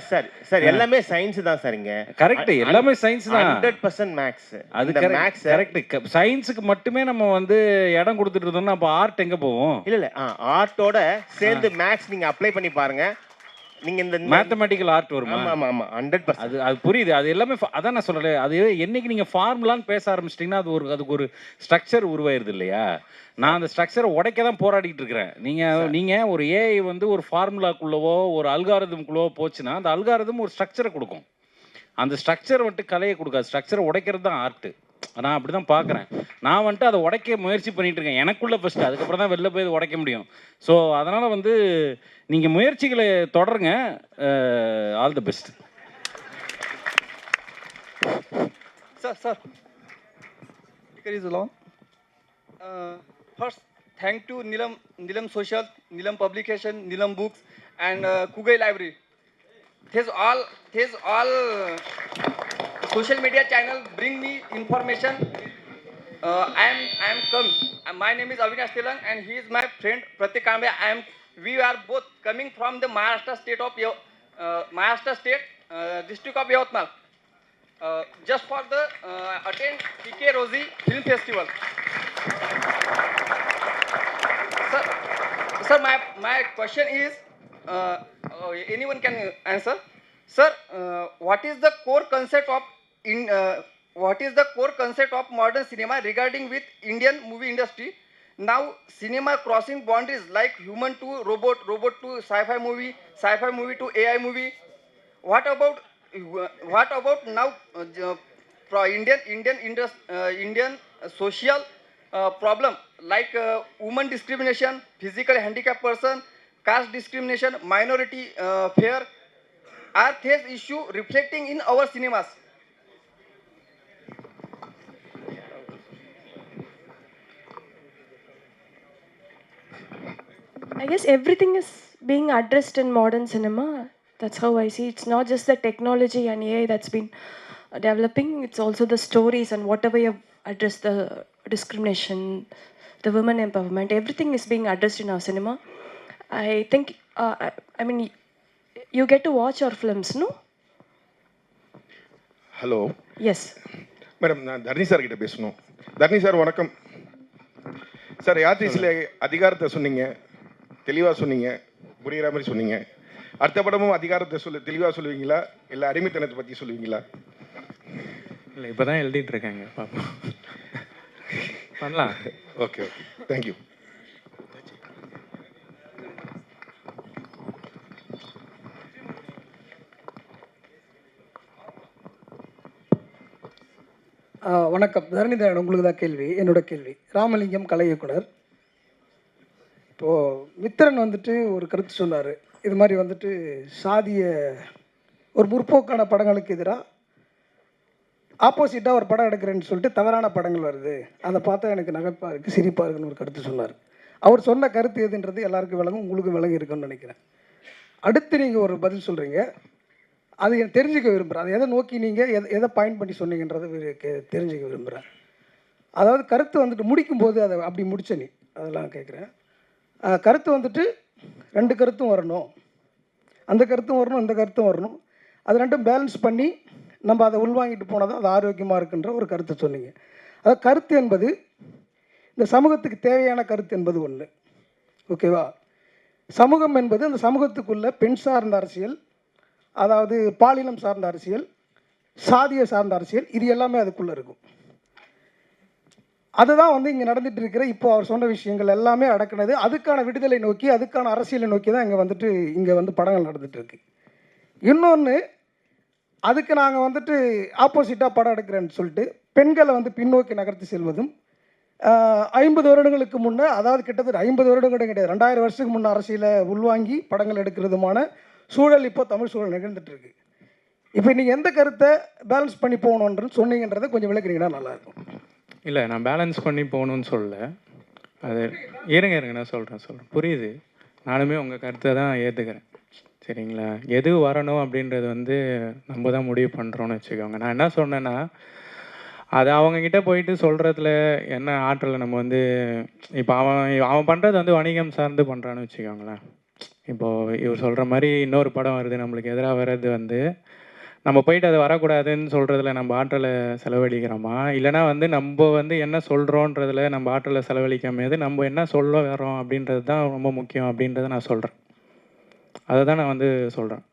சார் எல்லாமே சயின்ஸ் தான் சார். இங்கே கரெக்ட், எல்லாமே சயின்ஸ் தான். 100% மேக்ஸ். அது மேக்ஸ் கரெக்ட். சயின்ஸுக்கு மட்டுமே நம்ம வந்து இடம் கொடுத்துட்டு இருந்தோம்னா அப்போ ஆர்ட் எங்கே போவோம்? இல்லை ஆர்ட்டோட சேர்ந்து மேக்ஸ் நீங்கள் அப்ளை பண்ணி பாருங்க. நீங்க இந்த மேத்தமெட்டிக்கல் ஆர்ட் வருமா? ஆமா ஆமா 100%. அது புரியுது. அது எல்லாமே அதான் நான் சொல்றேன். அது என்னைக்கு நீங்க ஃபார்முலான்னு பேச ஆரம்பிச்சிட்டிங்கன்னா அதுக்கு ஒரு ஸ்ட்ரக்சர் உருவாயிருது இல்லையா? நான் அந்த ஸ்ட்ரக்சரை உடைக்க தான் போராடிட்டு இருக்கிறேன். நீங்க ஒரு ஏஐ வந்து ஒரு ஃபார்முலாக்குள்ளவோ ஒரு அல்காரிதம்குள்ளவோ போச்சுன்னா அந்த அல்காரிதம் ஒரு ஸ்ட்ரக்சரை கொடுக்கும். அந்த ஸ்ட்ரக்சர் வந்துட்டு கலையை கொடுக்காது. ஸ்ட்ரக்சரை உடைக்கிறது தான் ஆர்ட். நான் அப்படி தான் பார்க்குறேன். நான் வந்துட்டு அதை உடைக்க முயற்சி பண்ணிட்டு இருக்கேன் எனக்குள்ள ஃபர்ஸ்ட். அதுக்கப்புறம் தான் வெளில போய் உடைக்க முடியும். ஸோ அதனால் வந்து நீங்கள் முயற்சிகளை தொடருங்க. All the best. Sir, here is long. First, thank to Nilam Social, Nilam Publication, Nilam Books, and Kugai Library. These all social media channel bring me information. I am come. My name is Avinash Telang, and he is my friend Pratik Kambe. We are both coming from the Maharashtra state, district of Yavatmal. Just for the attend PK Rosie Film Festival. Sir, my question is, anyone can answer. Sir, what is the core concept of modern cinema regarding with Indian movie industry? Now cinema crossing boundaries like human to robot to sci-fi movie to AI movie. What about now Indian social problem like woman discrimination, physical handicapped person, caste discrimination, minority fear? Are these issues reflecting in our cinemas? I guess everything is being addressed in modern cinema. That's how I see. It's not just the technology and AI that's been developing. It's also the stories and whatever you address, the discrimination, the women empowerment. Everything is being addressed in our cinema. I think. I mean, you get to watch our films, no? Hello. Yes. Madam, நான் Dharni sir கிட்ட பேசணும். Dharni sir வணக்கம் sir. யாத்திரையில் அதிகாரத்தை சொன்னீங்க, தெளிவாக சொன்னீங்க, புரிகிற மாதிரி சொன்னீங்க. அடுத்த படமும் அதிகாரத்தை தெளிவாக சொல்லுவீங்களா, இல்லை அடிமைத்தனத்தை பற்றி சொல்லுவீங்களா? இல்லை, இப்போ தான் எழுதிட்டு இருக்காங்க. பார்ப்போம் பண்ணலாம். Okay okay, thank you. வணக்கம். தரணிதரன், உங்களுக்கு தான் கேள்வி. என்னோட கேள்வி ராமலிங்கம், கலை இயக்குனர். இப்போது மித்திரன் வந்துட்டு ஒரு கருத்து சொன்னார். இது மாதிரி வந்துட்டு சாதிய ஒரு முற்போக்கான படங்களுக்கு எதிராக ஆப்போசிட்டாக ஒரு படம் எடுக்கிறேன்னு சொல்லிட்டு தவறான படங்கள் வருது, அதை பார்த்தா எனக்கு நகைப்பாக இருக்குது, சிரிப்பாக இருக்குன்னு ஒரு கருத்து சொன்னார். அவர் சொன்ன கருத்து எதுன்றது எல்லாருக்கும் விளங்கும், உங்களுக்கும் விளங்கி இருக்குன்னு நினைக்கிறேன். அடுத்து நீங்கள் ஒரு பதில் சொல்கிறீங்க, அது எனக்கு தெரிஞ்சுக்க விரும்புகிறேன். அதை எதை நோக்கி நீங்கள் எதை பாயிண்ட் பண்ணி சொன்னீங்கன்றதை தெரிஞ்சுக்க விரும்புகிறேன். அதாவது கருத்து வந்துட்டு முடிக்கும்போது அதை அப்படி முடிச்ச நீ அதெல்லாம் கேட்குறேன். கருத்து வந்துட்டு 2 கருத்தும் வரணும், அந்த கருத்தும் வரணும், இந்த கருத்தும் வரணும், அது ரெண்டும் பேலன்ஸ் பண்ணி நம்ம அதை உள்வாங்கிட்டு போனால் தான் அது ஆரோக்கியமாக இருக்குன்ற ஒரு கருத்தை சொன்னீங்க. அதாவது கருத்து என்பது இந்த சமூகத்துக்கு தேவையான கருத்து என்பது ஒன்று, ஓகேவா? சமூகம் என்பது அந்த சமூகத்துக்குள்ள பெண் சார்ந்த அரசியல், அதாவது பாலினம் சார்ந்த அரசியல், சாதிய சார்ந்த அரசியல், இது எல்லாமே அதுக்குள்ளே இருக்கும். அதுதான் வந்து இங்கே நடந்துகிட்டு இருக்கிற இப்போ அவர் சொன்ன விஷயங்கள் எல்லாமே அடக்கினது. அதுக்கான விடுதலை நோக்கி, அதுக்கான அரசியலை நோக்கி தான் இங்கே வந்து படங்கள் நடந்துகிட்டு இருக்கு. இன்னொன்று, அதுக்கு நாங்கள் வந்துட்டு ஆப்போசிட்டாக படம் எடுக்கிறேன்னு சொல்லிட்டு பெண்களை வந்து பின்னோக்கி நகர்த்தி செல்வதும் 50 வருடங்களுக்கு முன்னே, அதாவது கிட்டத்தட்ட 50 வருடங்களும் கிடையாது, 2000 வருஷத்துக்கு முன்னே அரசியலை உள்வாங்கி படங்கள் எடுக்கிறதுமான சூழல் இப்போ தமிழ் சூழல் நிகழ்ந்துட்டுருக்கு. இப்போ நீங்கள் எந்த கருத்தை பேலன்ஸ் பண்ணி போகணுன்றன்னு சொன்னீங்கன்றதை கொஞ்சம் விளக்குறீங்கன்னா நல்லாயிருக்கும். இல்லை, நான் பேலன்ஸ் பண்ணி போகணுன்னு சொல்லலை. அது இருங்க நான் சொல்கிறேன். புரியுது. நானுமே உங்கள் கருத்தை தான் ஏற்றுக்கிறேன், சரிங்களா? எது வரணும் அப்படின்றது வந்து நம்ம தான் முடிவு பண்ணுறோன்னு வச்சுக்கோங்க. நான் என்ன சொன்னேன்னா, அது அவங்கக்கிட்ட போயிட்டு சொல்கிறதுல என்ன ஆற்றலை நம்ம வந்து இப்போ அவன் பண்ணுறது வந்து வணிகம் சார்ந்து பண்ணுறான்னு வச்சுக்கோங்களேன். இப்போது இவர் சொல்கிற மாதிரி இன்னொரு படம் வருது, நம்மளுக்கு எதிராக வர்றது வந்து நம்ம போயிட்டு அது வரக்கூடாதுன்னு சொல்கிறதுல நம்ம ஆற்றலை செலவழிக்கிறோமா, இல்லைனா வந்து நம்ம வந்து என்ன சொல்கிறோன்றதில் நம்ம ஆற்றலை செலவழிக்காமது நம்ம என்ன சொல்ல வரோம் அப்படின்றது தான் ரொம்ப முக்கியம் அப்படின்றத நான் சொல்கிறேன். அதை தான் நான் வந்து சொல்கிறேன்.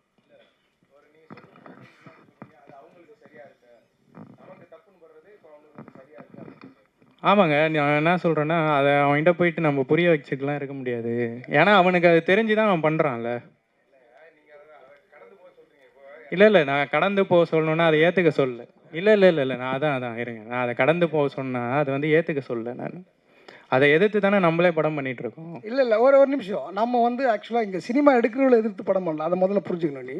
ஆமாங்க, நான் என்ன சொல்கிறேன்னா, அதை அவன்கிட்ட போயிட்டு நம்ம புரிய வச்சுட்டுலாம் இருக்க முடியாது. ஏன்னா அவனுக்கு அது தெரிஞ்சு தான் அவன் பண்ணுறான்ல. இல்லை நான் கடந்து போக சொல்லணுன்னா அதை ஏற்றுக்க சொல்லலை. இல்லை நான் அதான் இருங்க, நான் அதை கடந்து போக சொன்னால் அதை வந்து ஏற்றுக்க சொல்லலை. நான் அதை எதிர்த்து தானே நம்மளே படம் பண்ணிகிட்டு இருக்கோம். இல்லை ஒரு நிமிஷம், நம்ம வந்து ஆக்சுவலாக இங்கே சினிமா எடுக்கிறவங்களை எதிர்த்து படம் பண்ணல, அதை முதல்ல புரிஞ்சுக்கணும். நீ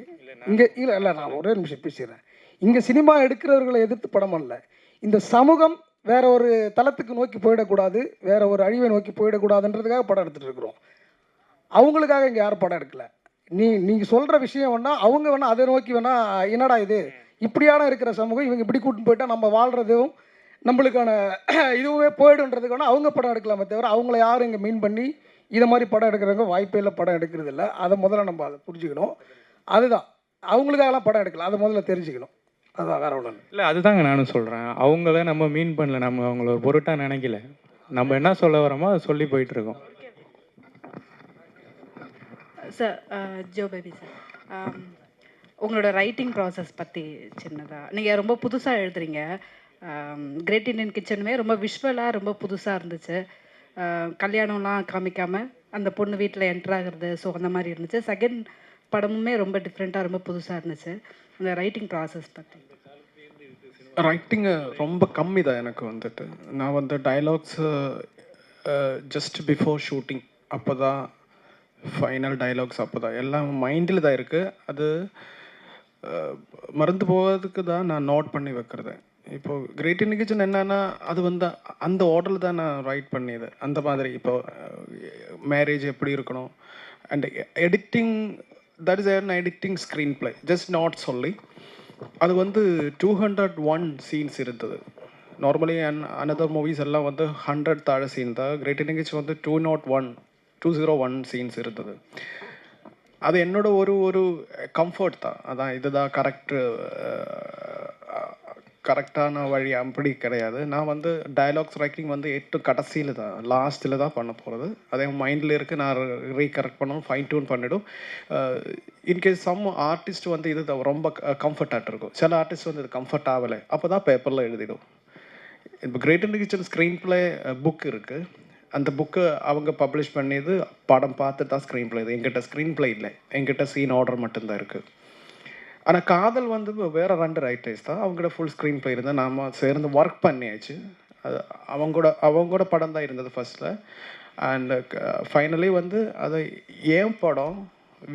இங்கே இல்லை நான் ஒரே நிமிஷம் பேசிடுறேன். இங்கே சினிமா எடுக்கிறவர்களை எதிர்த்து படம் பண்ணல. இந்த சமூகம் வேற ஒரு தளத்துக்கு நோக்கி போயிடக்கூடாது, வேற ஒரு அழிவை நோக்கி போயிடக்கூடாதுன்றதுக்காக படம் எடுத்துகிட்டு இருக்கிறோம். அவங்களுக்காக இங்கே யாரும் படம் எடுக்கலை. நீங்கள் சொல்கிற விஷயம் வேணா, அவங்க வேணா அதை நோக்கி வேணா, என்னடா இது இப்படியான இருக்கிற சமூகம், இவங்க இப்படி கூட்டின்னு போயிட்டால் நம்ம வாழ்கிறதும் நம்மளுக்கான இதுவே போய்டுன்றதுக்கு வேணால் அவங்க படம் எடுக்கலாமே தவிர அவங்கள யாரும் இங்கே மீன் பண்ணி இதை மாதிரி படம் எடுக்கிறவங்க வாய்ப்பே இல்லை, படம் எடுக்கிறது இல்லை. அதை முதல்ல நம்ம அதை புரிஞ்சுக்கணும். அதுதான் அவங்களுக்காகலாம் படம் எடுக்கலாம், அதை முதல்ல தெரிஞ்சுக்கணும். அதான் வேற ஒன்றும் இல்லை. அதுதாங்க நானும் சொல்கிறேன். அவங்கள நம்ம மீன் பண்ணல, நம்ம அவங்கள ஒரு பொருட்டாக நினைக்கல. நம்ம என்ன சொல்ல வரோமோ அதை சொல்லி போயிட்டுருக்கோம். சார், ஜோ பேபி சார், உங்களோட ரைட்டிங் ப்ராசஸ் பற்றி சின்னதாக, நீங்கள் ரொம்ப புதுசாக எழுதுறீங்க. கிரேட் இண்டியன் கிச்சனுமே ரொம்ப விஷுவலாக ரொம்ப புதுசாக இருந்துச்சு. கல்யாணம்லாம் காமிக்காமல் அந்த பொண்ணு வீட்டில் என்ட்ரு ஆகிறது, ஸோ அந்த மாதிரி இருந்துச்சு. செகண்ட் படமுமே ரொம்ப டிஃப்ரெண்ட்டாக ரொம்ப புதுசாக இருந்துச்சு. அந்த ரைட்டிங் ப்ராசஸ் பற்றி. ரைட்டிங்கு ரொம்ப கம்மி தான் எனக்கு வந்துட்டு. நான் வந்து டைலாக்ஸு ஜஸ்ட் பிஃபோர் ஷூட்டிங் அப்போ தான் ஃபைனல் டைலாக்ஸ், அப்போ தான் எல்லாம் மைண்டில் தான் இருக்குது. அது மறந்து போகிறதுக்கு தான் நான் நோட் பண்ணி வைக்கிறது. இப்போது கிரேட் இண்டியன் கிச்சன் என்னென்னா, அது வந்து அந்த ஆர்டரில் தான் நான் ரைட் பண்ணியது. அந்த மாதிரி இப்போது மேரேஜ் எப்படி இருக்கணும், and editing, that is an editing screen play just not சொல்லி அது வந்து 201 சீன்ஸ் இருந்தது. நார்மலி அனதர் மூவிஸ் எல்லாம் வந்து 100 தாழ சீன் தான். கிரேட் இண்டியன் கிச்சன் வந்து 201 சீன்ஸ் இருந்தது. அது என்னோட ஒரு கம்ஃபர்ட் தான். அதான் இதுதான் கரெக்டான வழி அப்படி கிடையாது. நான் வந்து டயலாக்ஸ் ரைட்டிங் வந்து கடைசியில் தான், லாஸ்ட்டில் தான் பண்ண போகிறது. அதே மைண்டில் இருக்குது, நான் ரீகரெக்ட் பண்ணணும், ஃபைன் டியூன் பண்ணிவிடும். இன்கேஸ் சம் ஆர்டிஸ்ட் வந்து இது ரொம்ப கம்ஃபர்ட்டாக இருக்கும், சில ஆர்டிஸ்ட் வந்து இது கம்ஃபர்ட் ஆகலை, அப்போ தான் பேப்பரில் எழுதிடும். இப்போ Great Indian Kitchen screenplay book இருக்குது. அந்த புக்கு அவங்க பப்ளிஷ் பண்ணியது படம் பார்த்து தான் ஸ்க்ரீன் ப்ளே. இது எங்கிட்ட ஸ்க்ரீன் ப்ளே இல்லை, எங்கிட்ட சீன் ஆர்டர் மட்டும்தான் இருக்குது. ஆனால் காதல் வந்து வேறு 2 ரைட்டர்ஸ் தான், அவங்களோட ஃபுல் ஸ்க்ரீன் ப்ளே இருந்தால் நாம் சேர்ந்து ஒர்க் பண்ணியாச்சு. அது அவங்களோட படம் தான் இருந்தது ஃபஸ்ட்டில். அண்ட் ஃபைனலி வந்து அது ஏன் படம்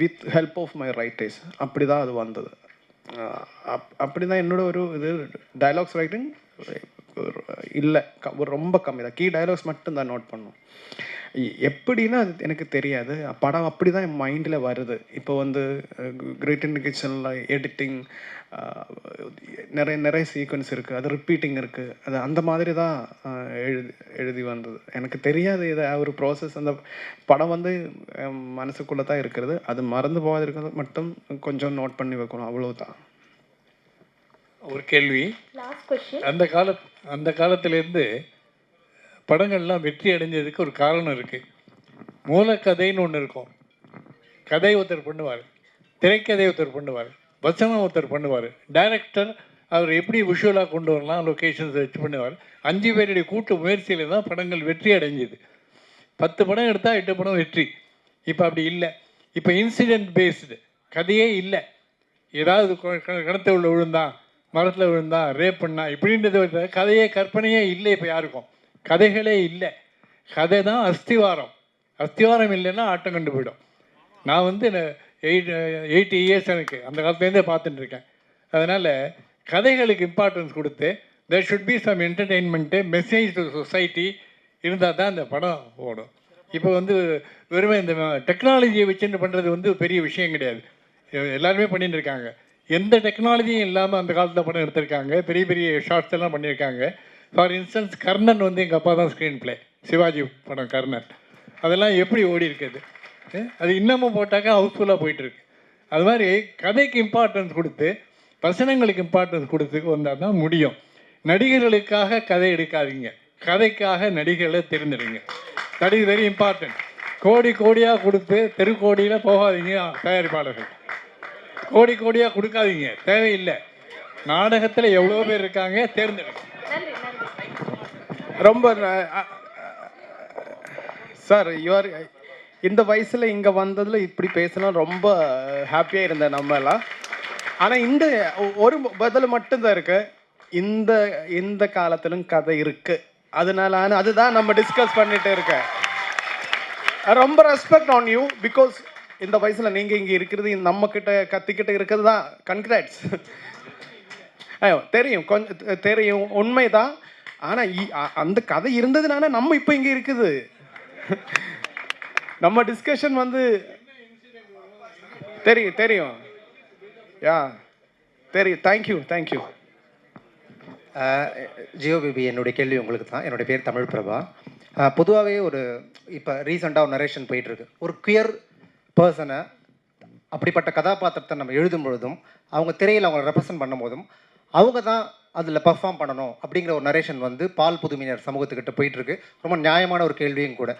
with help of my writers, அப்படி தான் அது வந்தது. அப்படி தான் என்னோட ஒரு இது டைலாக்ஸ் ரைட்டிங் இல்லை, ரொம்ப கம்மி தான். கீ டைலாக்ஸ் மட்டும்தான் நோட் பண்ணும். எப்படின்னா அது எனக்கு தெரியாது. படம் அப்படி தான் என் மைண்டில் வருது. இப்போ வந்து கிரேட் இண்டியன் கிச்சனில் எடிட்டிங் நிறைய சீக்வன்ஸ் இருக்குது, அது ரிப்பீட்டிங் இருக்குது. அது அந்த மாதிரி தான் எழுதி வந்தது. எனக்கு தெரியாது இது ஒரு ப்ராசஸ். அந்த படம் வந்து மனசுக்குள்ளே தான் இருக்கிறது. அது மறந்து போகாதிருக்கிறது மட்டும் கொஞ்சம் நோட் பண்ணி வைக்கணும், அவ்வளோதான். ஒரு கேள்வி. அந்த காலத்திலேருந்து படங்கள்லாம் வெற்றி அடைஞ்சதுக்கு ஒரு காரணம் இருக்குது. மூலக்கதைன்னு ஒன்று இருக்கும். கதை ஒருத்தர் பண்ணுவார், திரைக்கதை ஒருத்தர் பண்ணுவார், வசனம் ஒருத்தர் பண்ணுவார், டைரக்டர் அவர் எப்படி விஷுவலாக கொண்டு வரலாம், லொக்கேஷன்ஸ் வச்சு பண்ணுவார். 5 பேருடைய கூட்டு முயற்சியில் தான் படங்கள் வெற்றி அடைஞ்சிது. 10 படம் எடுத்தால் 8 படம் வெற்றி. இப்போ அப்படி இல்லை. இப்போ இன்சிடென்ட் பேஸ்டு கதையே இல்லை. ஏதாவது கிணத்துல உள்ள விழுந்தான், மரத்தில் விழுந்தா, ரேப் பண்ணா, இப்படின்றது கதையே கற்பனையே இல்லை. இப்போ யாருக்கும் கதைகளே இல்லை. கதை தான் அஸ்திவாரம். அஸ்திவாரம் இல்லைன்னா ஆட்டம் கண்டு போயிடும். நான் வந்து 80 இயர்ஸ் எனக்கு அந்த காலத்துலேருந்தே பார்த்துட்டு இருக்கேன். அதனால் கதைகளுக்கு இம்பார்ட்டன்ஸ் கொடுத்து there should be some entertainment, message to society இருந்தால் தான் அந்த படம் ஓடும். இப்போ வந்து வெறுமே இந்த டெக்னாலஜியை வச்சுட்டு பண்ணுறது வந்து பெரிய விஷயம் கிடையாது. எல்லாருமே பண்ணிட்டு இருக்காங்க. எந்த டெக்னாலஜியும் இல்லாமல் அந்த காலத்தில் படம் எடுத்திருக்காங்க. பெரிய பெரிய ஷார்ட்ஸ் எல்லாம் பண்ணியிருக்காங்க. ஃபார் இன்ஸ்டன்ஸ் கர்ணன் வந்து எங்கள் அப்பா தான் ஸ்க்ரீன் ப்ளே, சிவாஜி படம் கர்ணன். அதெல்லாம் எப்படி ஓடி இருக்குது, அது இன்னமும் போட்டாக்கா ஹவுஸ்ஃபுல்லாக போயிட்டுருக்கு. அது மாதிரி கதைக்கு இம்பார்ட்டன்ஸ் கொடுத்து வசனங்களுக்கு இம்பார்ட்டன்ஸ் கொடுத்து வந்தால் தான் முடியும். நடிகர்களுக்காக கதை எடுக்காதீங்க, கதைக்காக நடிகர்களை தேர்ந்தெடுங்க. That is very important. கோடியாக கொடுத்து தெருக்கோடியில் போகாதீங்க. தயாரிப்பாளர்கள் கோடியாக கொடுக்காதீங்க, தேவையில்லை. நாடகத்தில் எவ்வளோ பேர் இருக்காங்க, தேர்ந்தெடுங்க. ரொம்ப சார், யுவர் இந்த வயசில் இங்கே வந்ததில் இப்படி பேசலாம் ரொம்ப ஹாப்பியாக இருந்தேன் நம்ம எல்லாம். ஆனால் இந்த ஒரு பதில் மட்டும்தான் இருக்கு, இந்த காலத்திலும் கதை இருக்குது. அதனால அதுதான் நம்ம டிஸ்கஸ் பண்ணிட்டு இருக்கேன். ரொம்ப ரெஸ்பெக்ட் ஆன் யூ, பிகாஸ் இந்த வயசில் நீங்கள் இங்கே இருக்கிறது, நம்மக்கிட்ட கத்திக்கிட்ட இருக்கிறது தான் கன்கிராட்ஸ். தெரியும், கொஞ்சம் தெரியும், உண்மைதான். ஆனால் அந்த கதை இருந்ததுனால நம்ம இப்போ இங்கே இருக்குது. நம்ம டிஸ்கஷன் வந்து தெரியும் யா தெரியும். தேங்க்யூ. ஜியோ பேபி, என்னுடைய கேள்வி உங்களுக்கு தான். என்னுடைய பேர் தமிழ் பிரபா. பொதுவாகவே இப்போ ரீசெண்டாக ஒரு நரேஷன் போயிட்டுருக்கு. ஒரு குயர் பர்சனை, அப்படிப்பட்ட கதாபாத்திரத்தை நம்ம எழுதும் பொழுதும், அவங்க திரையில் அவங்களை ரெப்ரசன்ட் பண்ணும் போதும், அவங்க தான் அதில் பர்ஃபார்ம் பண்ணணும் அப்படிங்கிற ஒரு நரேஷன் வந்து பால் புதுமையினர் சமூகத்துக்கிட்ட போயிட்டுருக்கு. ரொம்ப நியாயமான ஒரு கேள்வியும் கூட.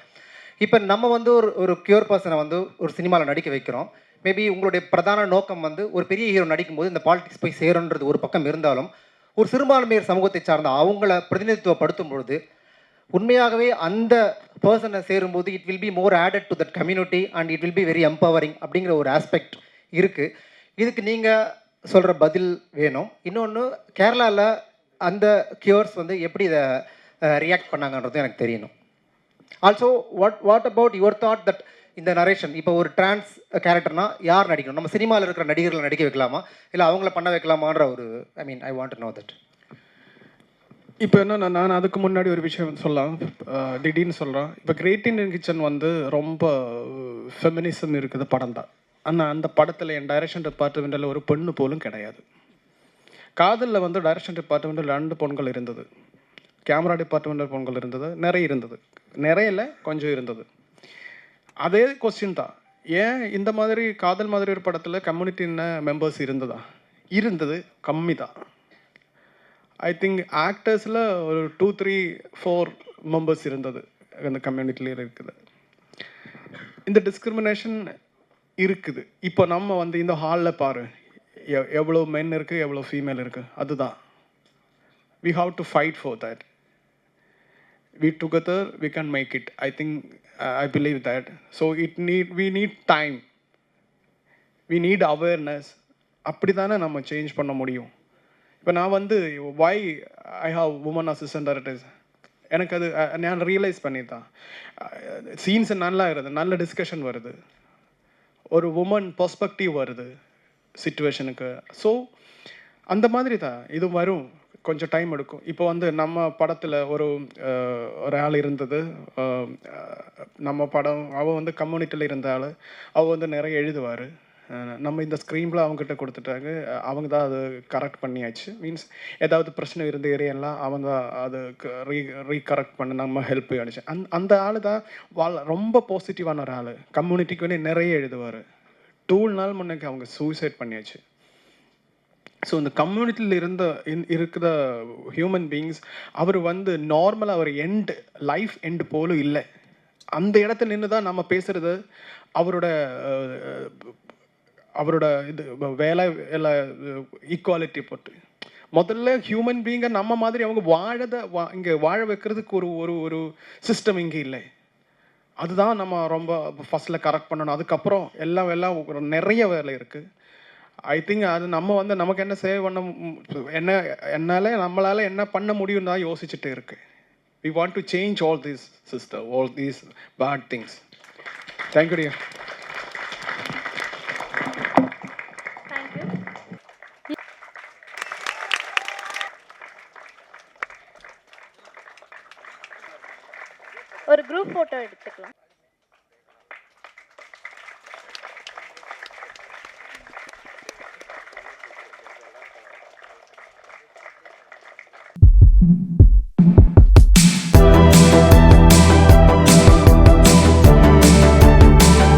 இப்போ நம்ம வந்து ஒரு கியூர் பர்சனை வந்து ஒரு சினிமாவில் நடிக்க வைக்கிறோம். மேபி உங்களுடைய பிரதான நோக்கம் வந்து ஒரு பெரிய ஹீரோ நடிக்கும்போது இந்த பாலிடிக்ஸ் போய் சேருன்றது ஒரு பக்கம் இருந்தாலும், ஒரு சிறுபான்மையர் சமூகத்தை சார்ந்த அவங்கள பிரதிநிதித்துவப்படுத்தும் பொழுது உண்மையாகவே அந்த பர்சனை சேரும்போது it will be more added to that community and it will be very empowering அப்படிங்கிற ஒரு ஆஸ்பெக்ட் இருக்குது. இதுக்கு நீங்கள் சொல்கிற பதில் வேணும். இன்னொன்று, கேரளாவில் அந்த கியூர்ஸ் வந்து எப்படி இதை ரியாக்ட் பண்ணாங்கன்றது எனக்கு தெரியணும். Also what about your thought that இந்த நரேஷன், இப்போ ஒரு டிரான்ஸ் கேரக்டர்னா யார் நடிக்கணும்? நம்ம சினிமாவில் இருக்கிற நடிகர்களை நடிக்க வைக்கலாமா, இல்லை அவங்கள பண்ண வைக்கலாமான்ற ஒரு ஐ வாண்ட் டு நோ தட். இப்போ என்ன, நான் அதுக்கு முன்னாடி ஒரு விஷயம் சொல்லலாம், திடீர்னு சொல்கிறேன். இப்போ கிரேட் இண்டியன் கிச்சன் வந்து ரொம்ப ஃபெமினிசம் இருக்குது படம் தான். ஆனால் அந்த படத்தில் என் டைரக்ஷன் டிபார்ட்மெண்ட்டில் ஒரு பெண்ணு போலும் கிடையாது. காதலில் வந்து டைரக்ஷன் டிபார்ட்மெண்ட்டில் 2 பொண்கள் இருந்தது, கேமரா டிபார்ட்மெண்ட்டில் பொண்கள் இருந்தது, நிறைய இல்லை, கொஞ்சம் இருந்தது. அதே கொஸ்டின் தான், ஏன் இந்த மாதிரி காதல் மாதிரி ஒரு படத்தில் கம்யூனிட்டின்னு மெம்பர்ஸ் இருந்தது கம்மி தான். ஐ திங்க் ஆக்டர்ஸில் ஒரு 2, 3, 4 மெம்பர்ஸ் இருந்தது அந்த கம்யூனிட்டியில் இருக்குது. இந்த டிஸ்கிரிமினேஷன் இருக்குது. இப்போ நம்ம வந்து இந்த ஹாலில் பாரு, எவ்வளோ மென் இருக்குது, எவ்வளோ ஃபீமேல் இருக்குது, அதுதான் we have to fight for that. we together we can make it. I think I believe that. So we need time, we need awareness. அப்படி தானே நம்ம சேஞ்ச் பண்ண முடியும். இப்போ நான் வந்து why I have woman assistant directors, எனக்கு அது நான் ரியலைஸ் பண்ணித்தான். சீன்ஸ் நல்லா இருக்குது, நல்ல டிஸ்கஷன் வருது, ஒரு உமன் பெர்ஸ்பெக்டிவ் வருது சிச்சுவேஷனுக்கு. ஸோ அந்த மாதிரி தான் இது வரும், கொஞ்சம் டைம் எடுக்கும். இப்போ வந்து நம்ம படத்தில் ஒரு ஆள் இருந்தது, நம்ம படம் அவள் வந்து கம்யூனிட்டியில் இருந்த ஆள், அவள் வந்து நிறைய எழுதுவார். நம்ம இந்த ஸ்க்ரீனில் அவங்ககிட்ட கொடுத்துட்டாங்க, அவங்க தான் அது கரெக்ட் பண்ணியாச்சு. மீன்ஸ் ஏதாவது பிரச்சனை இருந்த ஏரியாலாம் அவங்க அது ரீகரெக்ட் பண்ண நம்ம ஹெல்ப் ஆனிச்சு. அந்த ஆள் தான் ரொம்ப பாசிட்டிவான ஒரு ஆள், கம்யூனிட்டிக்கு வந்து நிறைய எழுதுவார். 2 நாள் முன்னைக்கு அவங்க சூசைட் பண்ணியாச்சு. ஸோ இந்த கம்யூனிட்டியில் இருக்கிற ஹியூமன் பீயிங்ஸ் அவர் வந்து நார்மலாக அவர் லைஃப் எண்டு போலும் இல்லை. அந்த இடத்துல நின்று தான் நம்ம பேசுகிறது அவரோட இது வேலை ஈக்குவாலிட்டி போட்டு. முதல்ல ஹியூமன் பீங்கை நம்ம மாதிரி அவங்க இங்கே வாழ வைக்கிறதுக்கு ஒரு சிஸ்டம் இங்கே இல்லை. அதுதான் நம்ம ரொம்ப ஃபஸ்ட்டில் கரெக்ட் பண்ணணும். அதுக்கப்புறம் எல்லாம் நிறைய வேலை இருக்குது. ஐ திங்க் அது நம்ம வந்து நமக்கு என்ன சேவ் பண்ண நம்மளால் என்ன பண்ண முடியும்னு தான் யோசிச்சுட்டு இருக்கு. We want to change all these system, all these bad things. Thank you dear. ஒரு குரூப் ஃபோட்டோ எடுத்துக்கலாம். Thank you.